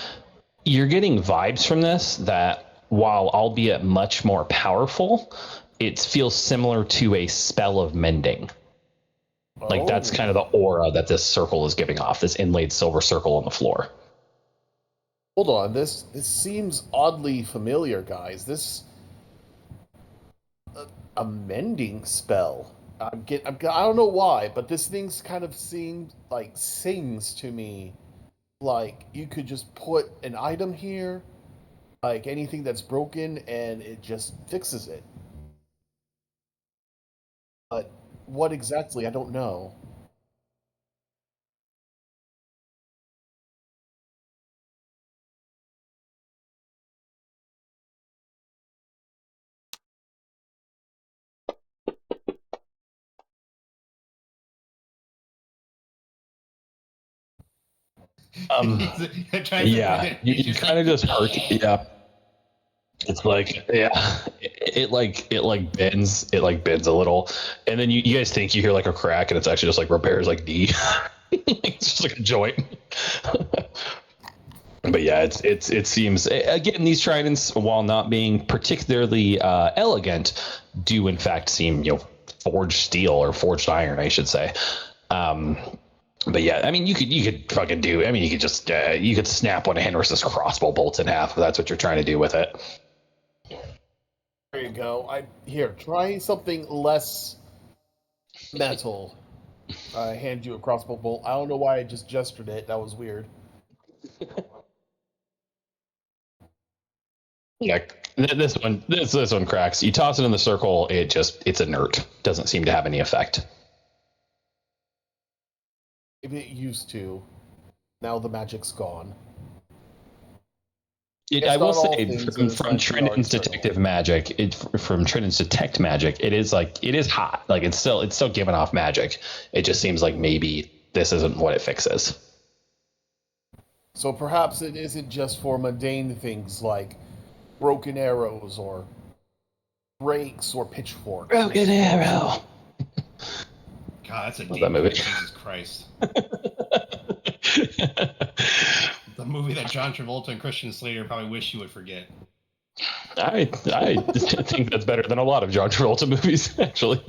You're getting vibes from this that, while albeit much more powerful, it feels similar to a spell of mending. Like that's kind of the aura that this circle is giving off, this inlaid silver circle on the floor. Hold on, this seems oddly familiar, guys. This a mending spell. I don't know why, but this thing's kind of sings to me. Like you could just put an item here, like anything that's broken, and it just fixes it. But what exactly? I don't know. Yeah, you kind of just hurt. Yeah, it's like it bends a little, and then you guys think you hear like a crack, and it's actually just like repairs like D. It's just like a joint. But yeah, it seems, again, these tridents, while not being particularly elegant, do in fact seem forged steel or forged iron, I should say. But yeah, I mean, you could fucking do. I mean, you could just you could snap one of Henris's crossbow bolts in half if that's what you're trying to do with it. There you go. Try something less metal. I hand you a crossbow bolt. I don't know why I just gestured it. That was weird. Yeah, this one cracks. You toss it in the circle, it's inert. Doesn't seem to have any effect. Maybe it used to. Now the magic's gone. I will say, from Trinin's detective magic, from Trinin's detect magic, it is hot. Like it's still giving off magic. It just seems like maybe this isn't what it fixes. So perhaps it isn't just for mundane things like broken arrows or rakes or pitchforks. Broken arrow. God, that's a deep that movie. Jesus Christ. The movie that John Travolta and Christian Slater probably wish you would forget. I think that's better than a lot of John Travolta movies, actually.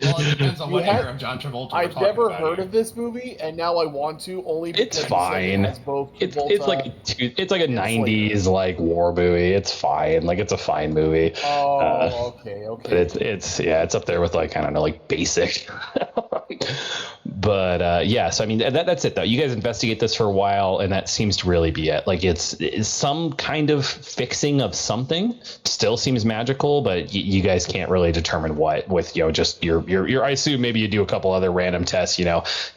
Well, it depends on what era of John Travolta. I've never heard of this movie, and now I want to only because it's fine. It both it's like a 90s like war movie. It's fine. Like it's a fine movie. Oh, okay. But it's up there with like I don't know, like Basic. But yeah, so I mean that's it though. You guys investigate this for a while, and that seems to really be it. Like it's some kind of fixing of something. Still seems magical, but you guys can't really determine what with just your. I assume maybe you do a couple other random tests.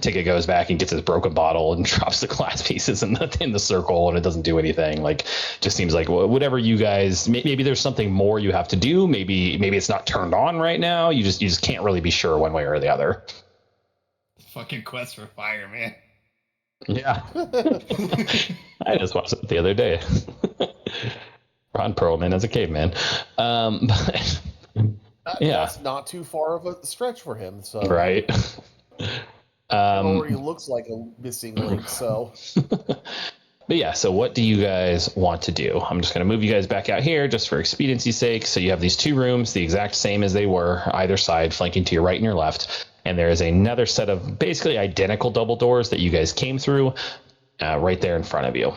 Ticket goes back and gets his broken bottle and drops the glass pieces in the circle, and it doesn't do anything. Like just seems like whatever you guys. Maybe there's something more you have to do. Maybe it's not turned on right now. You just can't really be sure one way or the other. Fucking quest for fire, man. Yeah. I just watched it the other day. Ron Perlman as a caveman. But that's not too far of a stretch for him. So right. Already looks like a missing link. So. But yeah, so what do you guys want to do? I'm just going to move you guys back out here just for expediency's sake. So you have these two rooms, the exact same as they were, either side, flanking to your right and your left. and there is another set of basically identical double doors that you guys came through right there in front of you.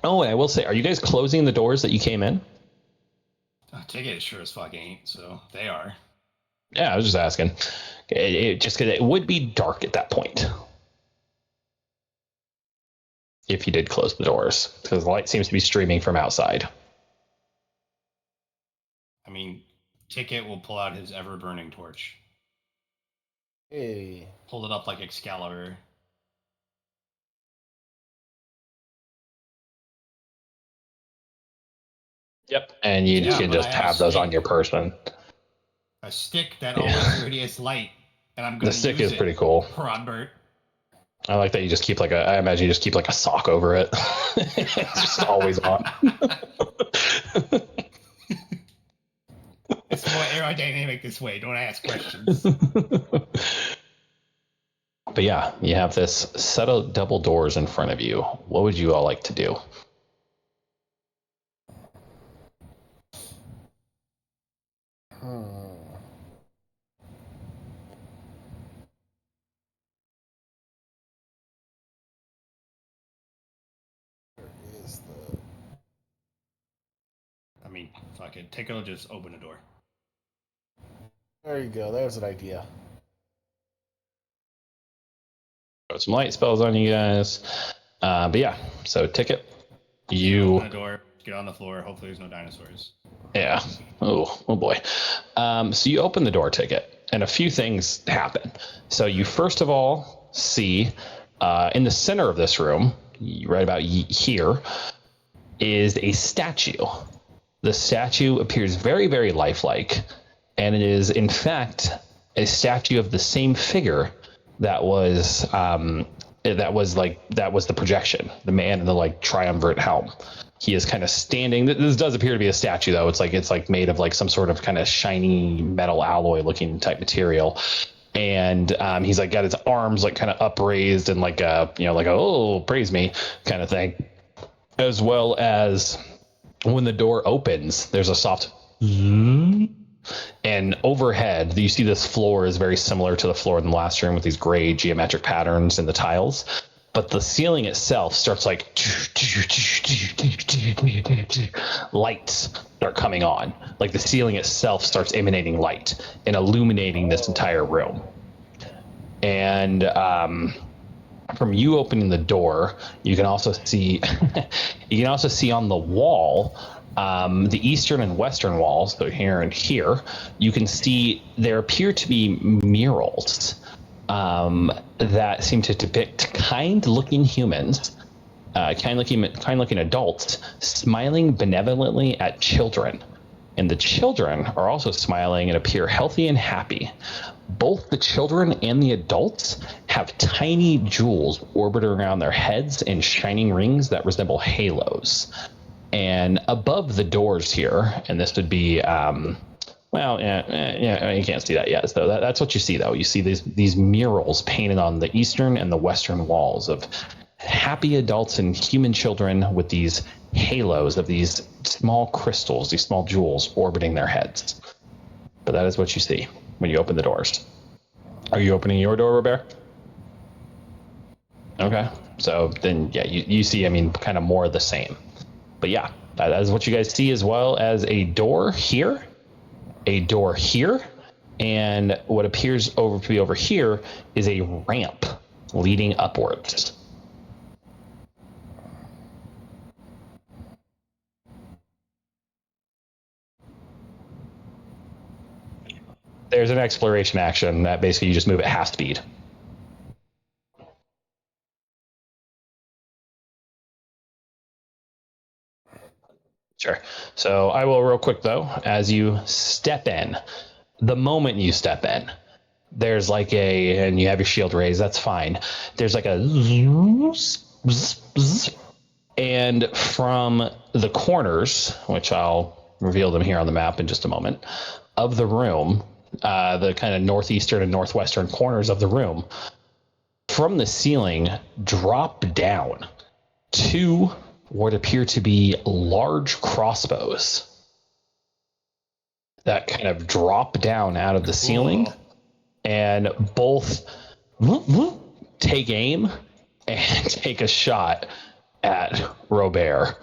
Oh, and I will say, are you guys closing the doors that you came in? Ticket sure as fuck ain't, so they are. Yeah, I was just asking. Just because it would be dark at that point if you did close the doors, because the light seems to be streaming from outside. I mean, Ticket will pull out his ever-burning torch. Hey. Hold it up like Excalibur. Yep, and you Yeah, can but I just have a have those on stick. your person. A stick that always radiates light, and I'm going The to stick use is it. pretty cool. Rodbert. I like that you just keep I imagine you just keep like a sock over it. It's just always on. It's more aerodynamic this way. Don't ask questions. But yeah, you have this set of double doors in front of you. What would you all like to do? Where is the... I mean, fuck it. Ticket will just open the door. There you go. There's an idea. Put some light spells on you guys. But yeah, so Ticket, you open the door, get on the floor. Hopefully, there's no dinosaurs. Yeah. Oh boy. So you open the door, Ticket, and a few things happen. So you first of all see in the center of this room, right about here, is a statue. The statue appears very, very lifelike, and it is in fact a statue of the same figure that was the projection, the man in the like triumvirate helm. He is kind of standing. This does appear to be a statue, though. It's like made of like some sort of kind of shiny metal alloy looking type material, and he's like got his arms like kind of upraised and like oh, praise me kind of thing, as well as when the door opens, there's a soft and overhead you see this floor is very similar to the floor in the last room with these gray geometric patterns in the tiles, but the ceiling itself starts like lights start coming on, like the ceiling itself starts emanating light and illuminating this entire room. And from you opening the door, you can also see on the wall, the eastern and western walls, so here and here, you can see there appear to be murals that seem to depict kind-looking humans, kind-looking adults smiling benevolently at children. And the children are also smiling and appear healthy and happy. Both the children and the adults have tiny jewels orbiting around their heads in shining rings that resemble halos. And above the doors here, and this would be, you can't see that yet. So that's what you see, though. You see these murals painted on the eastern and the western walls of happy adults and human children with these halos of these small crystals, these small jewels orbiting their heads. But that is what you see when you open the doors. Are you opening your door, Robert? Okay. So then, yeah, you see, kind of more of the same. But yeah, that is what you guys see, as well as a door here, and what appears to be over here is a ramp leading upwards. There's an exploration action that basically you just move at half speed. Sure. So I will real quick, though, as you step in, the moment you step in, there's like and you have your shield raised, that's fine. There's like a and from the corners, which I'll reveal them here on the map in just a moment, of the room, the kind of northeastern and northwestern corners of the room, from the ceiling drop down two what appear to be large crossbows that kind of drop down out of the ceiling and both take aim and take a shot at Robert,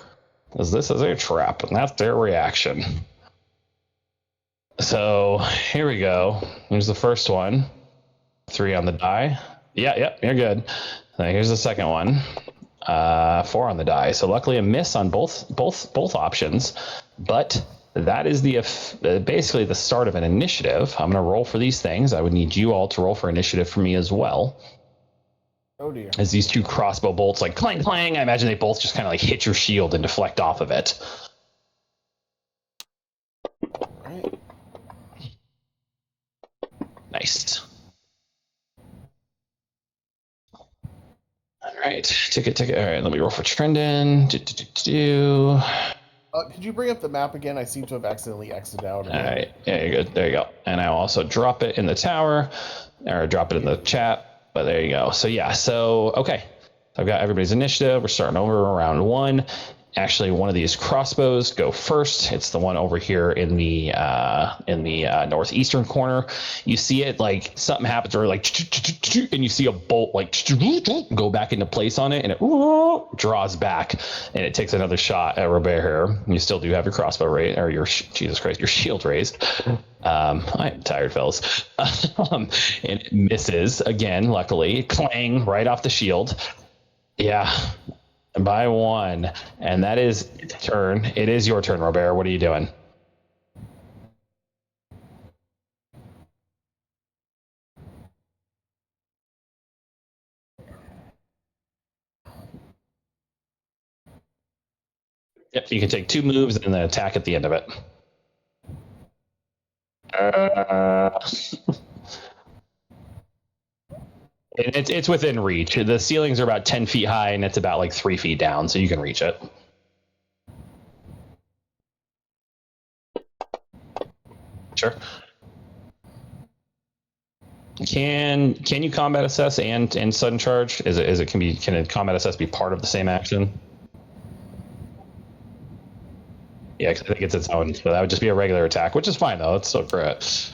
because this is a trap, and that's their reaction. So here we go. Here's the first one. 3 on the die. Yeah, you're good. Here's the second one. 4 on the die. So luckily a miss on both options, but that is basically the start of an initiative. I'm going to roll for these things. I would need you all to roll for initiative for me as well. Oh dear. As these 2 crossbow bolts like clang clang, I imagine they both just kind of like hit your shield and deflect off of it. All right. Nice. All right, ticket. All right, let me roll for Trendon. Could you bring up the map again? I seem to have accidentally exited out again. All right, yeah, you're good. There you go. And I'll also drop it in the tower, or drop it in the chat. But there you go. So yeah, okay. I've got everybody's initiative. We're starting over round 1. Actually, one of these crossbows go first. It's the one over here in the northeastern corner. You see it like something happens, or like, and you see a bolt like go back into place on it, and it draws back, and it takes another shot at Robert here. You still do have your crossbow raised, or your Jesus Christ, your shield raised. I'm tired, fellas. And it misses again. Luckily, clang right off the shield. Yeah. By 1, and that is turn. It is your turn, Robert. What are you doing? Yep, you can take 2 moves and then attack at the end of it. It's within reach. The ceilings are about 10 feet high, and it's about like 3 feet down, so you can reach it. Sure. Can you combat assess and sudden charge? Can a combat assess be part of the same action? Yeah, because I think it's its own. So that would just be a regular attack, which is fine though. It's still great.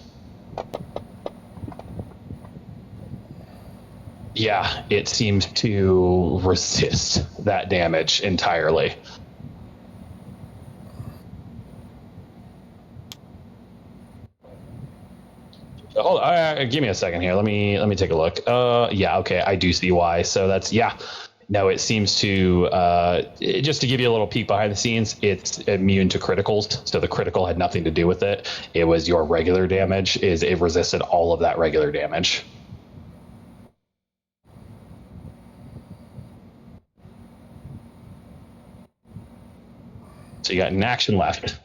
Yeah, it seems to resist that damage entirely. Hold on, give me a second here. Let me take a look. Yeah, okay, I do see why. So that's No, it seems to just to give you a little peek behind the scenes, it's immune to criticals. So the critical had nothing to do with it. It was your regular damage. It resisted all of that regular damage. So you got an action left.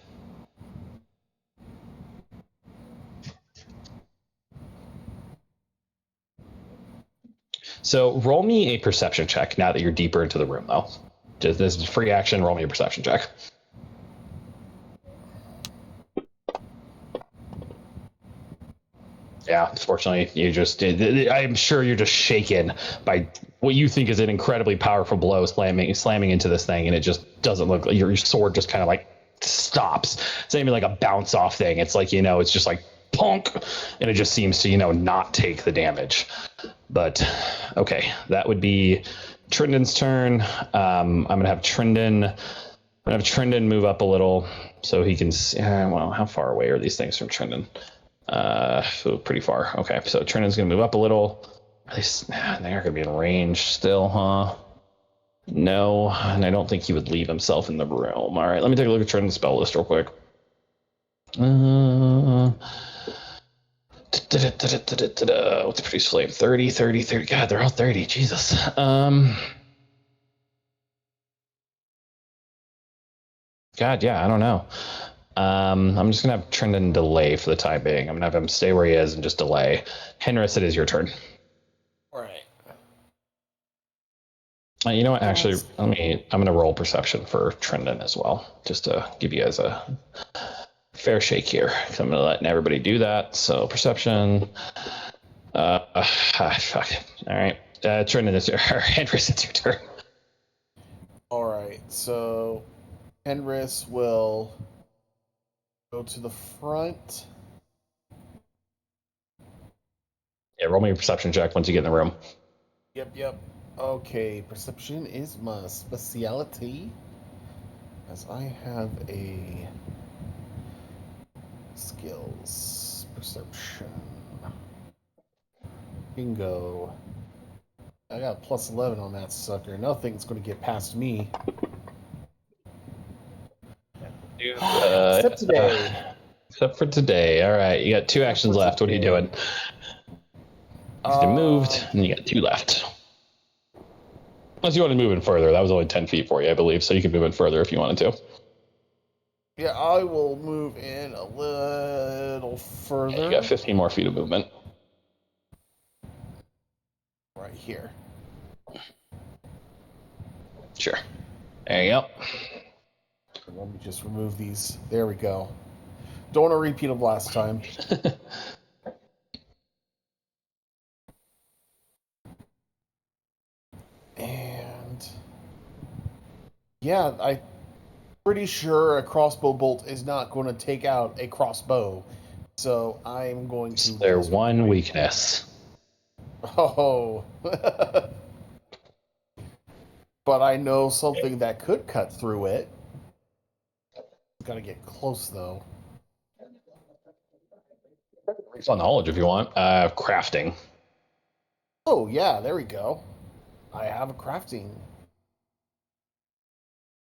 So roll me a perception check now that you're deeper into the room, though. Just this is free action. Roll me a perception check. Yeah, unfortunately, I'm sure you're just shaken by what you think is an incredibly powerful blow slamming into this thing, and it just doesn't look like your sword just kind of like stops. It's not even like a bounce off thing. It's like, it's just like punk, and it just seems to, not take the damage. But okay, that would be Trindon's turn. I'm gonna have Trindon move up a little so he can. Well, how far away are these things from Trindon? So pretty far. Okay, so Trindon's gonna move up a little. They are gonna be in range still, huh? No, and I don't think he would leave himself in the room. All right, let me take a look at Trindon's spell list real quick. What's the produce flame? 30, 30, 30. God, they're all 30. Jesus. God, yeah, I don't know. I'm just gonna have Trindon delay for the time being. I'm gonna have him stay where he is and just delay. Henris, it is your turn. All right. You know what? Actually, I'm gonna roll perception for Trindon as well, just to give you guys a fair shake here. I'm gonna let everybody do that. So perception. Fuck. All right. Trindon, it's Henris, it's your turn. All right. So Henris will go to the front. Yeah, roll me a perception check once you get in the room. Yep. Okay, perception is my specialty. As I have a skills perception. Bingo. I got a plus 11 on that sucker. Nothing's going to get past me. Except today. Except for today. All right, you got 2 actions left. What are you doing? You moved, and you got 2 left. Unless you want to move in further. That was only 10 feet for you, I believe, so you can move in further if you wanted to. Yeah, I will move in a little further. Yeah, you got 15 more feet of movement. Right here. Sure. There you go. Let me just remove these. There we go. Don't want to repeat of last time. And yeah, I'm pretty sure a crossbow bolt is not going to take out a crossbow. So I'm going to. There's one weakness. Oh. But I know something that could cut through it. Got to get close though. It's on knowledge if you want. Crafting. Oh yeah, there we go. I have a crafting.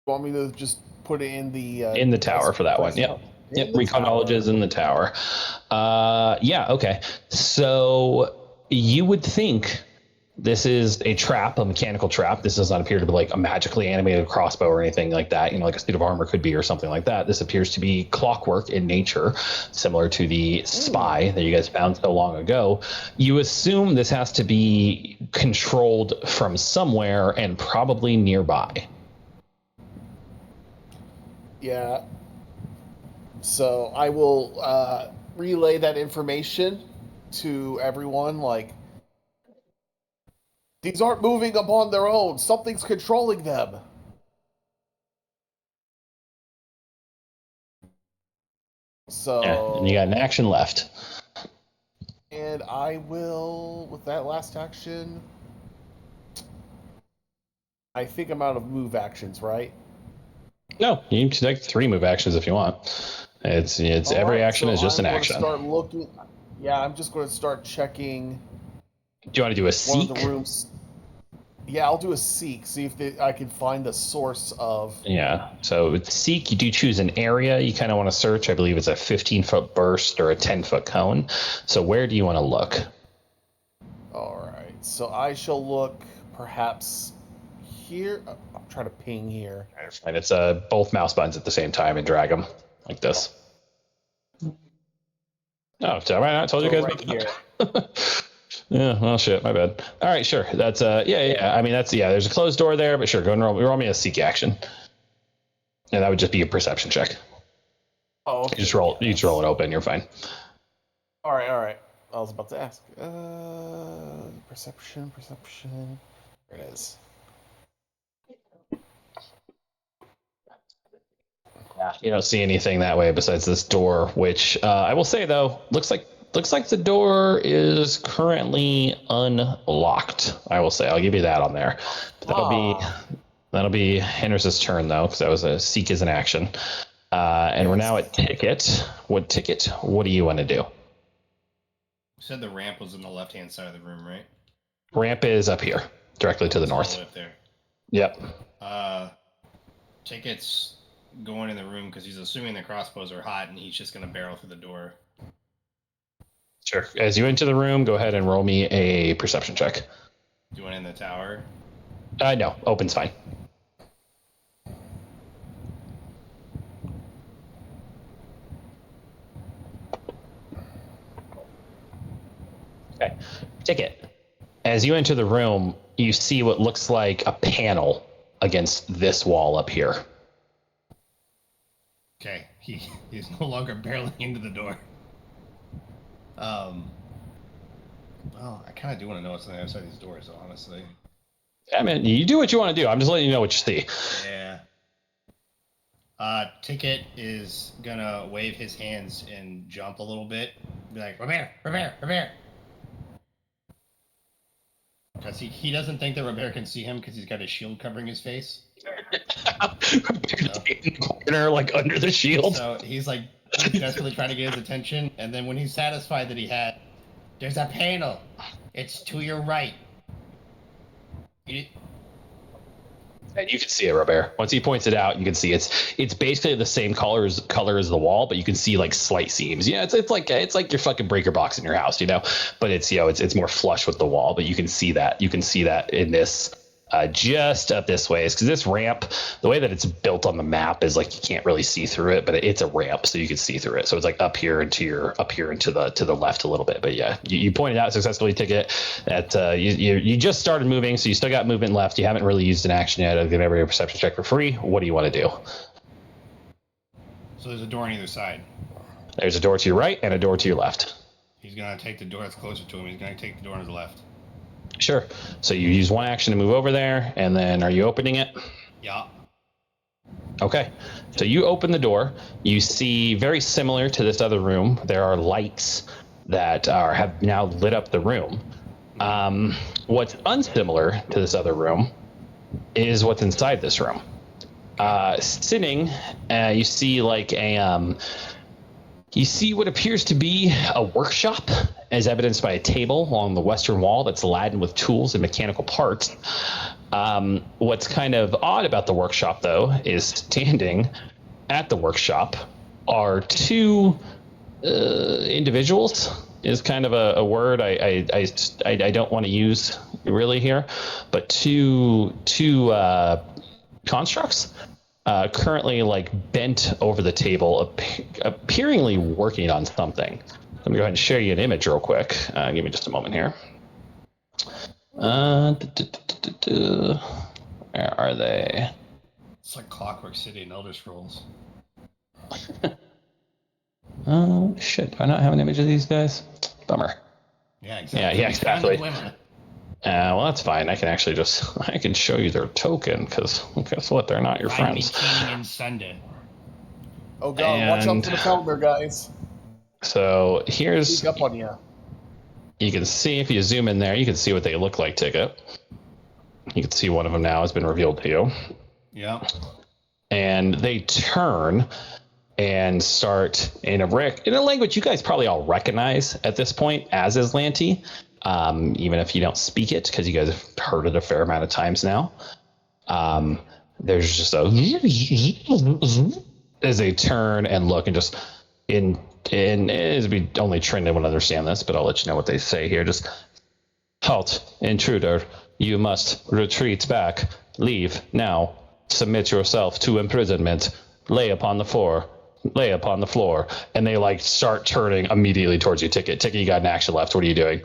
Want me to just put it in the tower for that one? Yep. Yep. Recon knowledge is in the tower. Yeah. Okay. So you would think this is a trap, a mechanical trap. This does not appear to be like a magically animated crossbow or anything like that. You know, like a suit of armor could be or something like that. This appears to be clockwork in nature, similar to the spy that you guys found so long ago. You assume this has to be controlled from somewhere and probably nearby. Yeah. So I will relay that information to everyone. Like, these aren't moving upon their own. Something's controlling them. So. Yeah, and you got an action left. And I will, with that last action, I think I'm out of move actions, right? No, you can take 3 move actions if you want. It's every action is just an action. Start looking. Yeah, I'm just going to start checking. Do you want to do a seek? One of the rooms. Yeah, I'll do a seek. See if I can find the source of. Yeah. So with seek, you do choose an area you kind of want to search. I believe it's a 15-foot burst or a 10-foot cone. So where do you want to look? All right. So I shall look perhaps here. I'm trying to ping here. And it's both mouse buttons at the same time and drag them like this. Oh, I told you guys right here. Yeah, well, shit, my bad. All right, sure. That's yeah. I mean, there's a closed door there, but sure, go and roll me a seek action, and that would just be a perception check. Oh, okay. You just roll it open. You're fine. All right. I was about to ask. Perception. There it is. Yeah, you don't see anything that way besides this door, which I will say though looks like the door is currently unlocked. I will say, I'll give you that on there. But that'll be Henris's turn though, because that was a seek as an action. And we're now at ticket. What do you want to do? You said the ramp was on the left-hand side of the room, right? Ramp is up here, directly to the north. All the way up there. Yep. Ticket's going in the room because he's assuming the crossbows are hot, and he's just going to barrel through the door. Sure. As you enter the room, go ahead and roll me a perception check. Do you want in the tower? No, open's fine. Okay. Ticket. As you enter the room, you see what looks like a panel against this wall up here. Okay, he's no longer barreling into the door. Well, I kind of do want to know what's on the other side of these doors, honestly. I mean, you do what you want to do. I'm just letting you know what you see. Yeah. Ticket is gonna wave his hands and jump a little bit. Be like, "Come here, come here, come here." Because he doesn't think that Robert can see him because he's got a shield covering his face. In the corner, like under the shield. So he's desperately trying to get his attention, and then when he's satisfied that there's a panel. It's to your right. And you can see it, Robert. Once he points it out, you can see it's basically the same color as the wall, but you can see like slight seams. Yeah, it's like your fucking breaker box in your house, but it's more flush with the wall, but you can see that. You can see that in this just up this way, is because this ramp, the way that it's built on the map is like you can't really see through it, but it's a ramp, so you can see through it. So it's like up here and to the left a little bit. But yeah, you pointed out successfully, Ticket, that you just started moving, so you still got movement left. You haven't really used an action yet. I'll give everybody a perception check for free. What do you want to do? So there's a door on either side. There's a door to your right and a door to your left. He's gonna take the door that's closer to him. He's gonna take the door on his left. Sure. So you use one action to move over there, and then are you opening it? Yeah. Okay. So you open the door. You see, very similar to this other room, there are lights that have now lit up the room. What's unsimilar to this other room is what's inside this room. Sitting, you see like you see what appears to be a workshop, as evidenced by a table along the western wall that's laden with tools and mechanical parts. What's kind of odd about the workshop, though, is standing at the workshop are two individuals. Is kind of a word I don't want to use really here, but two constructs. Currently like bent over the table, appearingly working on something. Let me go ahead and share you an image real quick. Give me just a moment here. Where are they? It's like Clockwork City and Elder Scrolls. Oh, shit. Do I not have an image of these guys? Bummer. Yeah, exactly. Yeah, exactly. Well, that's fine. I can show you their token, because guess what? They're not your friends. And Sunday. Oh god, watch out for the Pathfinder, guys. So here's. Sneak up on you. You can see, if you zoom in there, you can see what they look like, Ticket. You can see one of them now has been revealed to you. Yeah. And they turn and start in a language you guys probably all recognize at this point, as is Lanty. Even if you don't speak it, because you guys have heard it a fair amount of times now. There's just as they turn and look, and just in as we only Trindon would understand this, but I'll let you know what they say here. Just halt, intruder. You must retreat back. Leave now. Submit yourself to imprisonment. Lay upon the floor. And they like start turning immediately towards you. Ticket, you got an action left. What are you doing?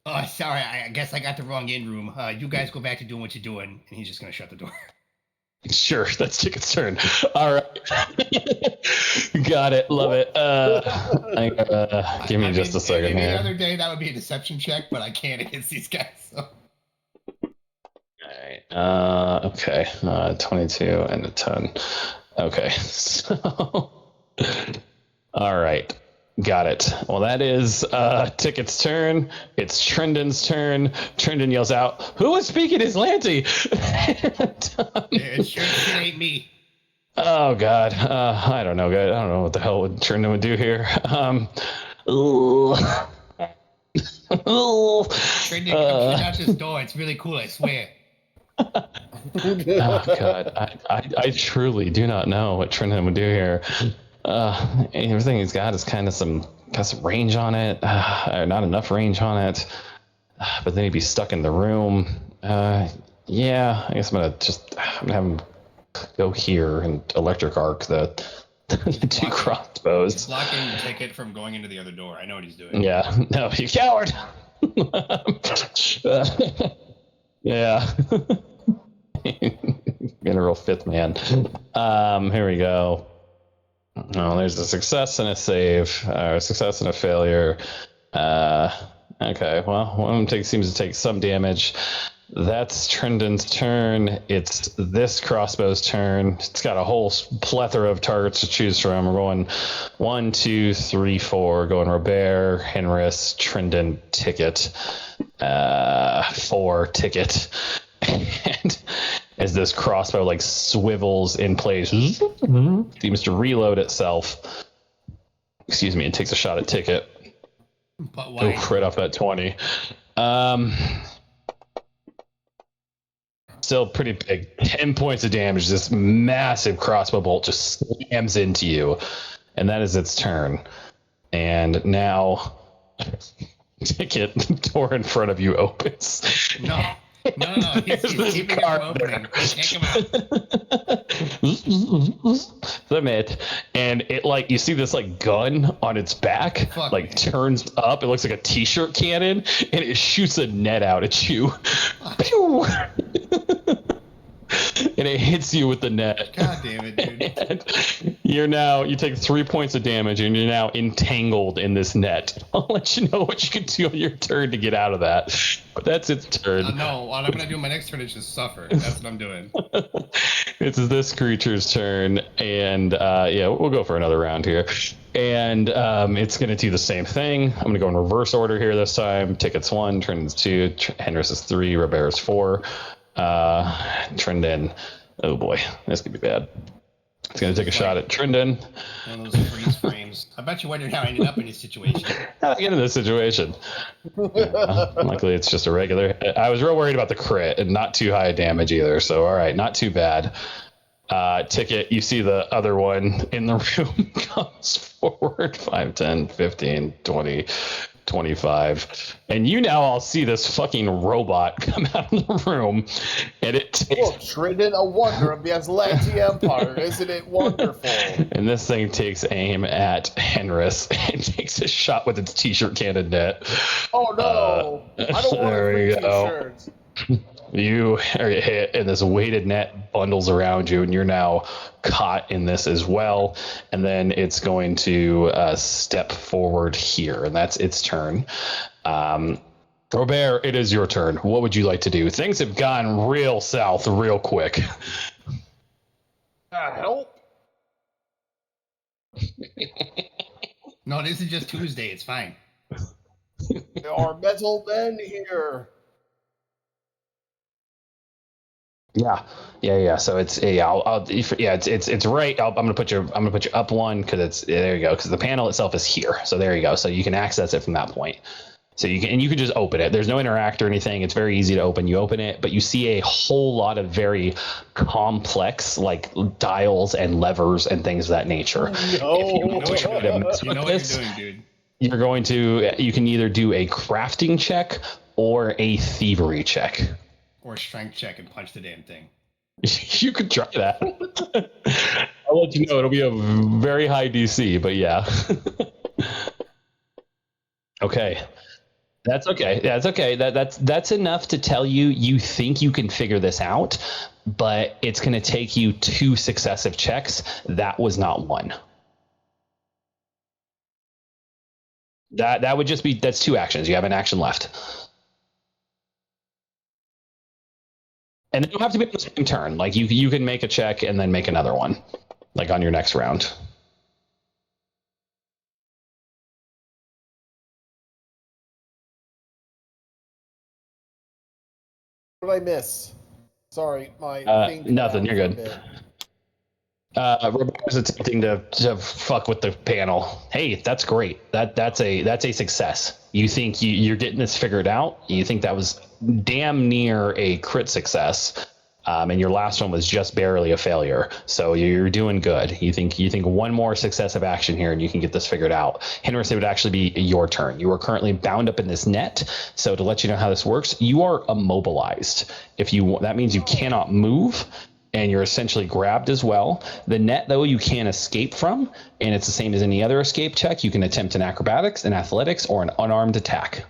Oh, sorry. I guess I got the wrong in room. You guys go back to doing what you're doing, and he's just gonna shut the door. Sure, that's Ticket's turn. All right, got it. Love it. Give me just a second here. The other day that would be a deception check, but I can't against these guys. So. All right. Okay. 22 and a 10. Okay. So. All right. Got it. Well, that is Ticket's turn. It's Trindon's turn. Trindon yells out, "Who is speaking Islanti?" It sure ain't me. Oh, God. I don't know, guys. I don't know what the hell Trindon would do here. Trindon, come check out this door. It's really cool, I swear. Oh, God. I truly do not know what Trindon would do here. Everything he's got is kind of got some range on it, not enough range on it, but then he'd be stuck in the room. Yeah, I guess I'm gonna have him go here and electric arc the two crossbows. He's blocking the Ticket from going into the other door. I know what he's doing. Yeah, no, you coward. Yeah. Being a real fifth man. Here we go. Oh, there's a success and a save, or a success and a failure. Okay, well, one of them seems to take some damage. That's Trindon's turn. It's this crossbow's turn. It's got a whole plethora of targets to choose from. We're going 1, 2, 3, 4. Going Robert, Henris, Trindon, Ticket. for Ticket. And as this crossbow like swivels in place, seems to reload itself. Excuse me, and takes a shot at Ticket. But why? Oh, right off that 20. Still pretty big. 10 points of damage. This massive crossbow bolt just slams into you. And that is its turn. And now, Ticket, door in front of you opens. No. He's keeping it from opening. Take him out. Submit. And it like, you see this like gun on its back, Fuck like me. turns up. It looks like a t-shirt cannon, and it shoots a net out at you. Pew! And it hits you with the net. God damn it, dude. And you take 3 points of damage, and you're now entangled in this net. I'll let you know what you can do on your turn to get out of that. But that's its turn. No, what I'm going to do on my next turn is just suffer. That's what I'm doing. It's this creature's turn, and we'll go for another round here. And it's going to do the same thing. I'm going to go in reverse order here this time. Ticket's 1, Trendon's 2, Henris is 3, Robert's 4. Trendon, oh boy, this could be bad. It's going to take a shot at Trendon. One of those freeze frames. I bet you wonder how I ended up in this situation. How did I get in this situation? Luckily, it's just a regular. I was real worried about the crit and not too high damage either. So, all right, not too bad. Ticket, you see the other one in the room comes forward 5, 10, 15, 20, 25. And you now all see this fucking robot come out of the room. And it takes. Look, Trendon, a wonder of the Atlantean Empire. Isn't it wonderful? And this thing takes aim at Henris and takes a shot with its t-shirt cannon net. Oh, no. I don't want a free t-shirt. You are hit, and this weighted net bundles around you, and you're now caught in this as well. And then it's going to step forward here, and that's its turn. Robert, it is your turn. What would you like to do? Things have gone real south real quick. Help? No, this is just Tuesday. It's fine. There are metal men here. Yeah. So it's it's right. I'm gonna put you up one because it's there you go because the panel itself is here. So there you go. So you can access it from that point. So you can just open it. There's no interact or anything. It's very easy to open. You open it, but you see a whole lot of very complex like dials and levers and things of that nature. No. You know what you're doing, dude. You can either do a crafting check or a thievery check. Or strength check and punch the damn thing. You could try that. I'll let you know. It'll be a very high DC, but yeah. Okay. That's okay. That's okay. That's enough to tell you think you can figure this out, but it's going to take you 2 successive checks. That was not one. That would just be that's 2 actions. You have an action left. And they don't have to be on the same turn. Like you can make a check and then make another one, like on your next round. What did I miss? Sorry, my thing. Nothing. You're good. Roberto's attempting to fuck with the panel. Hey, that's great. That's a success. You think you're getting this figured out. You think that was damn near a crit success, and your last one was just barely a failure. So you're doing good. You think one more successive action here, and you can get this figured out. Henris, it would actually be your turn. You are currently bound up in this net. So to let you know how this works, you are immobilized. That means you cannot move. And you're essentially grabbed as well. The net, though, you can escape from, and it's the same as any other escape check. You can attempt an acrobatics, an athletics, or an unarmed attack.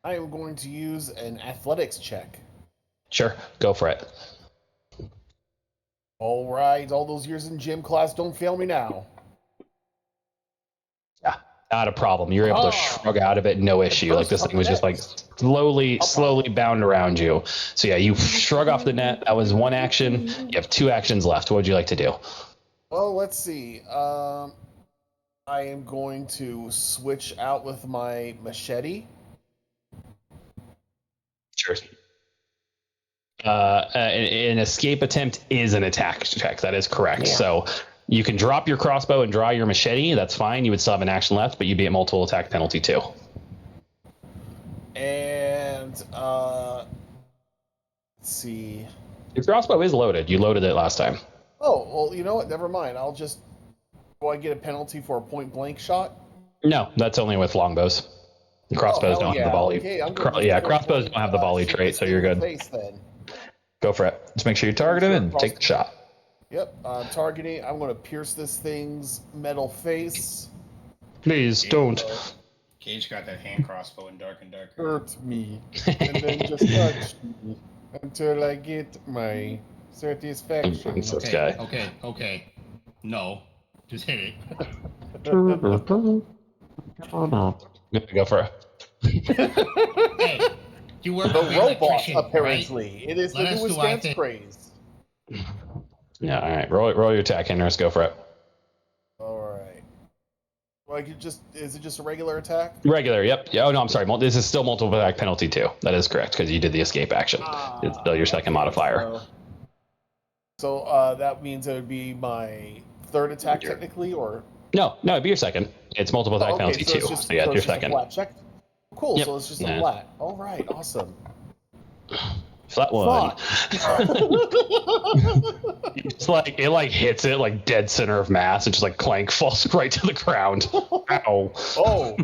I am going to use an athletics check. Sure, go for it. All right, all those years in gym class don't fail me now. Yeah, not a problem. You're able to shrug out of it, no issue. Like this thing was just like slowly bound around you. So yeah, you shrug off the net. That was one action. You have 2 actions left. What would you like to do? Well, let's see. I am going to switch out with my machete. Sure. An escape attempt is an attack check. That is correct. Yeah. So you can drop your crossbow and draw your machete. That's fine. You would still have an action left, but you'd be at multiple attack penalty too. And let's see. Your crossbow is loaded. You loaded it last time. Oh, well, you know what? Never mind. I'll just. Do I get a penalty for a point blank shot? No, that's only with longbows. Crossbows don't have the volley. Okay, crossbows don't have the volley trait, so you're good. Face, then. Go for it. Just make sure you target him and take the shot. Yep, targeting. I'm going to pierce this thing's metal face. Please don't. Cage got that hand crossbow in Dark and Darker. Hurt me, and then just touch me until I get my satisfaction. It's this guy. Okay. No, just hit it. Go for it. Hey, you work The with robot, electrician, apparently. right? It is the newest dance craze. Yeah, all right. Roll your attack, Henris. Go for it. All right. Like is it just a regular attack? Regular, yep. Yeah, oh, no, I'm sorry. This is still multiple attack penalty, too. That is correct, because you did the escape action. It's still your second modifier. So that means it would be my third attack, technically, or? No, it'd be your second. It's multiple attack penalty, too. So yeah, it's your second. Flat check? Cool, Yep. so it's just a flat. All right, awesome. Flat one. It's like it hits it like dead center of mass. It just like clank falls right to the ground. Ow. Oh.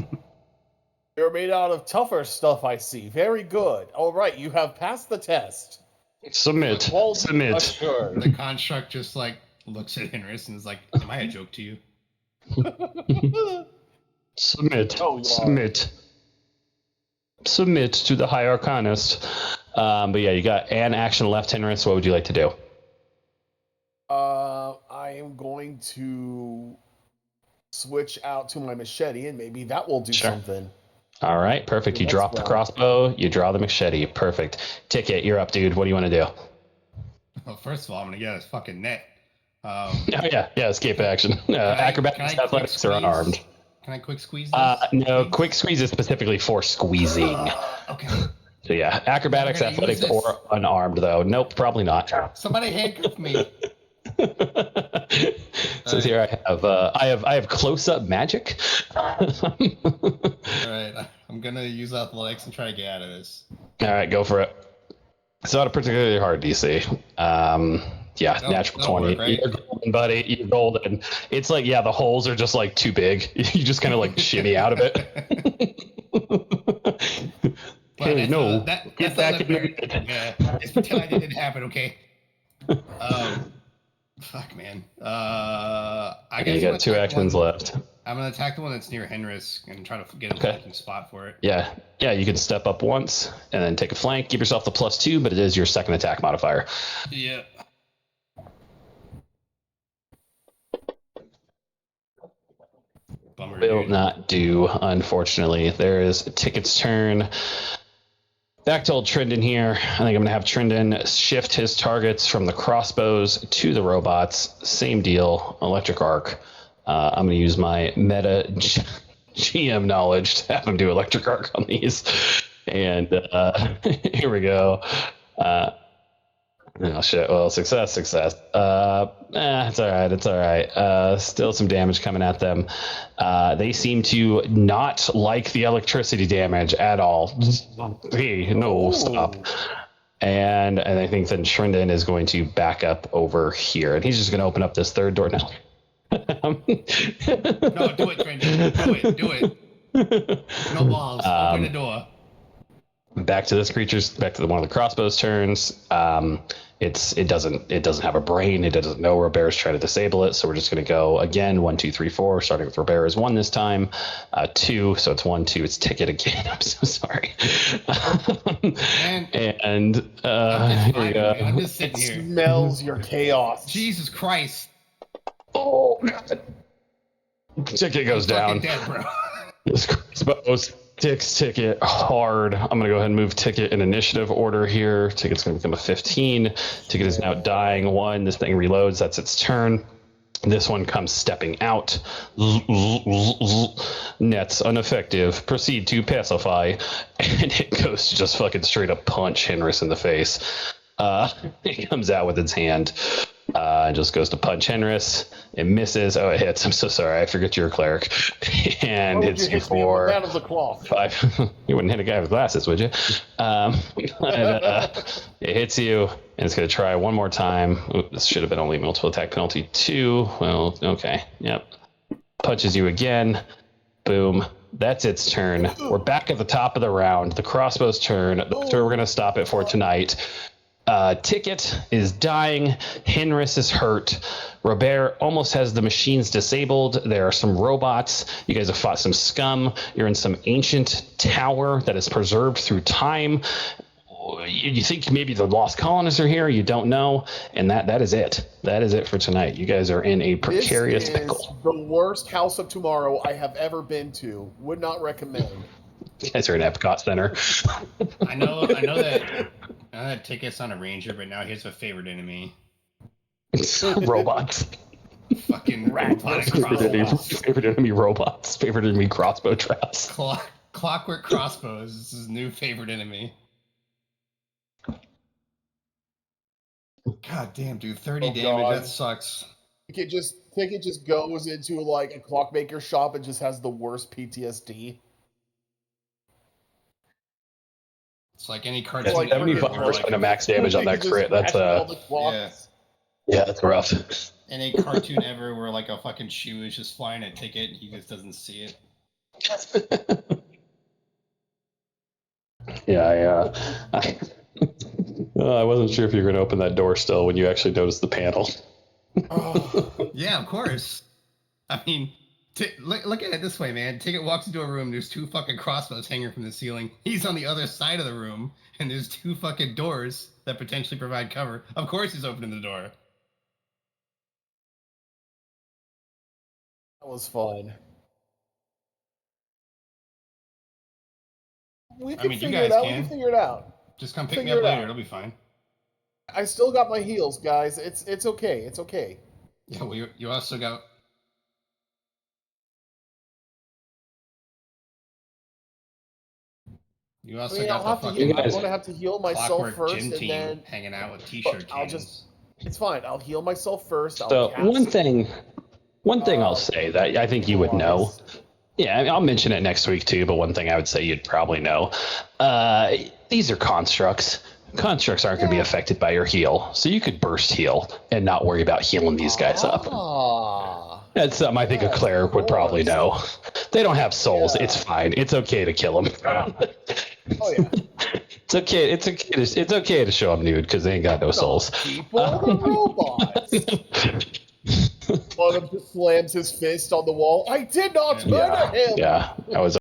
You're made out of tougher stuff, I see. Very good. All right, you have passed the test. Submit. Assured. The construct just like looks at Henris and is like, "Am I a joke to you?" Submit. Oh, you are. Submit to the High Arcanist. But yeah, you got an action left, Henris. What would you like to do? I am going to switch out to my machete, and maybe that will do something. All right, perfect. You drop the crossbow, you draw the machete. Perfect. Ticket, you're up, dude. What do you want to do? Well, first of all, I'm gonna get his fucking net. Oh yeah, escape action. Acrobatics, athletics are unarmed. Can I quick squeeze this? No, quick squeeze is specifically for squeezing. Okay. So yeah, acrobatics, athletics, or unarmed though. Nope, probably not. Somebody handcuff me. Says here I have close-up magic. All right, I'm gonna use athletics and try to get out of this. All right, go for it. It's not a particularly hard DC. Natural 20. Work, right? You're golden, buddy. You're golden. It's like, the holes are just like too big. You just kind of like shimmy out of it. Hey, no. Get back in the... Yeah, just pretend like it didn't happen, okay? Fuck, man. I guess you got 2 actions left. I'm gonna attack the one that's near Henris and try to get a flanking spot for it. Yeah, you can step up once and then take a flank. Give yourself the +2, but it is your second attack modifier. Yeah. Bummer, Will dude. not do, unfortunately. There is Ticket's turn. Back to old Trindon here. I think I'm going to have Trindon shift his targets from the crossbows to the robots. Same deal, electric arc. I'm going to use my meta GM knowledge to have him do electric arc on these. And here we go. Oh shit! Well, success. It's all right. Still some damage coming at them. They seem to not like the electricity damage at all. Hey, no, stop. And I think then Trindon is going to back up over here, and he's just going to open up this third door now. No, do it, Trindon. Do it. No balls. Open the door. Back to one of the crossbows turns. It doesn't have a brain. It doesn't know Robert's trying to disable it. So we're just going to go again 1, 2, 3, 4. Starting with Robert's 1 this time. 2. So it's 1, 2. It's Ticket again. I'm so sorry. And here we go. I'm just sitting here. Smells your chaos. Jesus Christ. Oh God. Ticket goes down. Dead, bro. This crossbows ticks Ticket hard. I'm going to go ahead and move Ticket in initiative order here. Ticket's going to become a 15. Ticket is now dying 1. This thing reloads. That's its turn. This one comes stepping out. Nets ineffective. Proceed to pacify. And it goes to just fucking straight up punch Henris in the face. It comes out with its hand. Just goes to punch Henris. It misses. Oh, it hits. I'm so sorry. I forget you're a cleric. And hits you for out of the cloth. 5. You wouldn't hit a guy with glasses, would you? It hits you, and it's going to try one more time. Oop, this should have been only multiple attack penalty 2. Well, okay. Yep. Punches you again. Boom. That's its turn. We're back at the top of the round. The crossbow's turn. That's where we're going to stop it for tonight. Ticket is dying. Henris is hurt. Robert almost has the machines disabled. There are some robots. You guys have fought some scum. You're in some ancient tower that is preserved through time. You think maybe the lost colonists are here. You don't know. And that is it. That is it for tonight. You guys are in a precarious pickle. This is the worst House of Tomorrow I have ever been to. Would not recommend. You guys are at Epcot Center. I know that Ticket's on a ranger, but now here's a favorite enemy. Robots. Fucking robotic Favorite enemy robots. Favorite enemy crossbow traps. Clockwork crossbows is his new favorite enemy. God damn, dude, 30 damage. God. That sucks. Ticket just goes into like a clockmaker shop and just has the worst PTSD. It's like any cartoon. Like 75% of max damage on that crit. That's yeah, that's rough. Any cartoon ever where like a fucking shoe is just flying at Ticket and he just doesn't see it. Yeah, I wasn't sure if you were going to open that door still when you actually noticed the panel. Oh, yeah, of course. I mean, look at it this way, man. Ticket walks into a room, there's 2 fucking crossbows hanging from the ceiling. He's on the other side of the room, and there's 2 fucking doors that potentially provide cover. Of course he's opening the door. That was fun. We can figure it out. We can figure it out. Just come pick me up later. It'll be fine. I still got my heals, guys. It's okay. It's okay. Yeah, well, you also got... You also got the fucking... I'm going to have to heal myself first, gym and team then... hanging out with t-shirt cannons. It's fine. I'll heal myself first. So one thing I'll say that I think you would know. Yeah, I'll mention it next week too, but one thing I would say you'd probably know. These are constructs. Constructs aren't going to be affected by your heal, so you could burst heal and not worry about healing these guys up. That's something I think a cleric would probably know. They don't have souls. Yeah. It's fine. It's okay to kill them. Oh yeah. It's okay. It's okay to show them nude because they ain't got no souls. People are robots. One of them just slams his fist on the wall. I did not murder him. Yeah, I was.